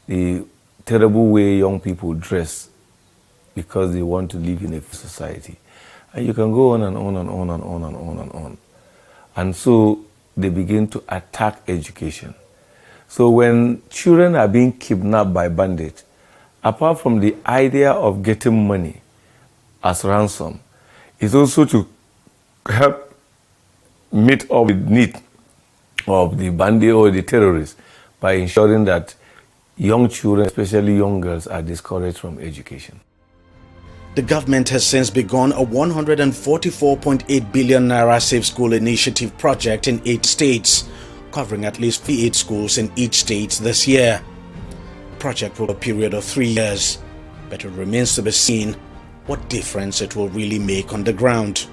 the terrible way young people dress because they want to live in a society. And you can go on and on and on and on and on and on. And so they begin to attack education. So when children are being kidnapped by bandits, apart from the idea of getting money as ransom, it's also to help meet up with need of the bandit or the terrorists by ensuring that young children, especially young girls, are discouraged from education. The government has since begun a 144.8 billion naira Safe School Initiative project in 8 states, covering at least 58 schools in each state this year. The project will be a period of 3 years, but it remains to be seen what difference it will really make on the ground.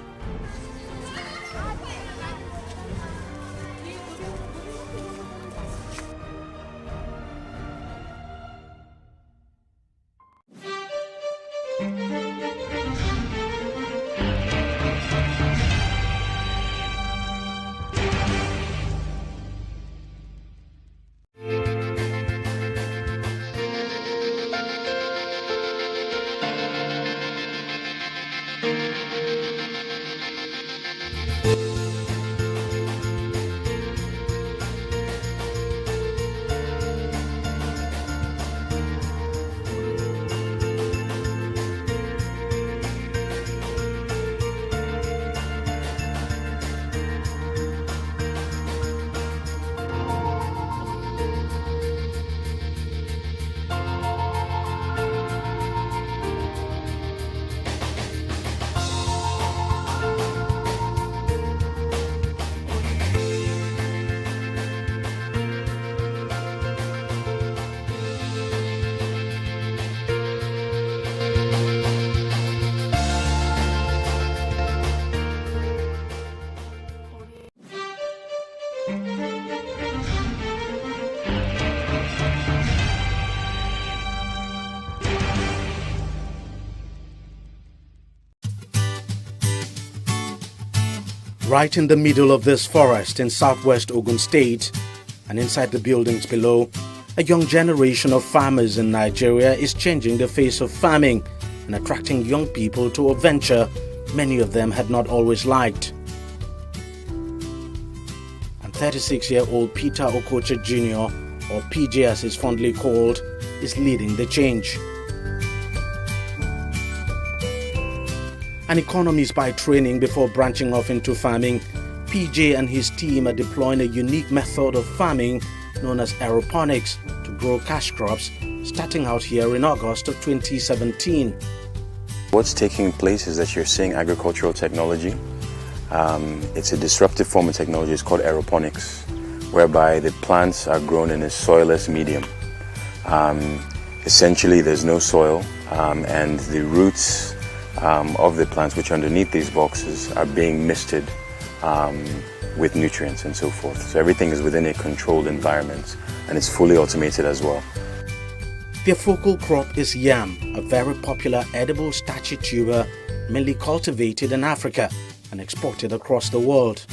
Right in the middle of this forest in southwest Ogun State, and inside the buildings below, a young generation of farmers in Nigeria is changing the face of farming and attracting young people to a venture many of them had not always liked. And 36-year-old Peter Okocha Jr., or PJ as he's fondly called, is leading the change. An economist by training before branching off into farming, PJ and his team are deploying a unique method of farming known as aeroponics to grow cash crops, starting out here in August of 2017. What's taking place is that you're seeing agricultural technology. It's a disruptive form of technology. It's called aeroponics, whereby the plants are grown in a soilless medium. Essentially, there's no soil, and the roots of the plants, which are underneath these boxes, are being misted with nutrients and so forth. So everything is within a controlled environment, and it's fully automated as well. Their focal crop is yam, a very popular edible starchy tuber mainly cultivated in Africa and exported across the world.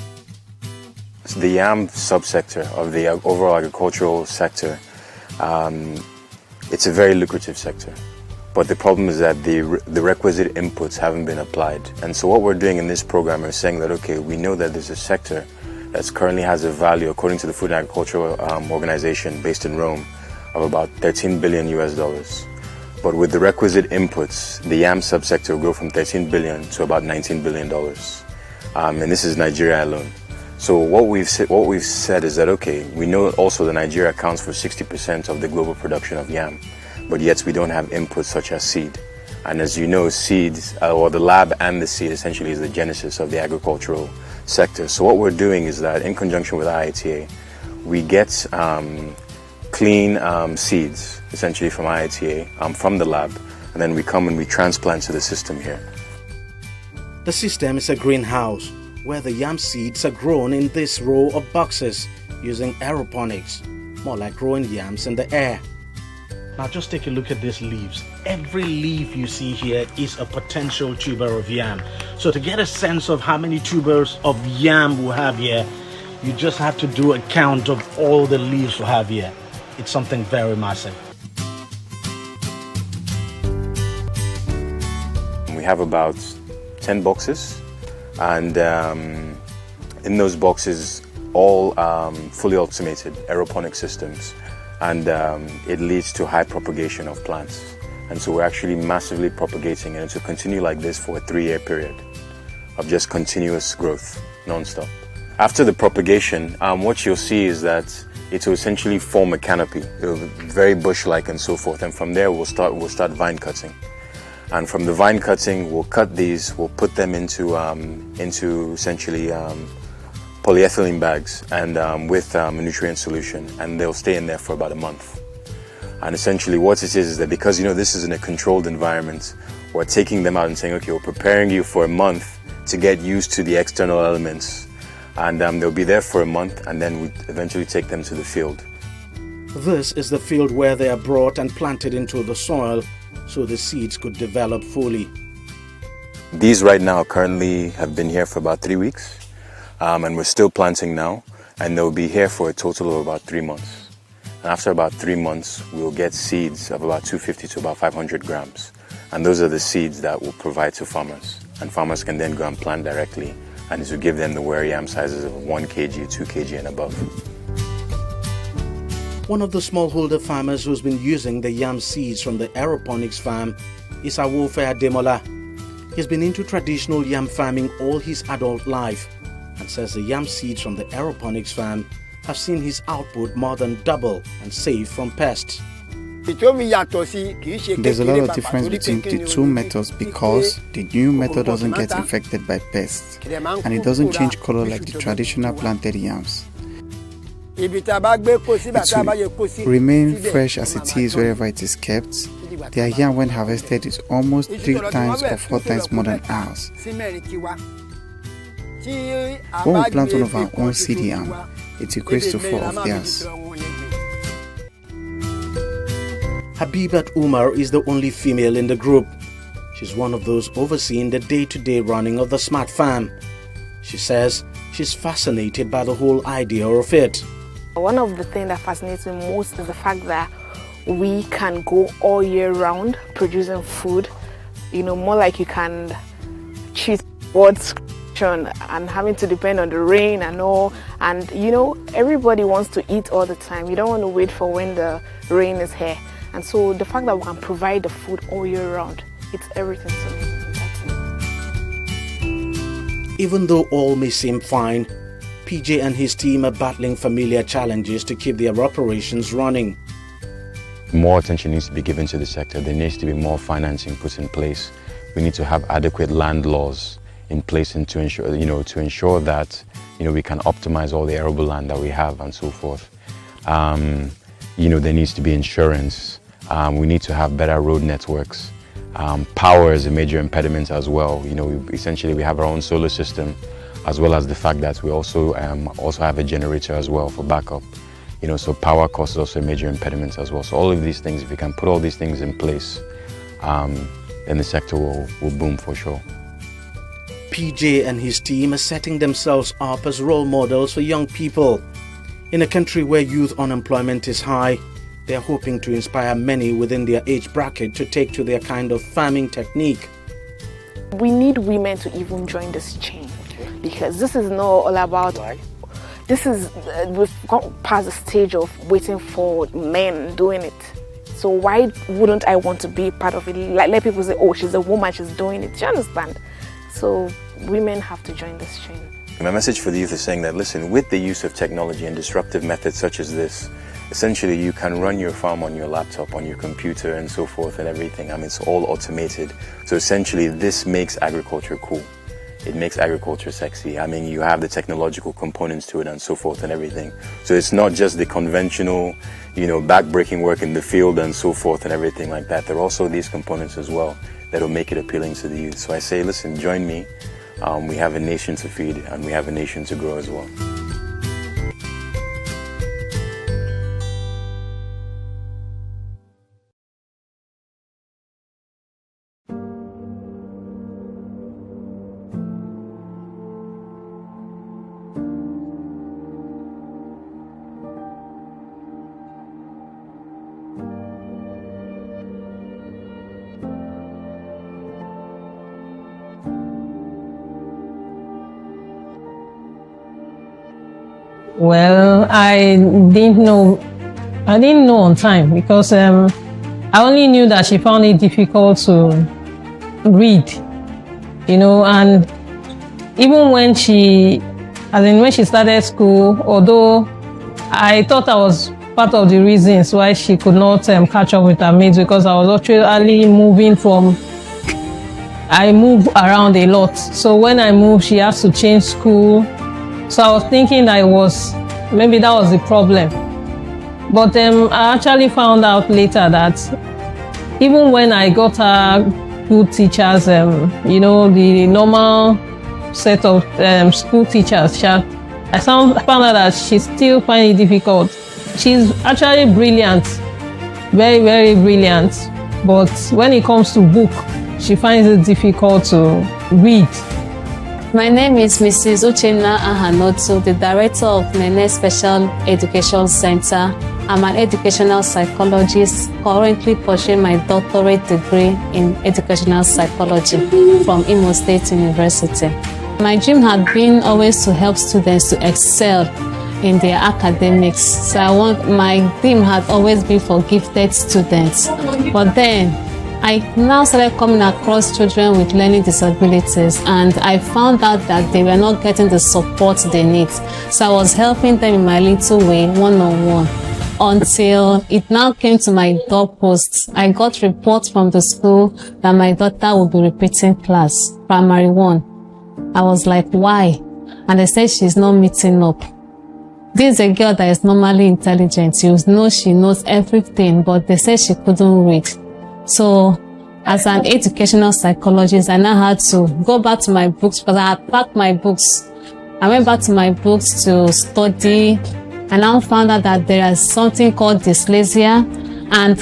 So the yam subsector of the overall agricultural sector, it's a very lucrative sector. But the problem is that the requisite inputs haven't been applied. And so what we're doing in this program is saying that, okay, we know that there's a sector that currently has a value, according to the Food and Agricultural Organization based in Rome, of about $13 billion US. But with the requisite inputs, the yam subsector will grow from $13 billion to about $19 billion. And this is Nigeria alone. So what we've said is that, okay, we know also that Nigeria accounts for 60% of the global production of yam, but yet we don't have inputs such as seed. And as you know, seeds, or the lab and the seed, essentially is the genesis of the agricultural sector. So what we're doing is that in conjunction with IITA, we get clean seeds, essentially from IITA, from the lab, and then we come and we transplant to the system here. The system is a greenhouse where the yam seeds are grown in this row of boxes using aeroponics, more like growing yams in the air. Now just take a look at these leaves. Every leaf you see here is a potential tuber of yam. So to get a sense of how many tubers of yam we have here, you just have to do a count of all the leaves we have here. It's something very massive. We have about 10 boxes, and in those boxes, all fully automated aeroponic systems. And it leads to high propagation of plants. And so we're actually massively propagating, and it will continue like this for a 3-year period of just continuous growth, non-stop. After the propagation, what you'll see is that it will essentially form a canopy. It will be very bush-like and so forth. And from there, we'll start vine cutting. And from the vine cutting, we'll cut these, we'll put them into essentially polyethylene bags and with a nutrient solution, and they'll stay in there for about a month. And essentially what it is that because this is in a controlled environment, we're taking them out and saying, okay, we're preparing you for a month to get used to the external elements, and they'll be there for a month, and then we eventually take them to the field. This is the field where they are brought and planted into the soil so the seeds could develop fully. These right now currently have been here for about 3 weeks. And we're still planting now, and they'll be here for a total of about 3 months. And after about 3 months, we'll get seeds of about 250 to about 500 grams. And those are the seeds that we'll provide to farmers. And farmers can then go and plant directly, and this will give them the ware yam sizes of 1 kg, 2 kg and above. One of the smallholder farmers who's been using the yam seeds from the aeroponics farm is Awofe Ademola. He's been into traditional yam farming all his adult life, and says the yam seeds from the aeroponics farm have seen his output more than double and saved from pests. There's a lot of difference between the two methods because the new method doesn't get infected by pests, and it doesn't change color like the traditional planted yams. It will remain fresh as it is wherever it is kept. Their yam when harvested is almost 3 times or 4 times more than ours. When we plant one of our own seed yam, it equates to 4 of theirs. Habibat Umar is the only female in the group. She's one of those overseeing the day-to-day running of the smart farm. She says she's fascinated by the whole idea of it. One of the things that fascinates me most is the fact that we can go all year round producing food more like you can choose what's and having to depend on the rain and all. And everybody wants to eat all the time. You don't want to wait for when the rain is here. And so the fact that we can provide the food all year round, it's everything to me. Even though all may seem fine, PJ and his team are battling familiar challenges to keep their operations running. More attention needs to be given to the sector. There needs to be more financing put in place. We need to have adequate land laws in place and to ensure that we can optimize all the arable land that we have and so forth. There needs to be insurance. We need to have better road networks. Power is a major impediment as well. Essentially we have our own solar system, as well as the fact that we also have a generator as well for backup. So power cost is also a major impediment as well. So all of these things, if we can put all these things in place, then the sector will boom for sure. PJ and his team are setting themselves up as role models for young people. In a country where youth unemployment is high, they are hoping to inspire many within their age bracket to take to their kind of farming technique. We need women to even join this chain, because this is not all about... we've gone past the stage of waiting for men doing it. So why wouldn't I want to be part of it? Like, let people say, oh, she's a woman, she's doing it. Do you understand? So women have to join this chain. My message for the youth is saying that, listen, with the use of technology and disruptive methods such as this, essentially you can run your farm on your laptop, on your computer and so forth and everything. It's all automated. So essentially this makes agriculture cool. It makes agriculture sexy. You have the technological components to it and so forth and everything. So it's not just the conventional, back-breaking work in the field and so forth and everything like that. There are also these components as well that will make it appealing to the youth. So I say, listen, join me. We have a nation to feed and we have a nation to grow as well. Well, I didn't know on time, because I only knew that she found it difficult to read, and even when she started school, although I thought I was part of the reasons why she could not catch up with her mates, because I was actually I move around a lot. So when I moved, she has to change school. So I was thinking maybe that was the problem. But I actually found out later that even when I got her good teachers, the normal set of school teachers, I found out that she still finds it difficult. She's actually brilliant, very, very brilliant. But when it comes to book, she finds it difficult to read. My name is Mrs. Uchenna Ahanotu, the director of Nene Special Education Center. I'm an educational psychologist, currently pursuing my doctorate degree in educational psychology from Imo State University. My dream had been always to help students to excel in their academics. So my dream had always been for gifted students. But then I now started coming across children with learning disabilities, and I found out that they were not getting the support they need. So I was helping them in my little way, one-on-one, until it now came to my doorpost. I got reports from the school that my daughter will be repeating class, primary 1. I was like, why? And they said she's not meeting up. This is a girl that is normally intelligent. You know she knows everything, but they said she couldn't read. So, as an educational psychologist, I now had to go back to my books, because I had packed my books. I went back to my books to study, and I found out that there is something called dyslexia, and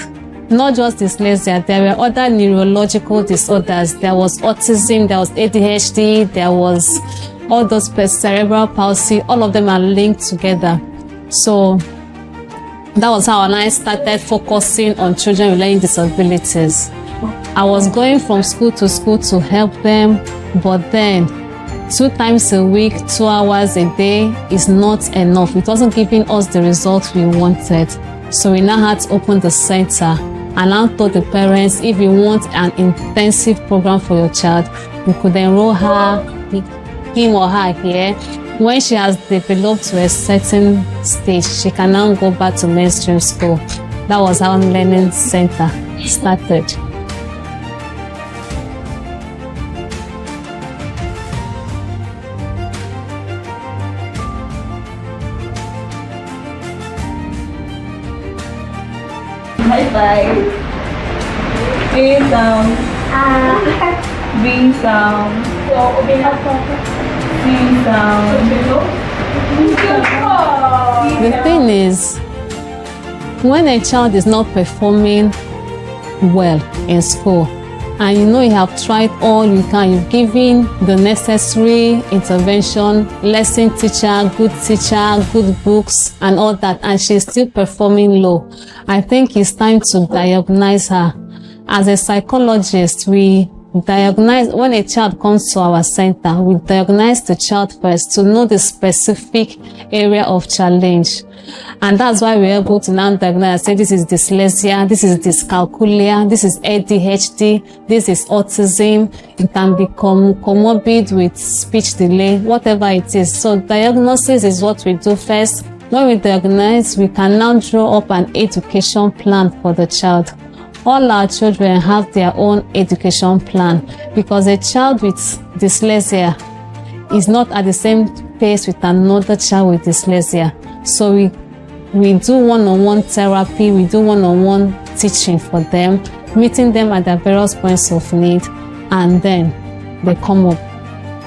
not just dyslexia, there were other neurological disorders. There was autism, there was ADHD, there was all those cerebral palsy. All of them are linked together. So that was how I started focusing on children with learning disabilities. I was going from school to help them, but then 2 times a week, 2 hours a day is not enough. It wasn't giving us the results we wanted. So we now had to open the center, and I told the parents, if you want an intensive program for your child, you could enroll him or her here. When she has developed to a certain stage, she can now go back to mainstream school. That was how Learning Center started. High five. A sound. B sound. C sound. The thing is, when a child is not performing well in school, and you know you have tried all you can, you've given the necessary intervention, lesson teacher, good books and all that, and she's still performing low, I think it's time to diagnose her. As a psychologist, we diagnose, when a child comes to our center, we diagnose the child first to know the specific area of challenge. And that's why we're able to now diagnose, say this is dyslexia, this is dyscalculia, this is ADHD, this is autism. It can become comorbid with speech delay, whatever it is. So diagnosis is what we do first. When we diagnose, we can now draw up an education plan for the child. All our children have their own education plan, because a child with dyslexia is not at the same pace with another child with dyslexia. So we do one-on-one therapy, we do one-on-one teaching for them, meeting them at their various points of need, and then they come up.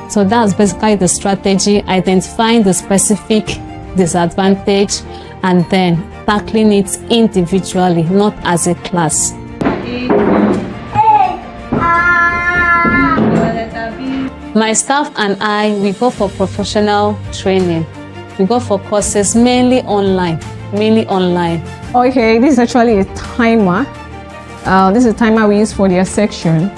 So that's basically the strategy, identifying the specific disadvantage and then tackling it individually, not as a class. My staff and I, we go for professional training. We go for courses mainly online. Okay, this is actually a timer. This is a timer we use for their section.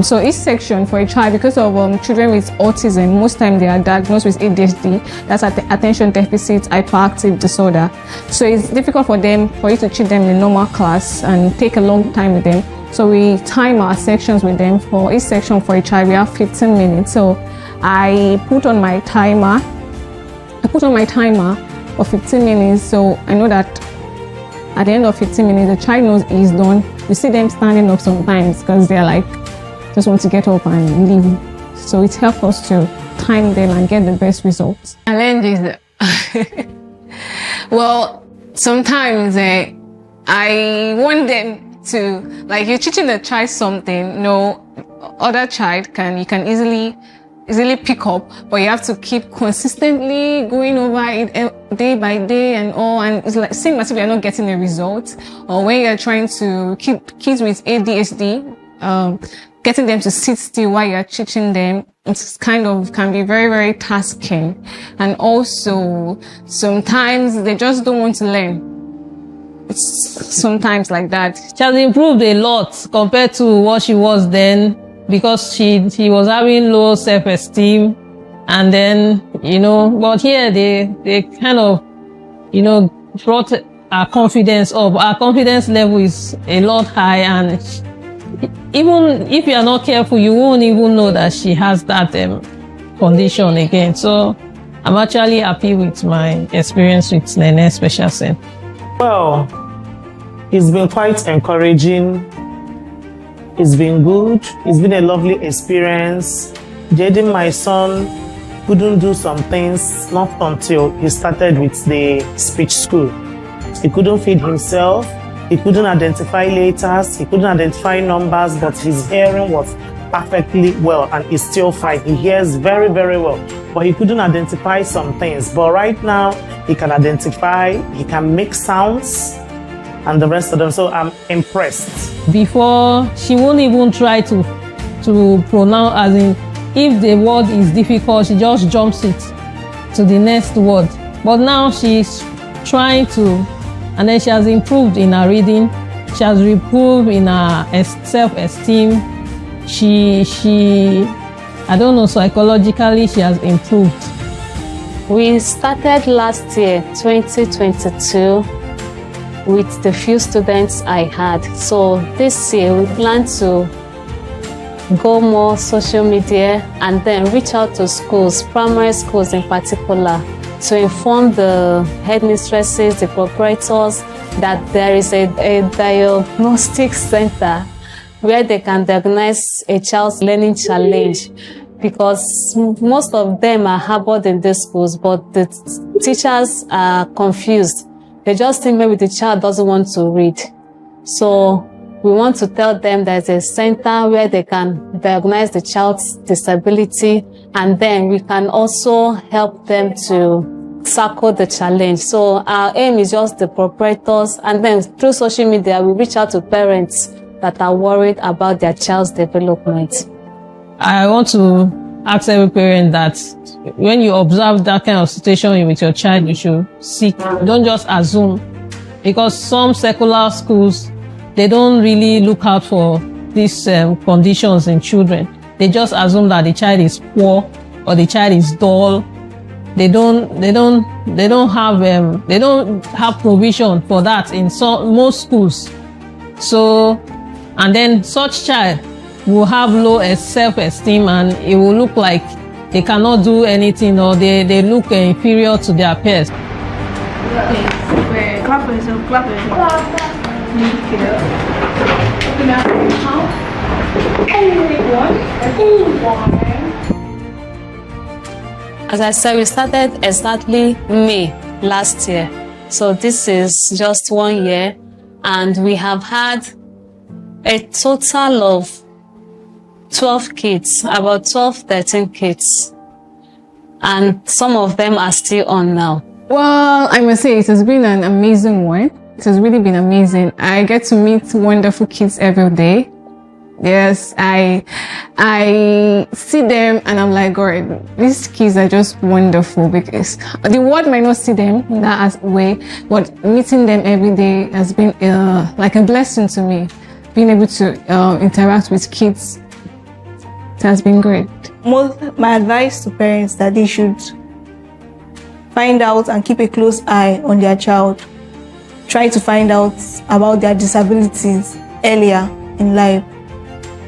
So each section for a child, because of children with autism, most time they are diagnosed with ADHD, that's attention deficit hyperactive disorder. So it's difficult for you to treat them in a normal class and take a long time with them. So we time our sections with them. For each section for a child, we have 15 minutes. So I put on my timer for 15 minutes. So I know that at the end of 15 minutes, the child knows he's done. You see them standing up sometimes because they're like, just want to get up and leave. So it helps us to time them and get the best results. Challenges. Well, sometimes I want them to, like, you're teaching the child something, other child you can easily pick up, but you have to keep consistently going over it day by day and all, and it's like seems as if you're not getting a result. Or when you're trying to keep kids with ADHD, getting them to sit still while you're teaching them, it's can be very, very tasking. And also, sometimes they just don't want to learn. It's sometimes like that. She has improved a lot compared to what she was then, because she was having low self-esteem, and then, but here they kind of, brought our confidence up. Our confidence level is a lot high, and even if you are not careful, you won't even know that she has that condition again. So I'm actually happy with my experience with Nene Special Center. Well, it's been quite encouraging. It's been good. It's been a lovely experience. Jaden, my son, couldn't do some things not until he started with the speech school. He couldn't feed himself. He couldn't identify letters. He couldn't identify numbers, but his hearing was perfectly well, and he's still fine. He hears very, very well, but he couldn't identify some things. But right now, he can identify, he can make sounds, and the rest of them. So I'm impressed. Before, she won't even try to pronounce, as in, if the word is difficult, she just jumps it to the next word. But now she's trying to, and then she has improved in her reading. She has improved in her self-esteem. I don't know, psychologically she has improved. We started last year, 2022, with the few students I had. So this year we plan to go more social media and then reach out to schools, primary schools in particular, to inform the headmistresses, the proprietors, that there is a diagnostic center where they can diagnose a child's learning challenge, because most of them are harbored in these schools, but the teachers are confused. They just think maybe the child doesn't want to read. So we want to tell them there's a center where they can diagnose the child's disability, and then we can also help them to tackle the challenge. So our aim is just the proprietors, and then through social media, we reach out to parents that are worried about their child's development. I want to ask every parent that when you observe that kind of situation with your child, you should seek. Don't just assume, because some secular schools, they don't really look out for these conditions in children. They just assume that the child is poor or the child is dull. They don't have provision for that in most schools. So, and then such child will have low self-esteem, and it will look like they cannot do anything, or they look inferior to their peers. Clap for yourself, clap for yourself. As I said, we started exactly May last year. So this is just 1 year, and we have had a total of 12 kids, about 12, 13 kids. And some of them are still on now. Well, I must say it has been an amazing one. It has really been amazing. I get to meet wonderful kids every day. Yes, I see them and I'm like, God, these kids are just wonderful, because the world might not see them in that way, but meeting them every day has been like a blessing to me. Being able to interact with kids, it has been great. My advice to parents that they should find out and keep a close eye on their child. Try to find out about their disabilities earlier in life,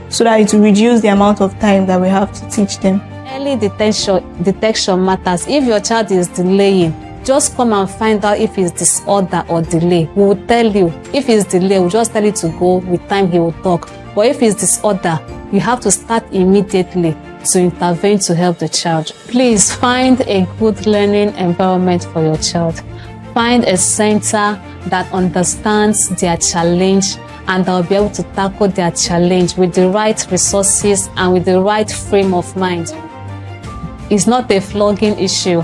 so that it will reduce the amount of time that we have to teach them. Early detection matters. If your child is delaying, just come and find out if it's disorder or delay. We will tell you. If it's delay, we'll just tell you to go. With time, he will talk. But if it's disorder, you have to start immediately to intervene to help the child. Please find a good learning environment for your child. Find a center that understands their challenge and they'll be able to tackle their challenge with the right resources and with the right frame of mind. It's not a flogging issue.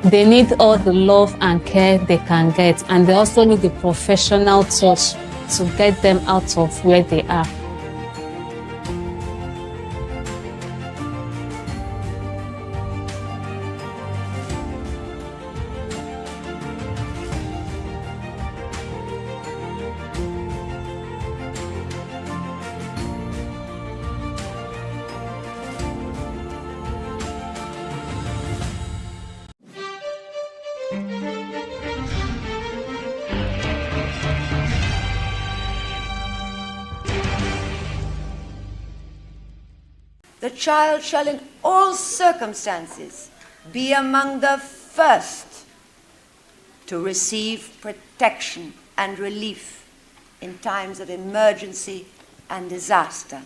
They need all the love and care they can get, and they also need the professional touch to get them out of where they are. The child shall in all circumstances be among the first to receive protection and relief in times of emergency and disaster.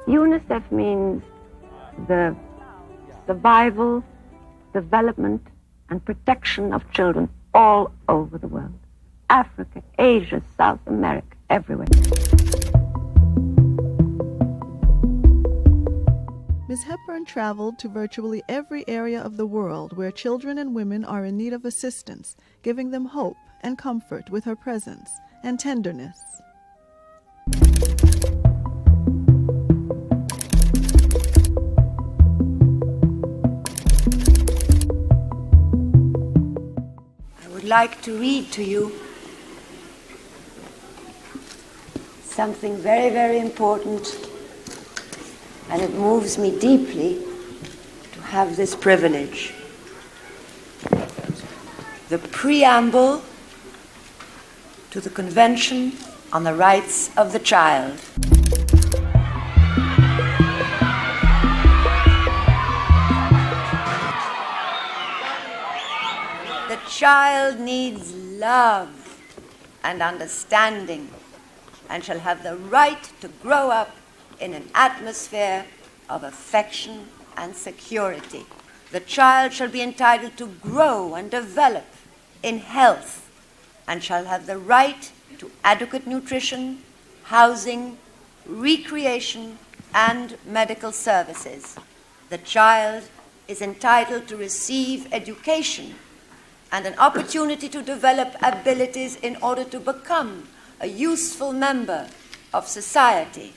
UNICEF means the survival, development, and protection of children all over the world. Africa, Asia, South America, everywhere. Ms. Hepburn traveled to virtually every area of the world where children and women are in need of assistance, giving them hope and comfort with her presence and tenderness. I would like to read to you something very, very important, and it moves me deeply to have this privilege. The preamble to the Convention on the Rights of the Child. The child needs love and understanding and shall have the right to grow up in an atmosphere of affection and security. The child shall be entitled to grow and develop in health and shall have the right to adequate nutrition, housing, recreation, and medical services. The child is entitled to receive education and an opportunity to develop abilities in order to become a useful member of society.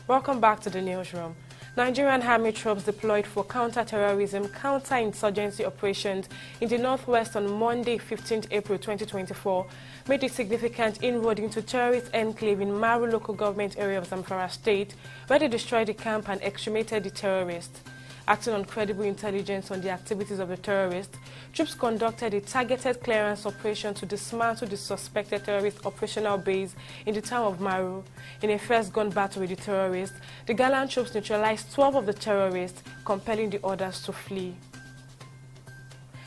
Welcome back to the newsroom. Nigerian army troops deployed for counter-terrorism, counter-insurgency operations in the northwest on Monday, 15th April 2024, made a significant inroad into terrorist enclave in Maru local government area of Zamfara state, where they destroyed the camp and extremated the terrorists. Acting on credible intelligence on the activities of the terrorists, troops conducted a targeted clearance operation to dismantle the suspected terrorist operational base in the town of Maru. In a first-gun battle with the terrorists, the gallant troops neutralized 12 of the terrorists, compelling the others to flee.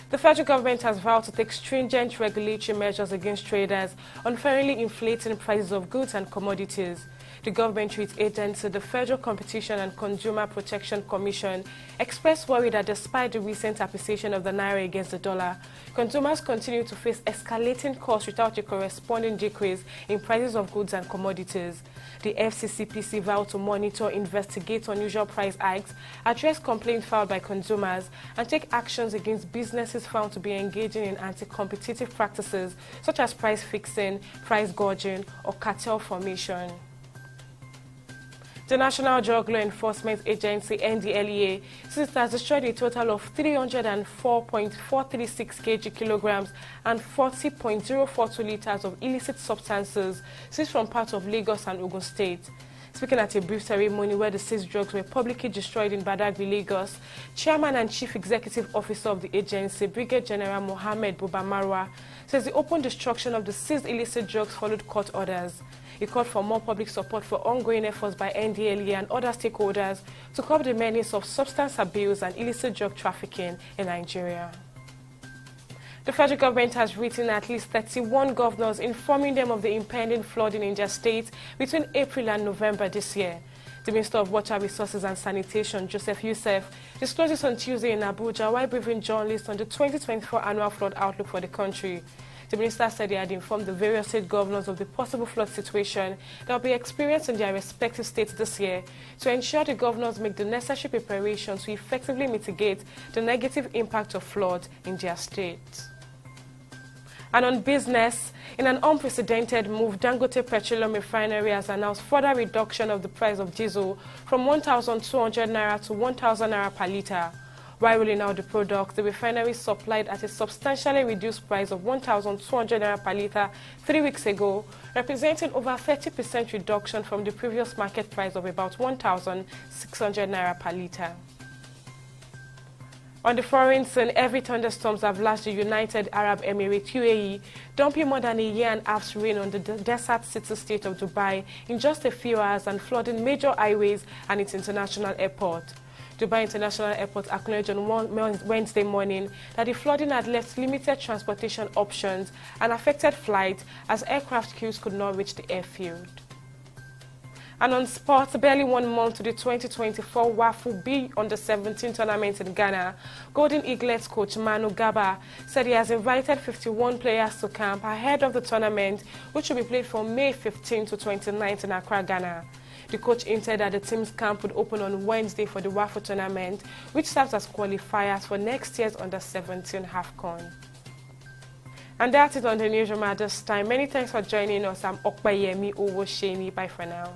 The federal government has vowed to take stringent regulatory measures against traders unfairly inflating prices of goods and commodities. The government through its agency, the Federal Competition and Consumer Protection Commission, expressed worry that despite the recent appreciation of the naira against the dollar, consumers continue to face escalating costs without a corresponding decrease in prices of goods and commodities. The FCCPC vowed to monitor, investigate unusual price hikes, address complaints filed by consumers, and take actions against businesses found to be engaging in anti-competitive practices such as price fixing, price gouging, or cartel formation. The National Drug Law Enforcement Agency, NDLEA, says it has destroyed a total of 304.436 kilograms and 40.042 liters of illicit substances seized from parts of Lagos and Ogun State. Speaking at a brief ceremony where the seized drugs were publicly destroyed in Badagry, Lagos, Chairman and Chief Executive Officer of the agency, Brigadier General Mohammed Buba Marwa, says the open destruction of the seized illicit drugs followed court orders. He called for more public support for ongoing efforts by NDLEA and other stakeholders to curb the menace of substance abuse and illicit drug trafficking in Nigeria. The federal government has written at least 31 governors informing them of the impending flooding in their state between April and November this year. The Minister of Water Resources and Sanitation, Joseph Youssef, disclosed this on Tuesday in Abuja while briefing journalists on the 2024 annual flood outlook for the country. The minister said he had informed the various state governors of the possible flood situation that will be experienced in their respective states this year to ensure the governors make the necessary preparations to effectively mitigate the negative impact of flood in their states. And on business, in an unprecedented move, Dangote Petroleum Refinery has announced further reduction of the price of diesel from 1,200 naira to 1,000 naira per litre. While rolling out the product, the refinery supplied at a substantially reduced price of 1,200 naira per litre 3 weeks ago, representing over 30% reduction from the previous market price of about 1,600 naira per litre. On the foreign scene, heavy thunderstorms have lashed the United Arab Emirates UAE, dumping more than a year and a half's rain on the desert city state of Dubai in just a few hours and flooding major highways and its international airport. Dubai International Airport acknowledged on Wednesday morning that the flooding had left limited transportation options and affected flights as aircraft queues could not reach the airfield. And on sports, barely 1 month to the 2024 WAFU B Under-17 tournament in Ghana, Golden Eaglets coach Manu Gaba said he has invited 51 players to camp ahead of the tournament, which will be played from May 15 to 29 in Accra, Ghana. The coach hinted that the team's camp would open on Wednesday for the WAFU tournament, which serves as qualifiers for next year's Under-17 AFCON. And that's it on the newsroom at this time. Many thanks for joining us. I'm Okpayemi Owosheni. Bye for now.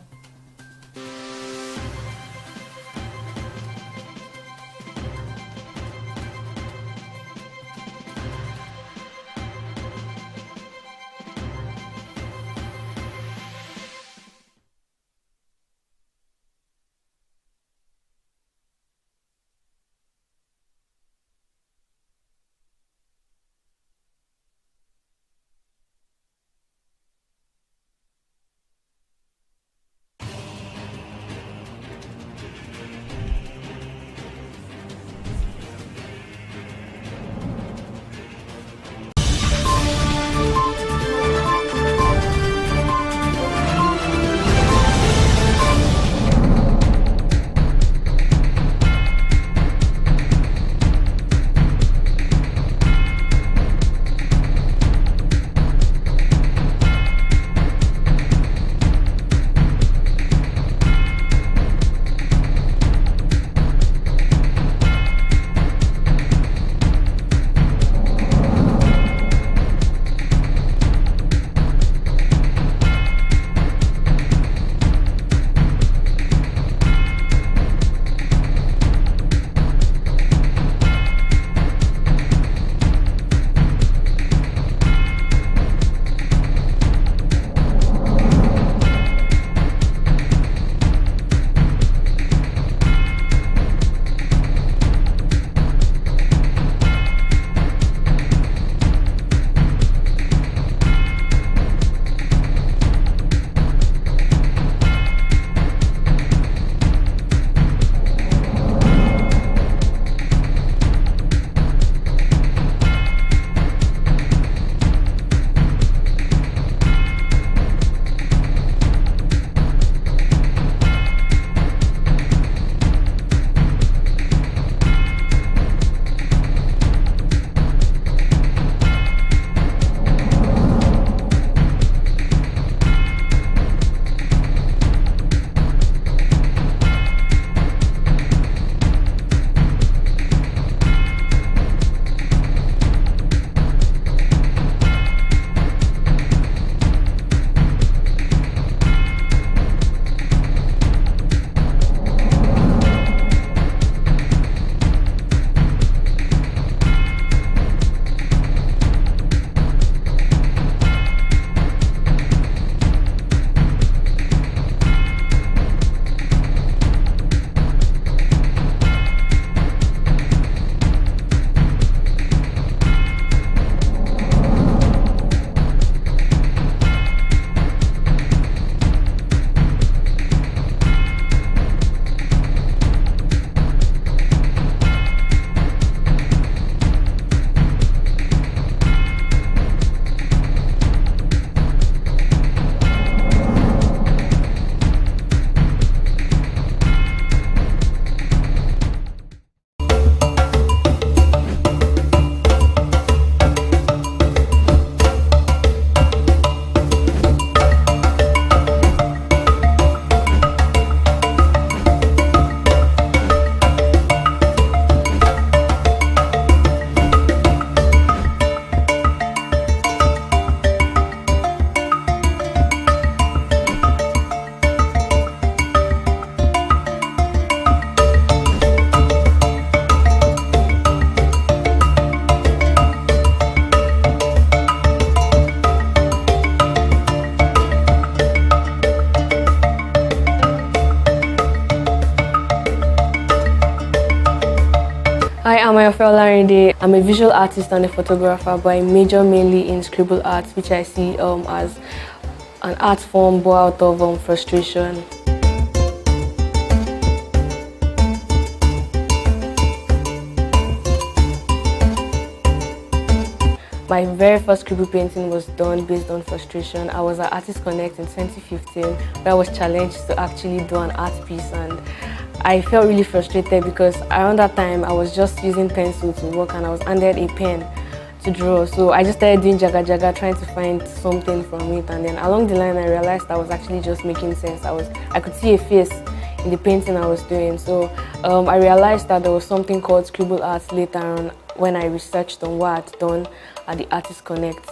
I'm Ayofe Olarinde. I'm a visual artist and a photographer, but I major mainly in scribble arts, which I see as an art form born out of frustration. My very first scribble painting was done based on frustration. I was at Artist Connect in 2015, where I was challenged to actually do an art piece, and I felt really frustrated because around that time I was just using pencil to work and I was handed a pen to draw. So I just started doing jaga jaga, trying to find something from it, and then along the line I realized I was actually just making sense. I could see a face in the painting I was doing. So I realized that there was something called scribble arts later on when I researched on what I'd done at the Artist Connect.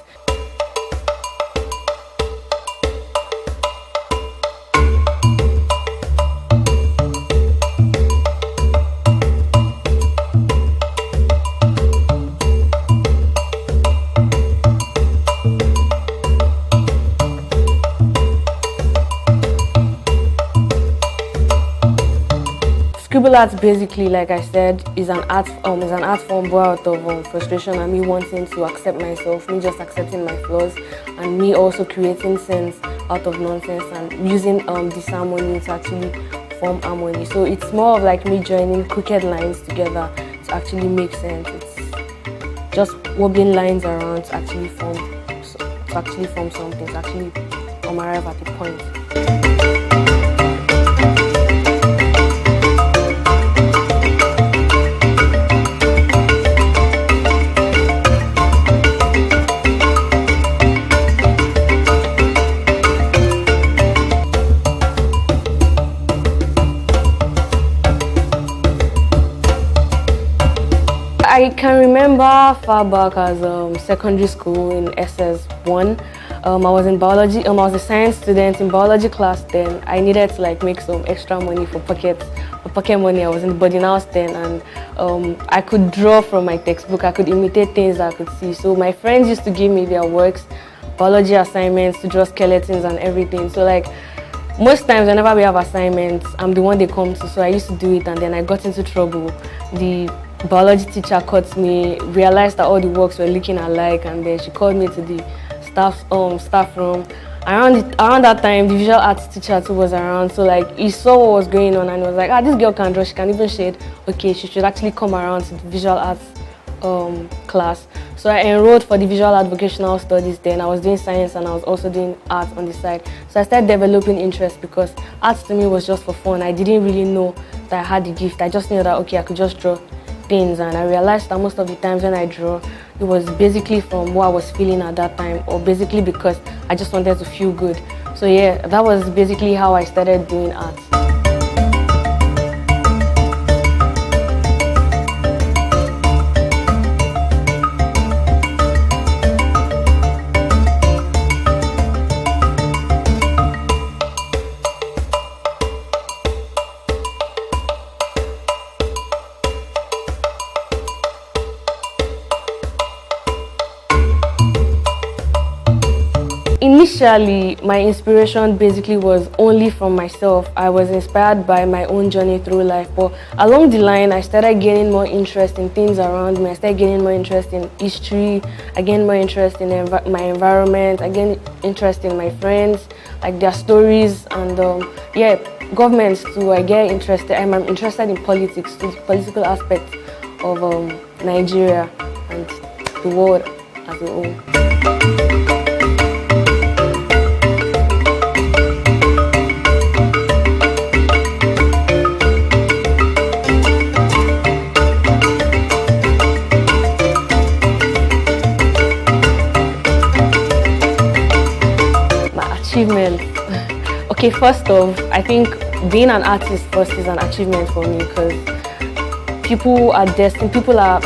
Scribble art basically, like I said, is an art form born out of frustration and me wanting to accept myself, me just accepting my flaws, and me also creating sense out of nonsense and using disharmony to actually form harmony. So it's more of like me joining crooked lines together to actually make sense. It's just wobbling lines around to actually form something, to actually arrive at a point. I can remember far back as secondary school in SS1. I was in biology. I was a science student in biology class then. I needed to like make some extra money for pocket money. I was in the boarding house then, and I could draw from my textbook. I could imitate things I could see. So my friends used to give me their works, biology assignments, to draw skeletons and everything. So like most times whenever we have assignments, I'm the one they come to. So I used to do it, and then I got into trouble. The biology teacher caught me, realized that all the works were looking alike, and then she called me to the staff room. Around that time, the visual arts teacher too was around, so like he saw what was going on and was like, this girl can draw, she can even shade. Okay, she should actually come around to the visual arts class. So I enrolled for the visual art vocational studies then. I was doing science and I was also doing art on the side. So I started developing interest because art to me was just for fun. I didn't really know that I had the gift. I just knew that, okay, I could just draw things, and I realized that most of the times when I draw, it was basically from what I was feeling at that time, or basically because I just wanted to feel good. So yeah, that was basically how I started doing art. Initially, my inspiration basically was only from myself. I was inspired by my own journey through life, but along the line, I started gaining more interest in things around me. I started gaining more interest in history. I gained more interest in my environment. I gained interest in my friends, like their stories, and yeah, governments too. I'm interested in politics, the political aspect of Nigeria and the world as a whole. Achievement. Okay, first off, I think being an artist first is an achievement for me because people are destined, people are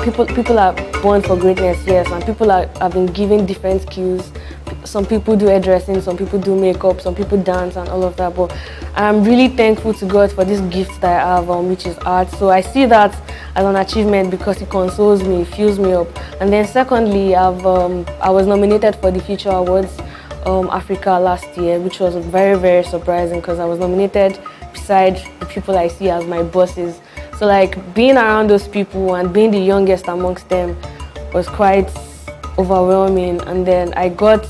born for greatness, yes, and people have been given different skills. Some people do hairdressing, some people do makeup, some people dance and all of that, but I'm really thankful to God for this gift that I have, which is art. So I see that as an achievement because it consoles me, it fills me up. And then secondly, I was nominated for the Future Awards Africa last year, which was very, very surprising because I was nominated beside the people I see as my bosses. So like being around those people and being the youngest amongst them was quite overwhelming. And then I got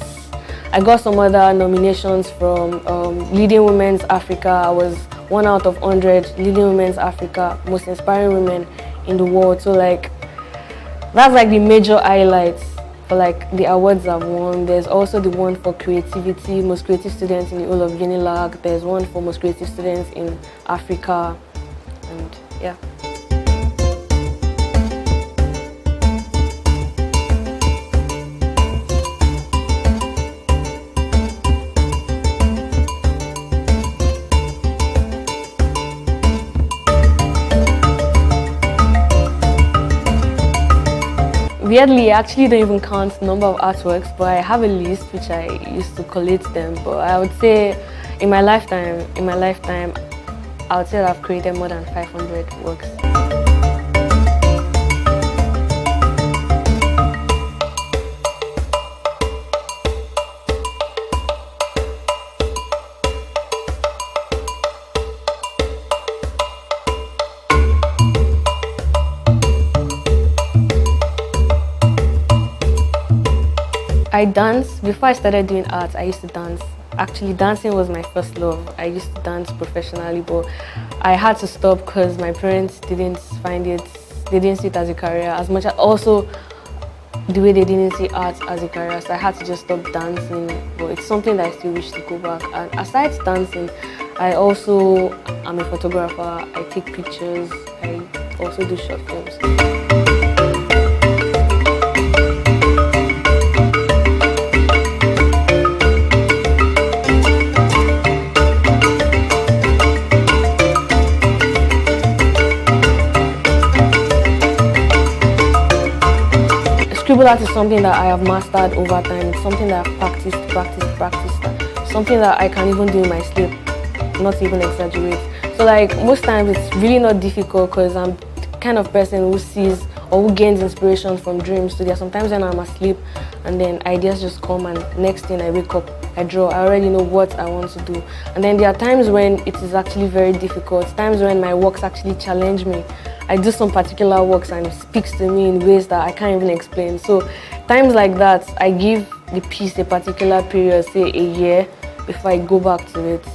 some other nominations from Leading Women's Africa. I was 1 out of 100 Leading Women's Africa, most inspiring women in the world. So like that's like the major highlights for like the awards I've won. There's also the one for creativity, most creative students in the whole of Unilag. There's one for most creative students in Africa, and yeah. Weirdly, I actually don't even count the number of artworks, but I have a list which I used to collate them. But I would say in my lifetime, I would say that I've created more than 500 works. I dance. Before I started doing art, I used to dance. Actually, dancing was my first love. I used to dance professionally, but I had to stop because my parents didn't find it, they didn't see it as a career as much as also the way they didn't see art as a career. So I had to just stop dancing, but it's something that I still wish to go back. And aside dancing, I also am a photographer. I take pictures. I also do short films. Scribble art is something that I have mastered over time. It's something that I've practiced. Something that I can even do in my sleep, not even exaggerate. So like most times it's really not difficult because I'm the kind of person who sees or who gains inspiration from dreams. So there are sometimes when I'm asleep and then ideas just come and next thing I wake up, I draw. I already know what I want to do. And then there are times when it is actually very difficult, times when my works actually challenge me. I do some particular works and it speaks to me in ways that I can't even explain. So times like that, I give the piece a particular period, say a year, before I go back to it.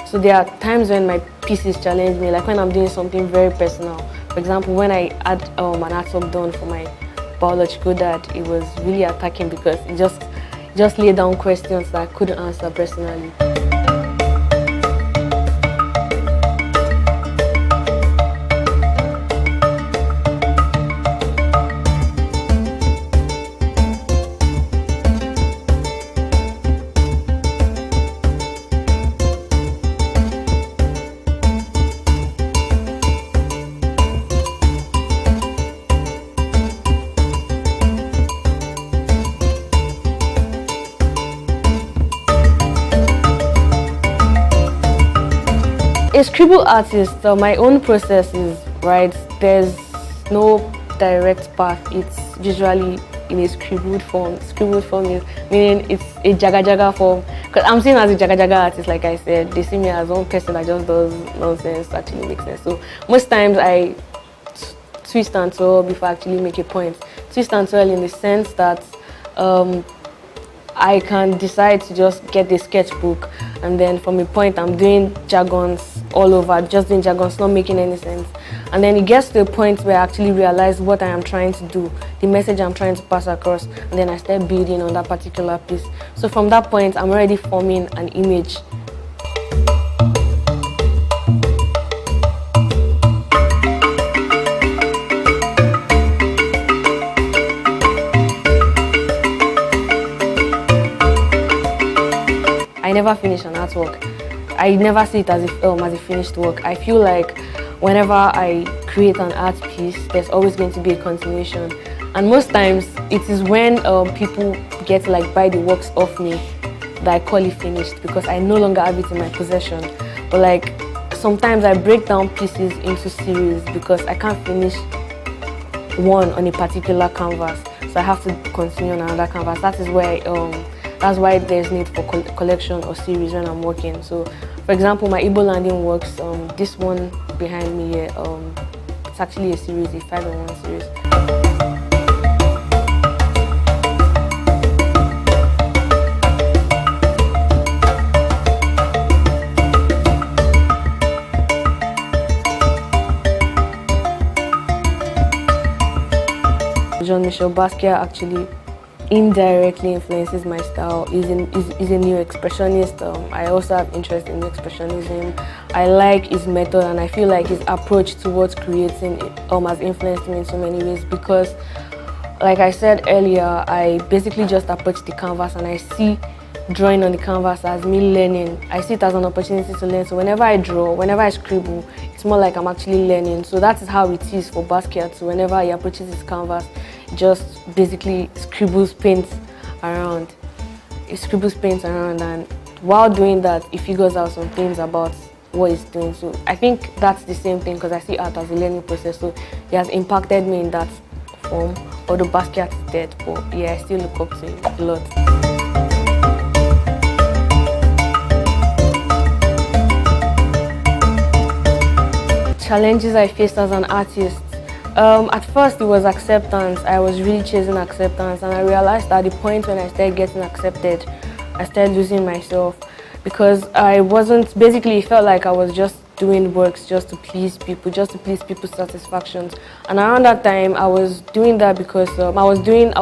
So there are times when my pieces challenge me, like when I'm doing something very personal. For example, when I had an artwork done for my biological dad, it was really attacking because it just laid down questions that I couldn't answer personally. A scribble artist, my own process is, right, there's no direct path. It's usually in a scribbled form. Scribbled form is meaning it's a jaga form. Because I'm seen as a jaga artist, like I said. They see me as one person that just does nonsense to actually make sense. So most times I twist and twirl before I actually make a point. Twist and twirl in the sense that I can decide to just get a sketchbook and then from a point I'm doing jargons all over, just doing jargons, not making any sense. And then it gets to a point where I actually realize what I am trying to do, the message I'm trying to pass across, and then I start building on that particular piece. So from that point, I'm already forming an image. I never finish an artwork. I never see it as a finished work. I feel like whenever I create an art piece, there's always going to be a continuation. And most times, it is when people get to like buy the works off me that I call it finished because I no longer have it in my possession. But like sometimes I break down pieces into series because I can't finish one on a particular canvas. So I have to continue on another canvas. That is where that's why there's need for collection or series when I'm working. So, for example, my Igbo landing works, this one behind me here, actually a series, a 5-in-1 series. Jean-Michel Basquiat actually indirectly influences my style. He's a new expressionist. I also have interest in expressionism. I like his method, and I feel like his approach towards creating has influenced me in so many ways because, like I said earlier, I basically just approach the canvas and I see drawing on the canvas as me learning. I see it as an opportunity to learn. So whenever I draw, whenever I scribble, it's more like I'm actually learning. So that is how it is for Basquiat. So whenever he approaches his canvas, he just basically scribbles paints around. He scribbles paints around, and while doing that, he figures out some things about what he's doing. So I think that's the same thing because I see art as a learning process. So he has impacted me in that form. Although Basquiat is dead, but yeah, I still look up to him a lot. Challenges I faced as an artist. At first it was acceptance. I was really chasing acceptance, and I realized at the point when I started getting accepted, I started losing myself because I wasn't, basically it felt like I was just doing works just to please people, just to please people's satisfactions. And around that time I was doing that because I was doing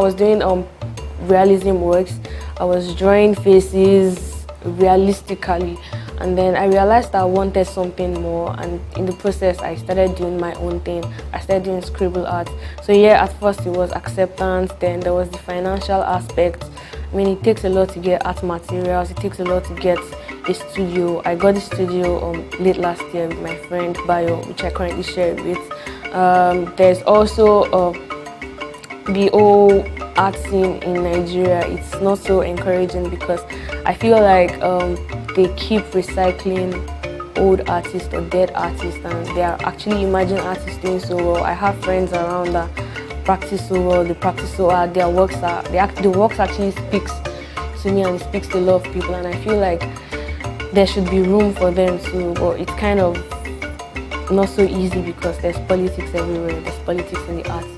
realism works. I was drawing faces realistically. And then I realized I wanted something more, and in the process I started doing my own thing. I started doing scribble art. So yeah, at first it was acceptance, then there was the financial aspect. I mean, it takes a lot to get art materials, it takes a lot to get a studio. I got the studio late last year with my friend Bayo, which I currently share it with. There's also the whole art scene in Nigeria. It's not so encouraging because I feel like they keep recycling old artists or dead artists, and they are actually emerging artists doing so well. I have friends around that practice so well, they practice so hard, the works actually speaks to me and it speaks to a lot of people, and I feel like there should be room for them too, but it's kind of not so easy because there's politics everywhere, there's politics in the art scene.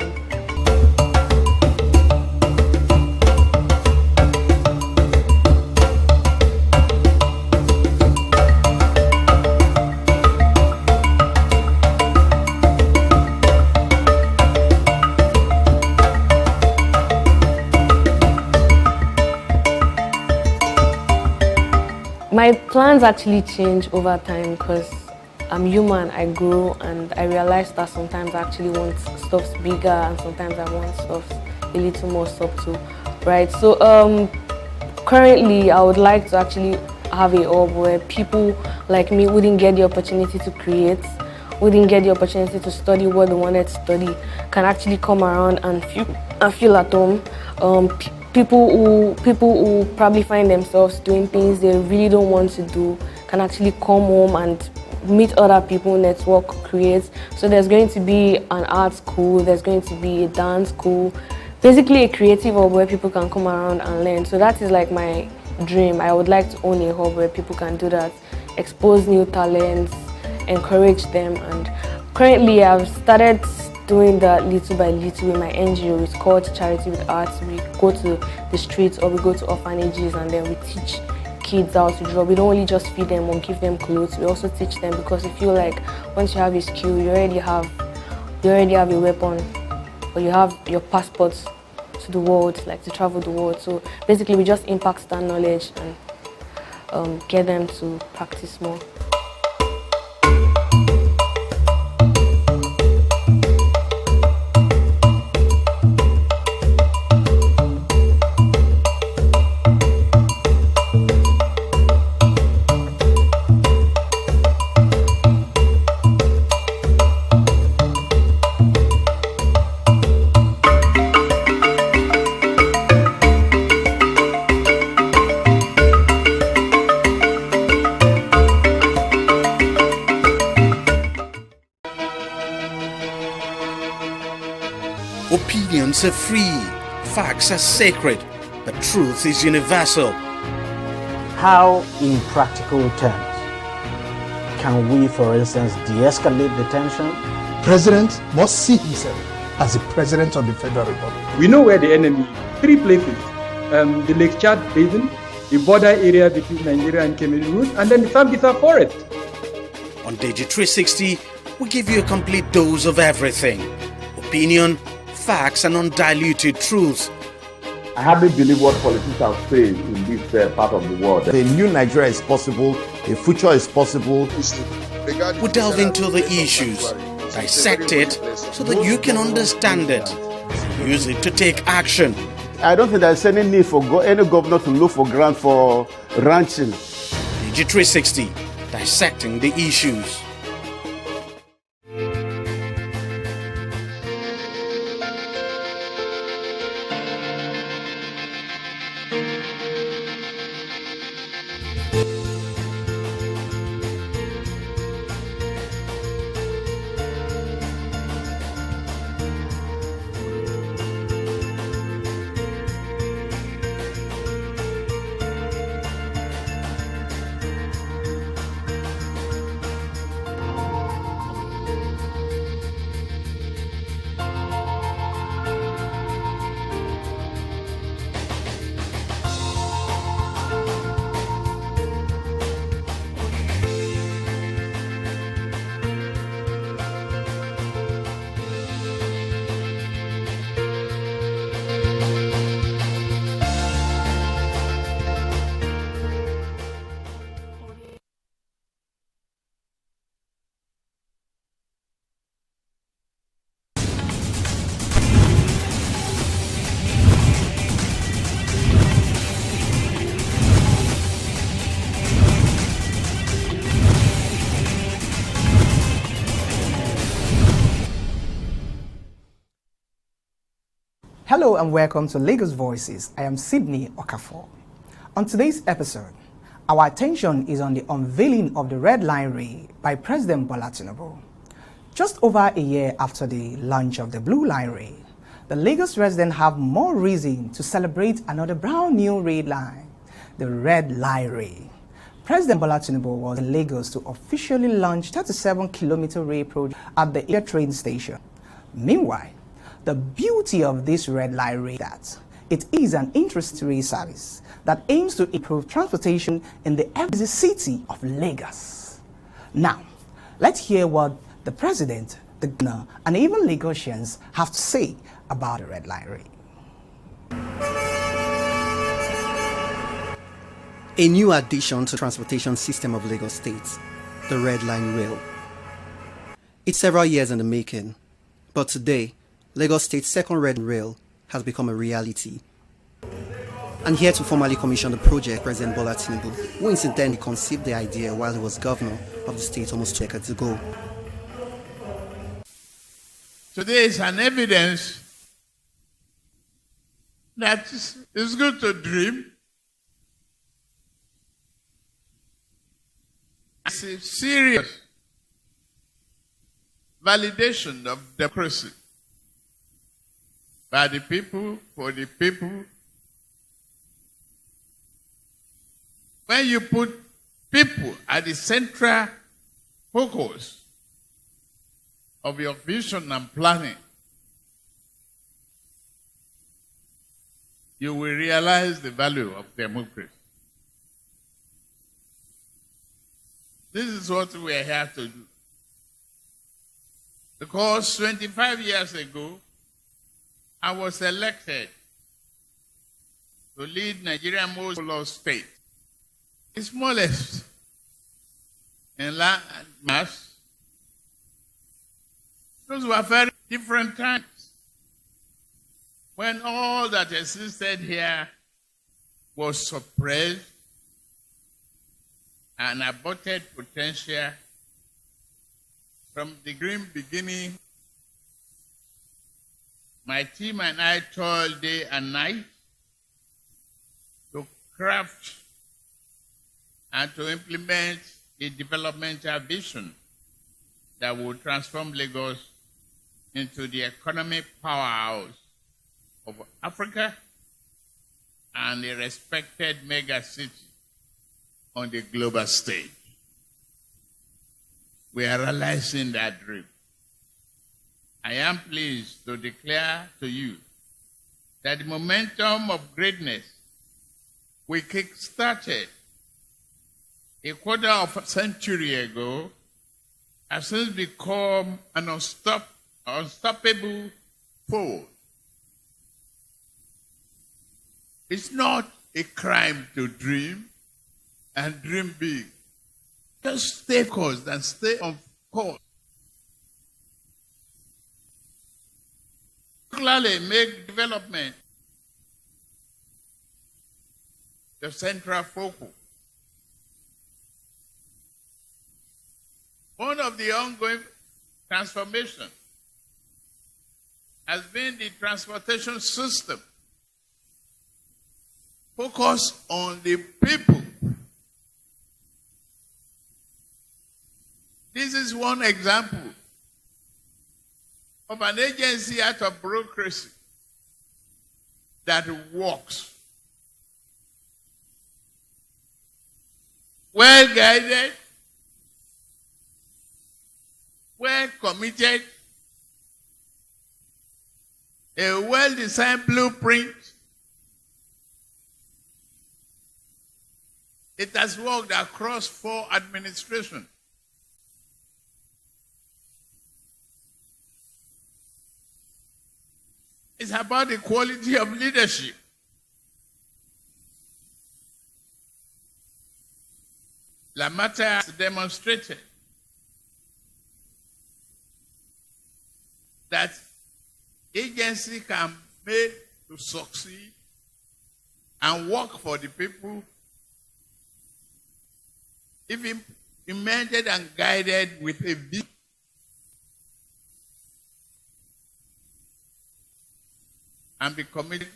My plans actually change over time because I'm human, I grow, and I realize that sometimes I actually want stuff bigger and sometimes I want stuff a little more subtle, right? So currently I would like to actually have a hub where people like me wouldn't get the opportunity to create, wouldn't get the opportunity to study what they wanted to study, can actually come around and feel at home. People who probably find themselves doing things they really don't want to do can actually come home and meet other people, network, create. So there's going to be an art school, there's going to be a dance school, basically a creative hub where people can come around and learn. So that is like my dream. I would like to own a hub where people can do that, expose new talents, encourage them. And currently I've started doing that little by little with my NGO. It's called Charity with Arts. We go to the streets or we go to orphanages and then we teach kids how to draw. We don't only just feed them or give them clothes, we also teach them, because I feel like once you have a skill, you already have a weapon, or you have your passport to the world, like to travel the world. So basically we just impact that knowledge and get them to practice more. Opinions are free, facts are sacred, but truth is universal. How, in practical terms, can we, for instance, de-escalate the tension president must see himself as the president of the Federal Republic. We know where the enemy is. 3 places. The Lake Chad Basin, the border area between Nigeria and Cameroon, and then the Sambisa Forest. On TV360, we give you a complete dose of everything. Opinion, facts, and undiluted truth. I hardly believe what politicians say in this part of the world. A new Nigeria is possible, a future is possible. We delve into the issues, dissect it so that you can understand it, use it to take action. I don't think there's any need for any governor to look for grant for ranching. TV360, dissecting the issues. Hello and welcome to Lagos Voices. I am Sydney Okafor. On today's episode, our attention is on the unveiling of the Red Line Rail by President Bola Tinubu. Just over a year after the launch of the Blue Line Rail, the Lagos residents have more reason to celebrate another brand new rail line, the Red Line Rail. President Bola Tinubu was in Lagos to officially launch 37-kilometer rail project at the Air train station. Meanwhile, the beauty of this Red Line Rail is that it is an intra-city service that aims to improve transportation in the busy city of Lagos. Now, let's hear what the President, the Governor, and even Lagosians have to say about the Red Line Rail. A new addition to the transportation system of Lagos State, the Red Line Rail. It's several years in the making, but today, Lagos State's second Red Rail has become a reality. And here to formally commission the project, President Bola Tinubu, who incidentally conceived the idea while he was governor of the state almost 2 decades ago. Today is an evidence that it's good to dream. It's a serious validation of democracy. By the people, for the people. When you put people at the central focus of your vision and planning, you will realize the value of democracy. This is what we are here to do. Because 25 years ago, I was elected to lead Nigeria's most populous state. The smallest in land mass. Those were very different times when all that existed here was suppressed and aborted potential from the grim beginning. My team and I toiled day and night to craft and to implement a developmental vision that will transform Lagos into the economic powerhouse of Africa and a respected mega city on the global stage. We are realizing that dream. I am pleased to declare to you that the momentum of greatness we kick-started a quarter of a century ago has since become an unstoppable force. It's not a crime to dream and dream big. Just stay focused and stay on course. Clearly make development the central focus. One of the ongoing transformations has been the transportation system. Focus on the people. This is one example of an agency out of bureaucracy that works. Well guided, well committed, a well-designed blueprint. It has worked across 4 administrations. It's about the quality of leadership. Lamata has demonstrated that agency can make to succeed and work for the people if implemented and guided with a vision. And be committed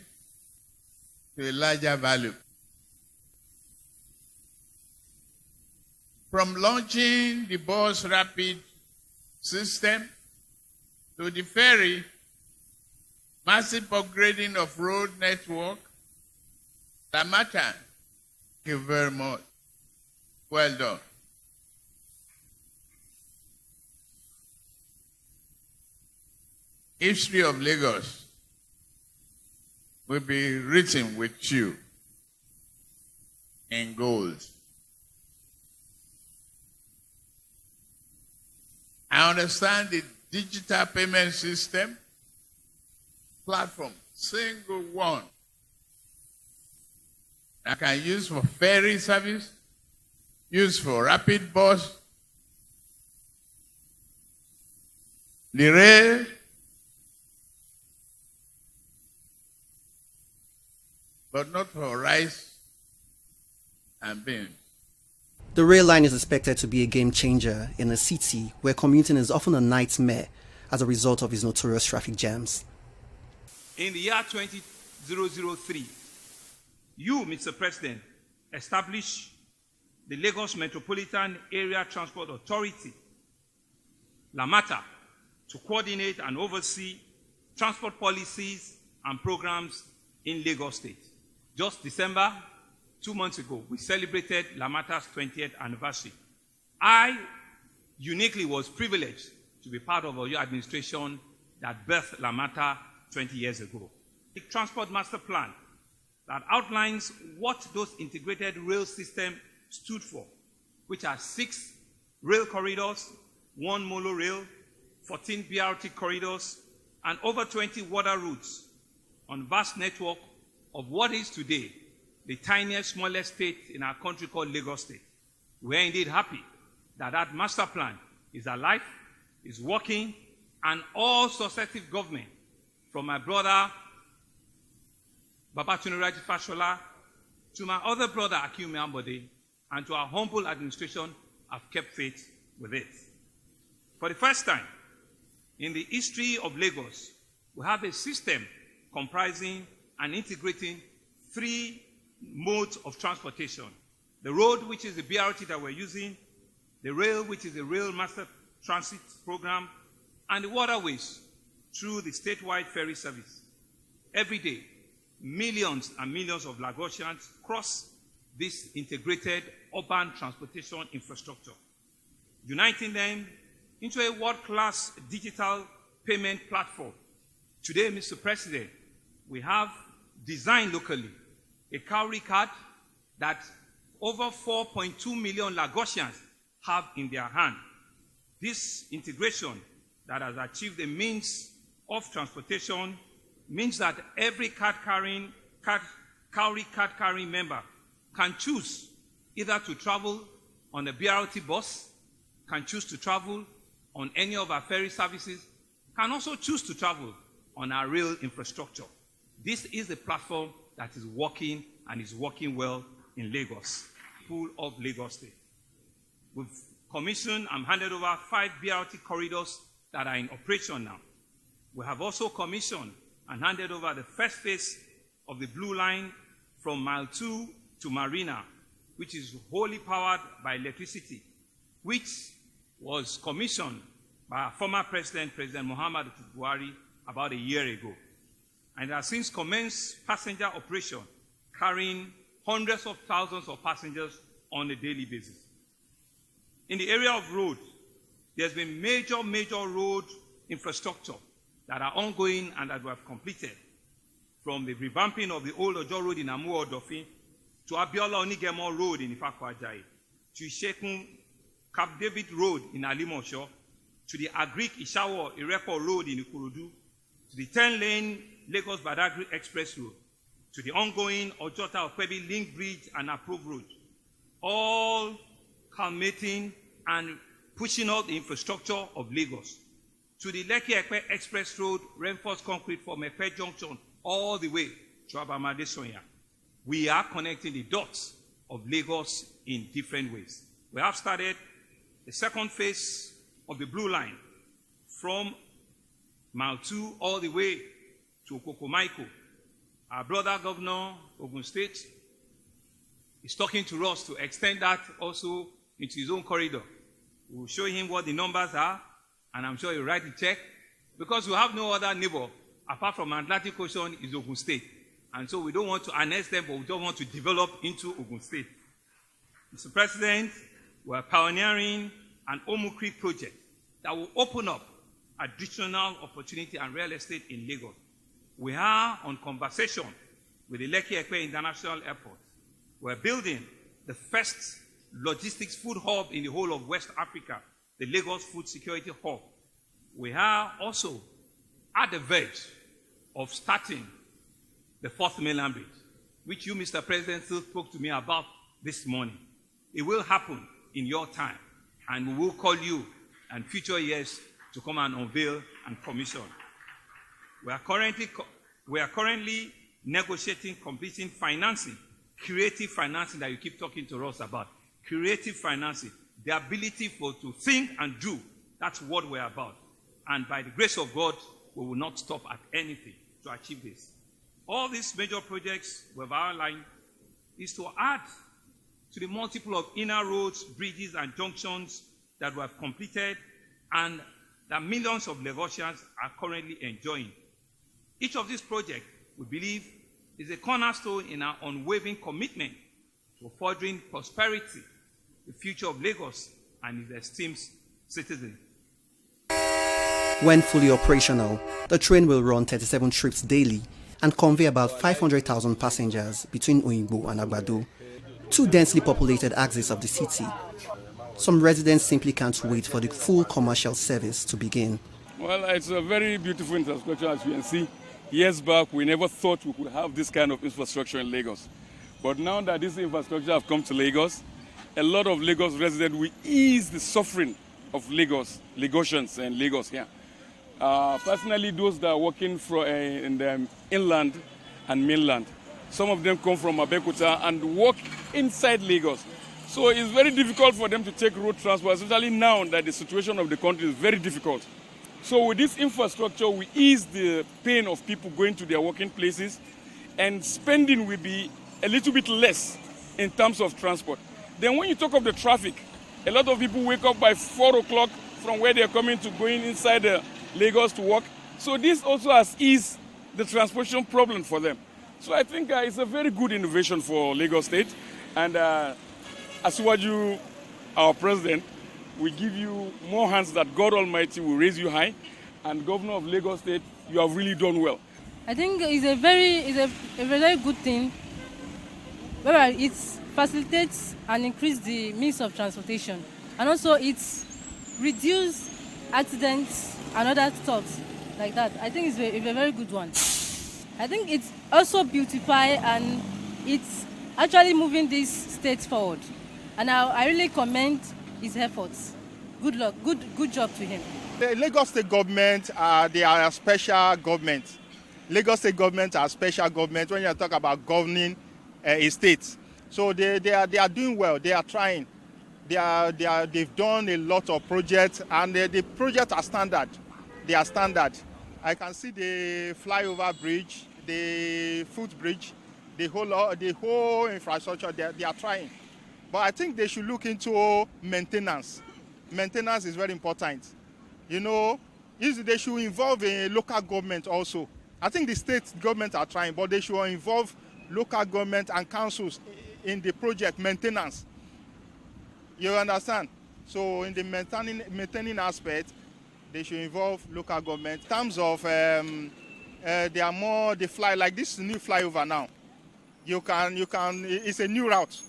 to a larger value. From launching the bus rapid system to the ferry, massive upgrading of road network, Lamata, thank you very much. Well done. History of Lagos will be written with you in gold. I understand the digital payment system platform, single one, I can use for ferry service, use for rapid bus, the rail, but not for rice and beans. The rail line is expected to be a game changer in a city where commuting is often a nightmare as a result of its notorious traffic jams. In the year 2003, you, Mr. President, established the Lagos Metropolitan Area Transport Authority, LAMATA, to coordinate and oversee transport policies and programs in Lagos State. Just December, 2 months ago, we celebrated LAMATA's 20th anniversary. I uniquely was privileged to be part of your administration that birthed LAMATA 20 years ago. The Transport Master Plan that outlines what those integrated rail systems stood for, which are 6 rail corridors, 1 monorail, 14 BRT corridors, and over 20 water routes on a vast network of what is today the tiniest, smallest state in our country called Lagos State. We are indeed happy that that master plan is alive, is working, and all successive government, from my brother Babatunde Raji Fashola to my other brother Akinwumi Ambode, and to our humble administration, have kept faith with it. For the first time in the history of Lagos, we have a system comprising and integrating 3 modes of transportation. The road, which is the BRT that we're using, the rail, which is the Rail Master Transit Program, and the waterways through the statewide ferry service. Every day, millions and millions of Lagosians cross this integrated urban transportation infrastructure, uniting them into a world-class digital payment platform. Today, Mr. President, we have designed locally a cowrie card that over 4.2 million Lagosians have in their hand. This integration that has achieved a means of transportation means that every cowrie card carrying member can choose either to travel on a BRT bus, can choose to travel on any of our ferry services, can also choose to travel on our rail infrastructure. This is a platform that is working and is working well in Lagos, full of Lagos State. We've commissioned and handed over 5 BRT corridors that are in operation now. We have also commissioned and handed over the first phase of the Blue Line from Mile 2 to Marina, which is wholly powered by electricity, which was commissioned by our former president, President Muhammadu Buhari, about a year ago. And has since commenced passenger operation, carrying hundreds of thousands of passengers on a daily basis. In the area of roads, there's been major road infrastructure that are ongoing and that we have completed, from the revamping of the old Ojo Road in Amuwo Odofin to Abiola Onigemo Road in Ifako Ajayi, to Ishekun Cap David Road in Alimosho, to the Agric Ishawo Irepo Road in Ikorodu, to the 10-lane Lagos Badagry Express Road, to the ongoing Ojota Okpebi Link Bridge and Approve Road, all culminating and pushing out the infrastructure of Lagos, to the Lekki-Epe Express Road, reinforced concrete from Epe Junction, all the way to Abamade Sonya. We are connecting the dots of Lagos in different ways. We have started the second phase of the Blue Line from Mile 2 all the way to Okokomaiko. Our brother governor, Ogun State, is talking to us to extend that also into his own corridor. We'll show him what the numbers are, and I'm sure he'll write the check, because we have no other neighbor apart from Atlantic Ocean is Ogun State. And so we don't want to annex them, but we don't want to develop into Ogun State. Mr. President, we're pioneering an Omu Creek project that will open up additional opportunity and real estate in Lagos. We are on conversation with the Lekki-Epe International Airport. We're building the first logistics food hub in the whole of West Africa, the Lagos Food Security Hub. We are also at the verge of starting the 4th mainland bridge, which you, Mr. President, still spoke to me about this morning. It will happen in your time, and we will call you in future years to come and unveil and commission. We are currently negotiating, completing financing, creative financing that you keep talking to us about. Creative financing, the ability to think and do, that's what we're about. And by the grace of God, we will not stop at anything to achieve this. All these major projects we've outlined is to add to the multiple of inner roads, bridges, and junctions that we have completed and that millions of Lagosians are currently enjoying. Each of these projects, we believe, is a cornerstone in our unwavering commitment to furthering prosperity, the future of Lagos and its esteemed citizens. When fully operational, the train will run 37 trips daily and convey about 500,000 passengers between Oyingbo and Agbado, 2 densely populated axes of the city. Some residents simply can't wait for the full commercial service to begin. Well, it's a very beautiful infrastructure, as you can see. Years back, we never thought we could have this kind of infrastructure in Lagos. But now that this infrastructure has come to Lagos, a lot of Lagos residents will ease the suffering of Lagosians and Lagos here. Personally, those that are working in the inland and mainland, some of them come from Abeokuta and work inside Lagos. So it's very difficult for them to take road transport, especially now that the situation of the country is very difficult. So with this infrastructure, we ease the pain of people going to their working places, and spending will be a little bit less in terms of transport. Then when you talk of the traffic, a lot of people wake up by 4 o'clock from where they're coming to going inside Lagos to work. So this also has eased the transportation problem for them. So I think it's a very good innovation for Lagos State. And Asiwaju, our president, we give you more hands that God Almighty will raise you high, and Governor of Lagos State, you have really done well. I think it's a very good thing, where it facilitates and increases the means of transportation, and also it reduces accidents and other stuff like that. I think it's a very good one. I think it's also beautifies and it's actually moving this state forward, and I really commend his efforts. Good luck, good job to him. The Lagos State government, they are a special government. Lagos State government are special government when you talk about governing a state. So they are doing well. They are trying. They've done a lot of projects, and the projects are standard. They are standard. I can see the flyover bridge, the footbridge, the whole infrastructure. They are trying, but I think they should look into maintenance. Maintenance is very important. You know, they should involve a local government also. I think the state government are trying, but they should involve local government and councils in the project maintenance. You understand? So in the maintaining aspect, they should involve local government. In terms of, they are more, they fly like this new flyover now. You can, it's a new route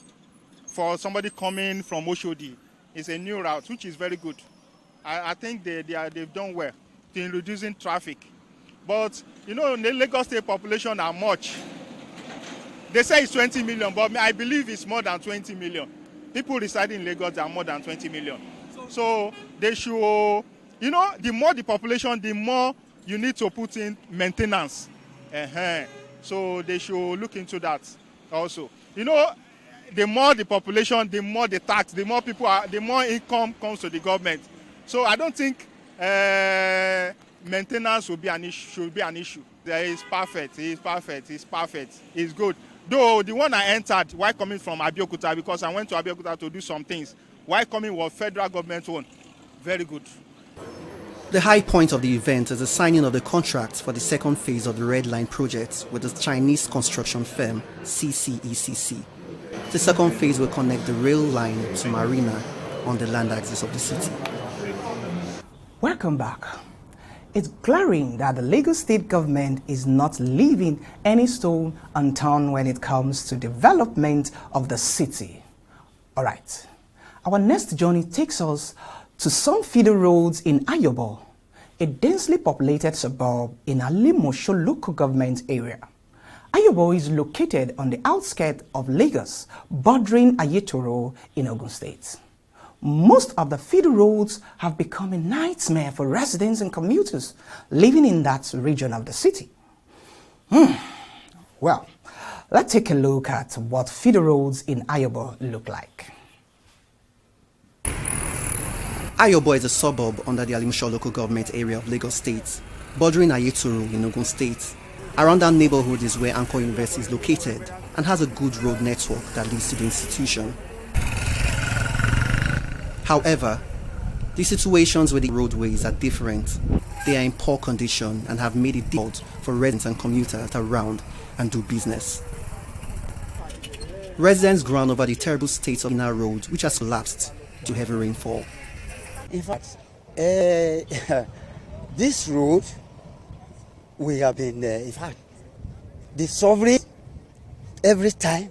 for somebody coming from Oshodi. It's a new route, which is very good. I think they've done well in reducing traffic. But, you know, the Lagos State population are much. They say it's 20 million, but I believe it's more than 20 million. People residing in Lagos are more than 20 million. So they should, you know, the more the population, the more you need to put in maintenance. So they should look into that also. You know, the more the population, the more the tax, the more people are, the more income comes to the government. So I don't think maintenance will be an issue. Should be an issue. It's perfect. It's perfect. It's perfect. It's good. Though the one I entered, while coming from Abeokuta, because I went to Abeokuta to do some things, while coming was federal government one. Very good. The high point of the event is the signing of the contract for the second phase of the Red Line project with the Chinese construction firm CCECC. The second phase will connect the rail line to Marina on the land axis of the city. Welcome back. It's glaring that the Lagos State government is not leaving any stone unturned when it comes to development of the city. All right, our next journey takes us to some feeder roads in Ayobo, a densely populated suburb in Alimosho local government area. Ayobo is located on the outskirts of Lagos, bordering Ayetoro in Ogun State. Most of the feeder roads have become a nightmare for residents and commuters living in that region of the city. Well, let's take a look at what feeder roads in Ayobo look like. Ayobo is a suburb under the Alimosho local government area of Lagos State, bordering Ayetoro in Ogun State. Around that neighborhood is where Anchor University is located and has a good road network that leads to the institution. However, the situations with the roadways are different. They are in poor condition and have made it difficult for residents and commuters to around and do business. Residents groan over the terrible state of inner road, which has collapsed due to heavy rainfall. In fact, this road, we have been, in fact, the sovereign, every time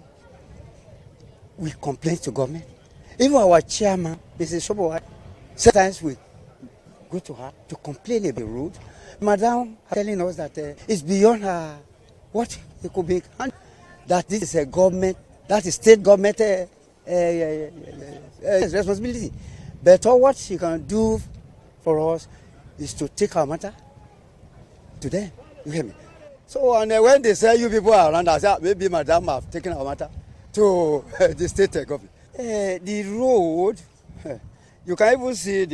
we complain to government. Even our chairman, Mrs. Shobowa, sometimes we go to her to complain about the road. Madam telling us that it's beyond her, what it could be, that this is a government, that is state government responsibility. But all what she can do for us is to take our matter to them. You hear me? So and when they say you people are around, I say maybe Madam have taken our matter to the state government. The road, you can even see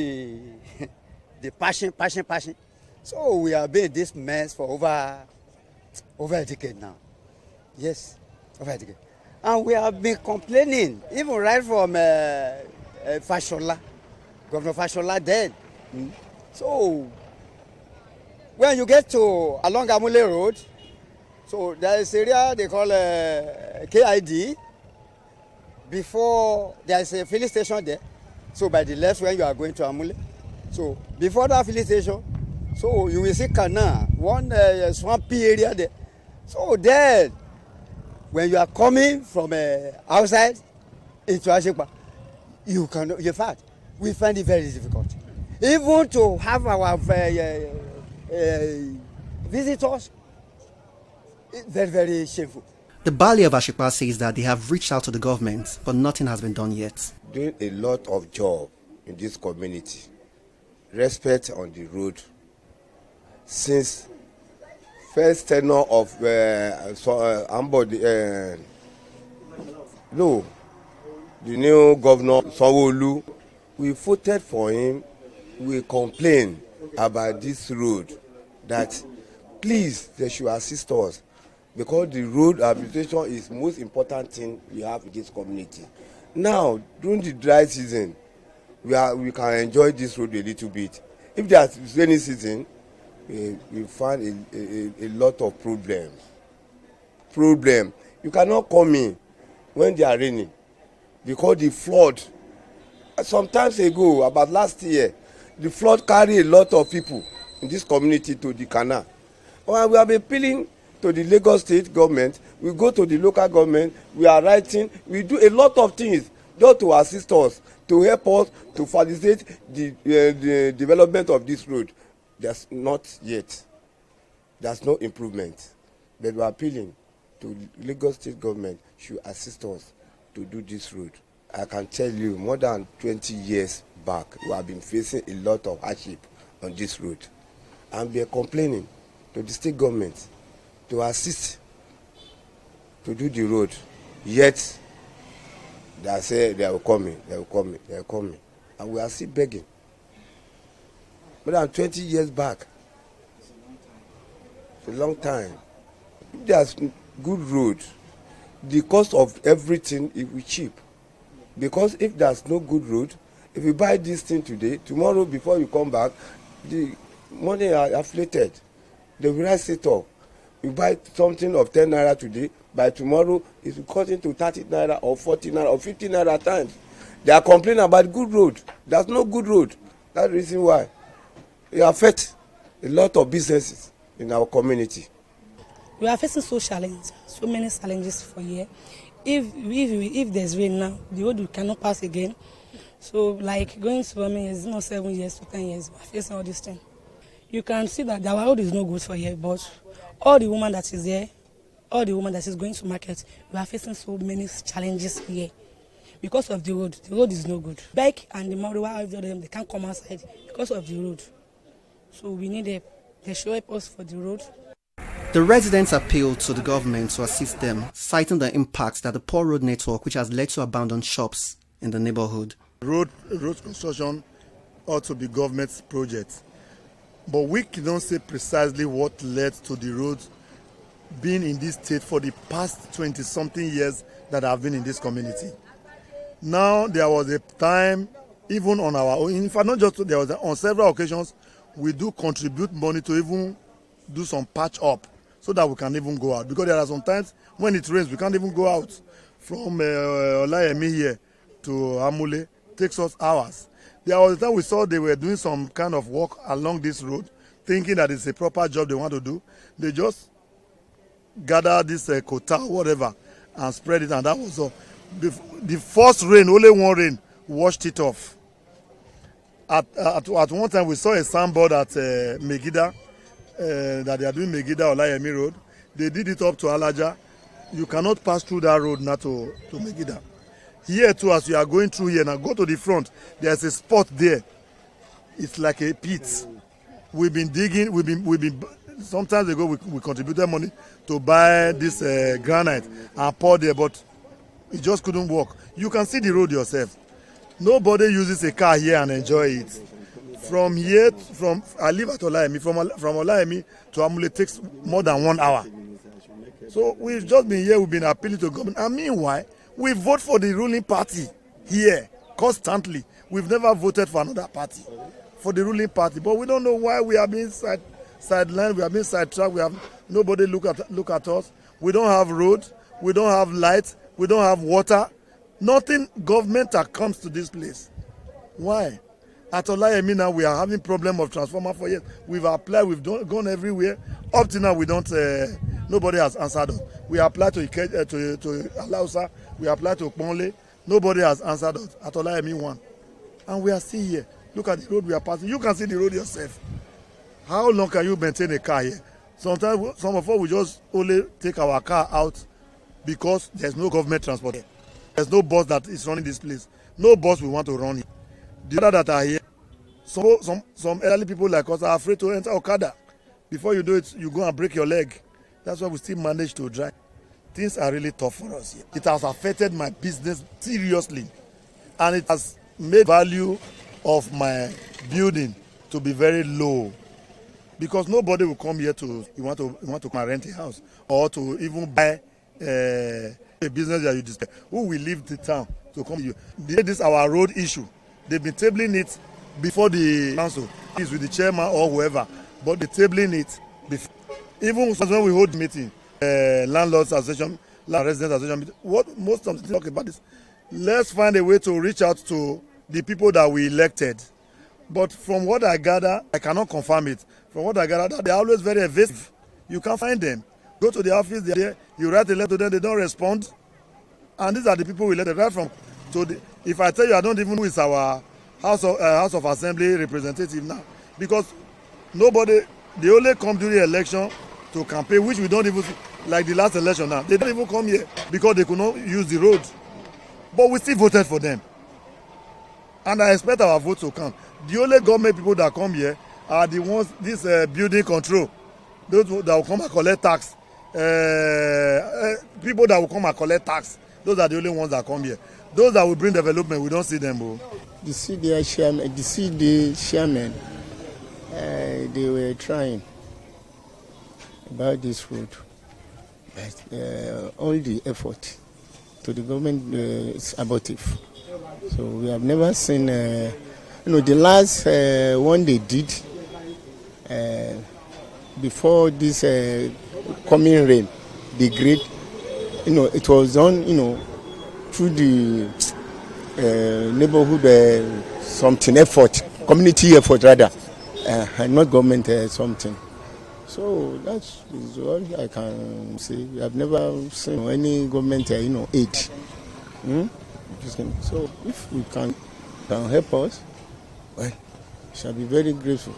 the passion. So we have been in this mess for over a decade now. Yes, over a decade. And we have been complaining, even right from Fashola, Governor Fashola then. So when you get to along Amule Road, so there is area they call KID. Before there is a filling station there, so by the left when you are going to Amule, so before that filling station, So you will see canal, one swampy area there. So then, when you are coming from outside into Ashikpa, you cannot, in fact, we find it very difficult. Even to have our visitors, it's very, very shameful. The Bali of Ashikpa says that they have reached out to the government, but nothing has been done yet. Doing a lot of job in this community. Respect on the road. Since first tenure of the new governor Sanwo-Olu, we voted for him. We complained about this road that please they should assist us because the road habilitation is most important thing we have in this community. Now during the dry season, we can enjoy this road a little bit. If there's rainy season, we find a lot of problems. You cannot come in when they are raining because the flood. Sometimes ago, about last year, the flood carried a lot of people in this community to the canal. Well, we have been appealing to the Lagos state government. We go to the local government. We are writing. We do a lot of things just to assist us, to help us to facilitate the development of this road. There's not yet. There's no improvement. But we are appealing to the Lagos state government should assist us to do this road. I can tell you more than 20 years back, we have been facing a lot of hardship on this road. And we are complaining to the state government to assist to do the road. Yet, they say they will come. And we are still begging. More than 20 years back. It's a long time. If there's good road, the cost of everything it will cheap. Because if there's no good road, if you buy this thing today, tomorrow before you come back, the money are inflated. They will rise it up. You buy something of 10 naira today, by tomorrow it's cutting to 30 naira or 40 naira or 50 naira times. They are complaining about good road. There's no good road. That's the reason why it affects a lot of businesses in our community. We are facing so many challenges for here. If there's rain now, the road we cannot pass again. So like going to is not 7 years to 10 years. We are facing all this thing. You can see that our road is no good for here, but all the women that is there, all the women that is going to market, we are facing so many challenges here. Because of the road is no good. Bike and the Maruwa, they can't come outside because of the road. So we need help. They should help us for the road. The residents appealed to the government to assist them, citing the impacts that the poor road network, which has led to abandoned shops in the neighborhood. Road construction ought to be government's project. But we cannot say precisely what led to the roads being in this state for the past 20-something years that have been in this community. Now, there was a time, even on our own, in fact, not just there was on several occasions, we do contribute money to even do some patch up so that we can even go out. Because there are some times when it rains, we can't even go out. From Olayemi here to Amule, it takes us hours. There was a time we saw they were doing some kind of work along this road, thinking that it's a proper job they want to do. They just gather this quota or whatever and spread it, and that was all. The first rain, only one rain, washed it off. At one time, we saw a signboard at Megida, that they are doing Megida or Olayemi Road. They did it up to Alaja. You cannot pass through that road now to Megida. Here too, as you are going through here, now go to the front, there's a spot there. It's like a pit. We've been digging, we've been sometimes ago we contributed money to buy this granite and pour there, but it just couldn't work. You can see the road yourself. Nobody uses a car here and enjoy it. From here, I live at Olayemi, from Olayemi to Amule takes more than 1 hour. So we've just been here, we've been appealing to government. And meanwhile, we vote for the ruling party here constantly. We've never voted for another party, for the ruling party. But we don't know why we are being sidelined, we are being sidetracked. Nobody look at us. We don't have road, we don't have light, we don't have water. Nothing government that comes to this place. Why? At Olayemi now, we are having problem of transformer for years. We've applied, gone everywhere. Up to now, we don't. Nobody has answered us. We applied to Alausa, we applied to Okponle. Nobody has answered us. At Olayemi 1, and we are still here. Look at the road we are passing. You can see the road yourself. How long can you maintain a car here? Sometimes some of us will just only take our car out because there's no government transport here. There's no bus that is running this place. No bus we want to run here. The other that are here, some elderly people like us are afraid to enter Okada. Before you do it, you go and break your leg. That's why we still manage to drive. Things are really tough for us here. It has affected my business seriously, and it has made value of my building to be very low, because nobody will come here to want to come and rent a house or to even buy a business that you display. Who will leave the town to come to you? This is our road issue. They've been tabling it before the council, is with the chairman or whoever, but they're tabling it before. Even when we hold meeting, landlords association, residents association, what most of them talk about is, let's find a way to reach out to the people that we elected. But from what I gather, I cannot confirm it. From what I gather, they're always very evasive. You can't find them. Go to the office, they're there, you write a letter to them, they don't respond. And these are the people we elected right from. So if I tell you, I don't even know who is our House of Assembly representative now. Because nobody, they only come during the election to campaign, which we don't even see. Like the last election now, they don't even come here because they could not use the road. But we still voted for them. And I expect our vote to count. The only government people that come here are the ones, this building control, those that will come and collect tax. People that will come and collect tax, those are the only ones that come here. Those that will bring development, we don't see them. Bro. The CD chairman, they were trying about this road, but all the effort to the government is abortive. So we have never seen, the last one they did before this coming rain, the grid, it was done, through the neighborhood something effort, community effort rather, and not government something. So that's all I can say. We have never seen any government, aid. So if we can help us, well, we shall be very grateful.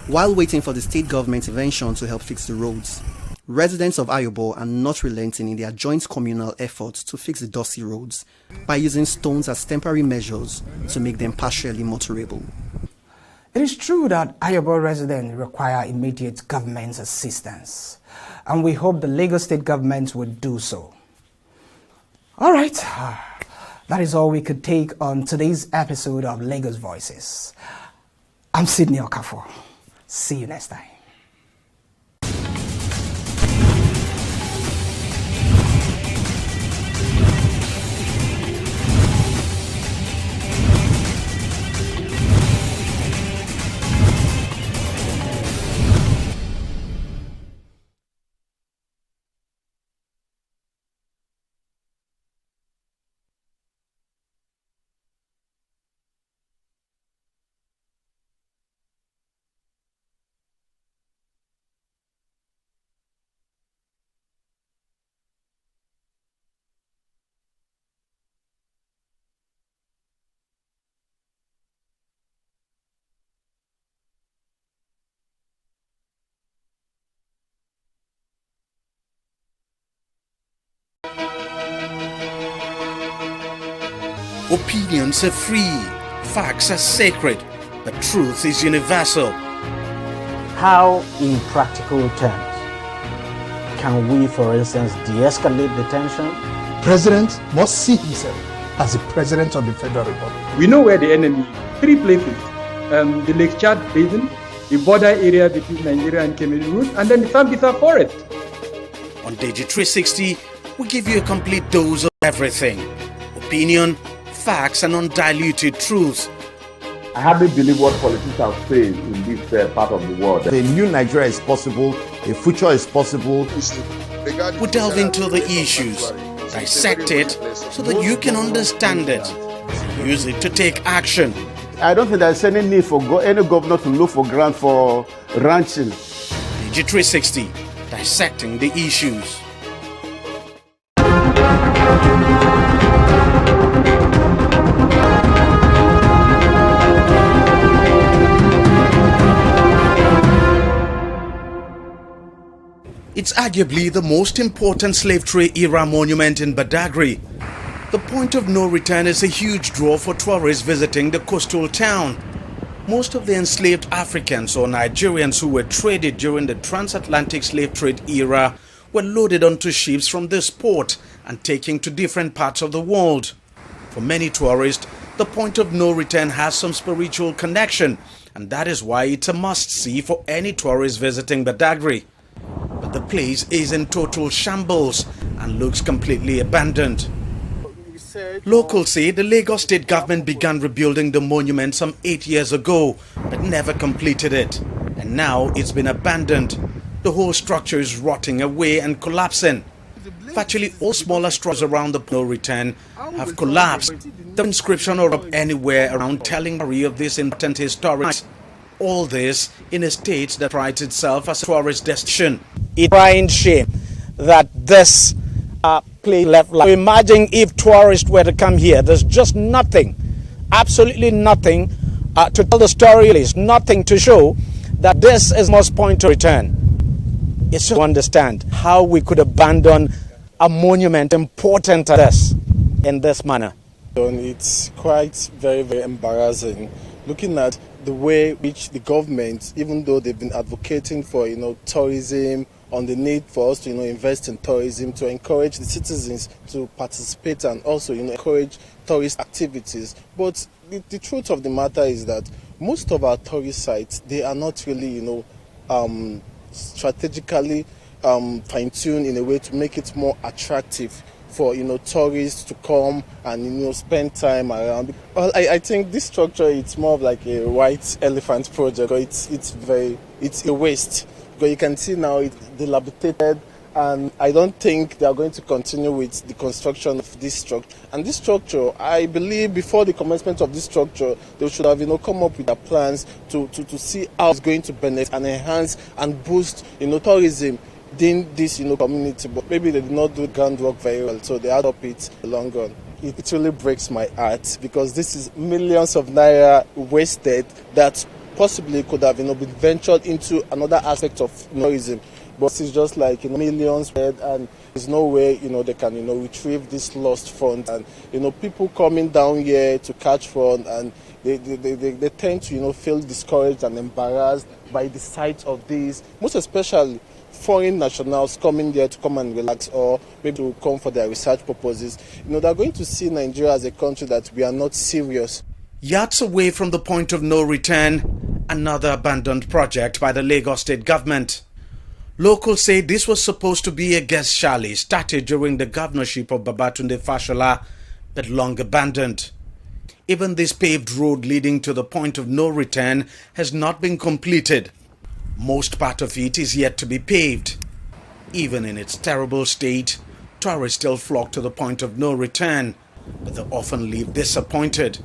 While waiting for the state government intervention to help fix the roads, residents of Ayobo are not relenting in their joint communal efforts to fix the dusty roads by using stones as temporary measures to make them partially motorable. It is true that Ayobo residents require immediate government assistance, and we hope the Lagos state government would do so. All right, that is all we could take on today's episode of Lagos Voices. I'm Sidney Okafor. See you next time. Opinions are free, facts are sacred, but truth is universal. How, in practical terms, can we, for instance, de-escalate the tension? President must see himself as the President of the Federal Republic. We know where the enemy is. 3 places. The Lake Chad Basin, the border area between Nigeria and Cameroon, and then the Sambisa Forest. On TV360, we give you a complete dose of everything. Opinion, facts and undiluted truth. I hardly believe what politicians say in this part of the world. A new Nigeria is possible, a future is possible. We delve into the issues, dissect it so that you can understand it, use it to take action, I don't think there's any need for any governor to look for grant for ranching. TV360, dissecting the issues. It's arguably the most important slave trade era monument in Badagry. The point of no return is a huge draw for tourists visiting the coastal town. Most of the enslaved Africans or Nigerians who were traded during the transatlantic slave trade era were loaded onto ships from this port and taken to different parts of the world. For many tourists, the point of no return has some spiritual connection, and that is why it's a must-see for any tourist visiting Badagry. But the place is in total shambles and looks completely abandoned. Locals say the Lagos state government began rebuilding the monument some 8 years ago, but never completed it. And now it's been abandoned. The whole structure is rotting away and collapsing. Virtually all smaller structures around the no return have collapsed. The inscription or up anywhere around telling the story of this important historic site. All this in a state that prides itself as a tourist destination. It's a crying shame that this place left like. Imagine if tourists were to come here. There's just nothing, absolutely nothing to tell the story. There's nothing to show that this is most point to return. It's just to understand how we could abandon a monument important to this in this manner. It's quite very, very embarrassing looking at the way which the government, even though they've been advocating for tourism, on the need for us to invest in tourism, to encourage the citizens to participate and also encourage tourist activities. But the truth of the matter is that most of our tourist sites, they are not really strategically fine-tuned in a way to make it more attractive for tourists to come and spend time around. Well, I think this structure, it's more of like a white elephant project. It's a waste. Because you can see now it's dilapidated, and I don't think they are going to continue with the construction of this structure. And this structure, I believe before the commencement of this structure, they should have come up with their plans to see how it's going to benefit and enhance and boost tourism in this community. But maybe they did not do groundwork very well, so they add up it long run. It really breaks my heart, because this is millions of naira wasted that possibly could have been ventured into another aspect of tourism. But it's just like millions, and there's no way they can retrieve this lost fund. And people coming down here to catch fun, and they tend to feel discouraged and embarrassed by the sight of these, most especially foreign nationals coming there to come and relax, or maybe to come for their research purposes. They're going to see Nigeria as a country that we are not serious. Yards away from the point of no return, another abandoned project by the Lagos state government. Locals say this was supposed to be a guest chalet started during the governorship of Babatunde Fashola, but long abandoned. Even this paved road leading to the point of no return has not been completed. Most part of it is yet to be paved. Even in its terrible state, tourists still flock to the point of no return, but they often leave disappointed.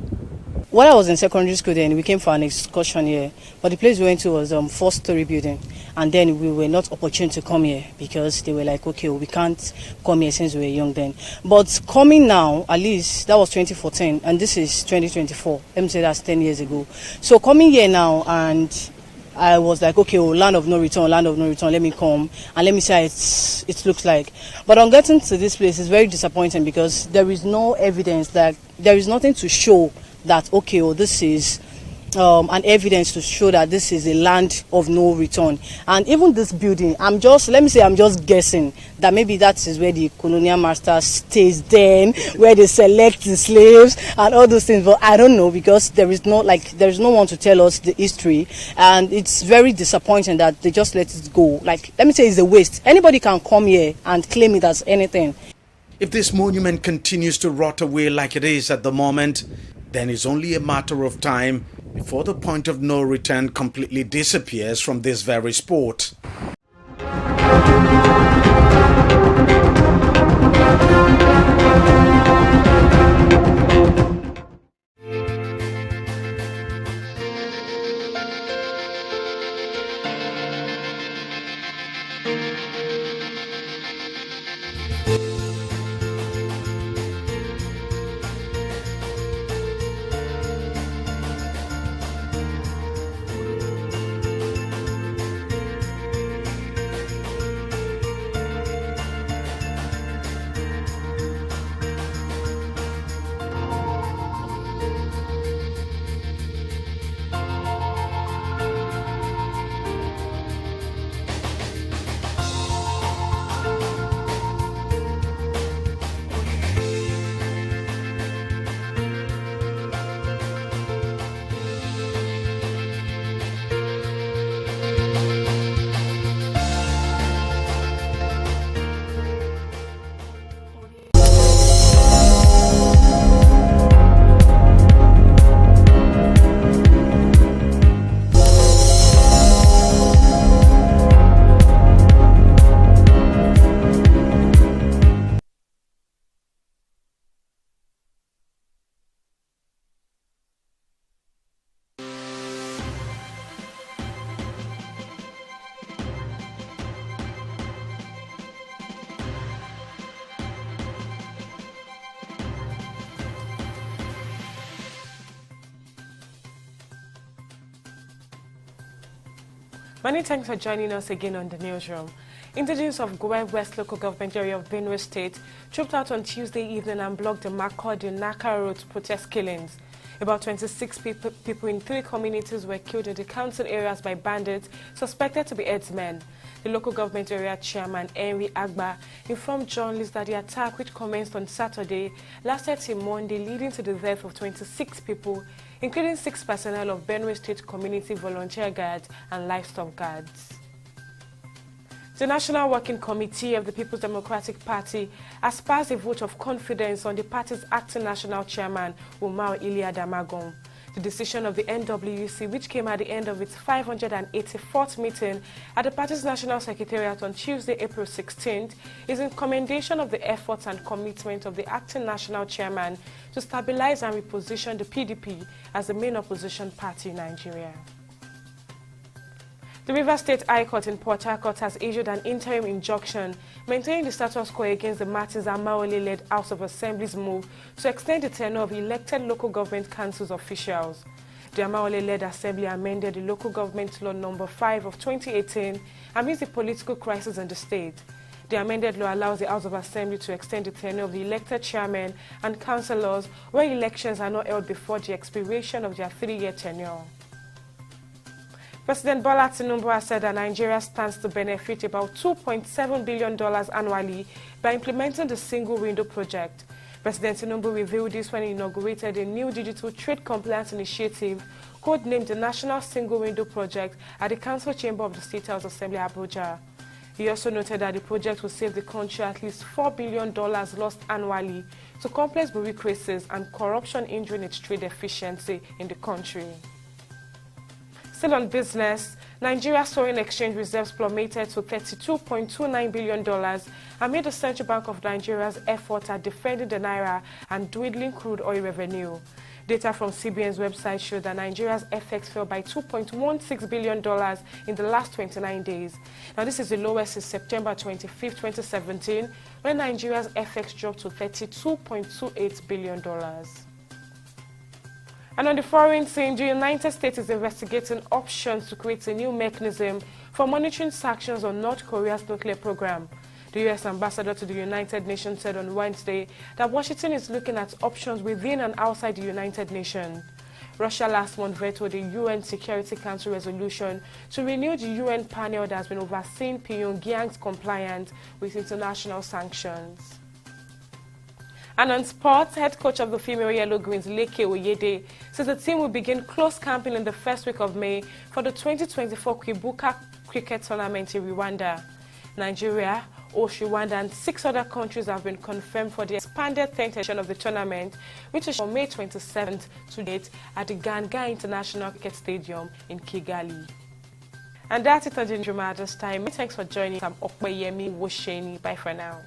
When I was in secondary school then, we came for an excursion here, but the place we went to was 4-story building, and then we were not opportune to come here because they were like, okay, we can't come here since we were young then. But coming now, at least, that was 2014, and this is 2024, let me say that's 10 years ago. So coming here now, and I was like, okay, land of no return, let me come and let me see how it looks like. But on getting to this place, it's very disappointing because there is no evidence, that there is nothing to show that, okay, this is an evidence to show that this is a land of no return. And even this building, I'm just guessing that maybe that is where the colonial master stays then, where they select the slaves and all those things. But I don't know, because there is no one to tell us the history, and it's very disappointing that they just let it go. Like, let me say, it's a waste. Anybody can come here and claim it as anything. If this monument continues to rot away like it is at the moment, then it's only a matter of time before the point of no return completely disappears from this very spot. Many thanks for joining us again on the newsroom. Indigenous of Goa West local government area of Benue State trooped out on Tuesday evening and blocked the Makurdi-Naka Road to protest killings. About 26 people in 3 communities were killed in the council areas by bandits suspected to be herdsmen. The local government area chairman, Henry Agba, informed journalists that the attack, which commenced on Saturday, lasted till Monday, leading to the death of 26 people, including 6 personnel of Benue State Community Volunteer Guards and Livestock Guards. The National Working Committee of the People's Democratic Party has passed a vote of confidence on the party's acting national chairman, Umar Iliya Damagum. The decision of the NWC, which came at the end of its 584th meeting at the party's National Secretariat on Tuesday, April 16th, is in commendation of the efforts and commitment of the acting national chairman to stabilize and reposition the PDP as the main opposition party in Nigeria. The Rivers State High Court in Port Harcourt has issued an interim injunction maintaining the status quo against the Martins Amaole-led House of Assembly's move to extend the tenure of elected local government councils officials. The Amaole-led Assembly amended the Local Government Law No. 5 of 2018 amidst the political crisis in the state. The amended law allows the House of Assembly to extend the tenure of the elected chairmen and councillors where elections are not held before the expiration of their 3-year tenure. President Bola Tinubu has said that Nigeria stands to benefit about $2.7 billion annually by implementing the Single Window Project. President Tinubu revealed this when he inaugurated a new digital trade compliance initiative codenamed the National Single Window Project at the Council Chamber of the State House Assembly, Abuja. He also noted that the project will save the country at least $4 billion lost annually to complex bureaucracies and corruption hindering its trade efficiency in the country. Still on business, Nigeria's foreign exchange reserves plummeted to $32.29 billion amid the Central Bank of Nigeria's efforts at defending the naira and dwindling crude oil revenue. Data from CBN's website showed that Nigeria's FX fell by $2.16 billion in the last 29 days. Now, this is the lowest since September 25, 2017, when Nigeria's FX dropped to $32.28 billion. And on the foreign scene, the United States is investigating options to create a new mechanism for monitoring sanctions on North Korea's nuclear program. The U.S. ambassador to the United Nations said on Wednesday that Washington is looking at options within and outside the United Nations. Russia last month vetoed the UN Security Council resolution to renew the UN panel that has been overseeing Pyongyang's compliance with international sanctions. And on sports, head coach of the female Yellow Greens, Leke Oyede, says the team will begin close camping in the first week of May for the 2024 Kwibuka Cricket Tournament in Rwanda. Nigeria, Rwanda, and 6 other countries have been confirmed for the expanded 10th edition of the tournament, which is from May 27th to date at the Ganga International Cricket Stadium in Kigali. And that's it on the newsroom at this time. Thanks for joining. I'm Okpeyemi Wosheni. Bye for now.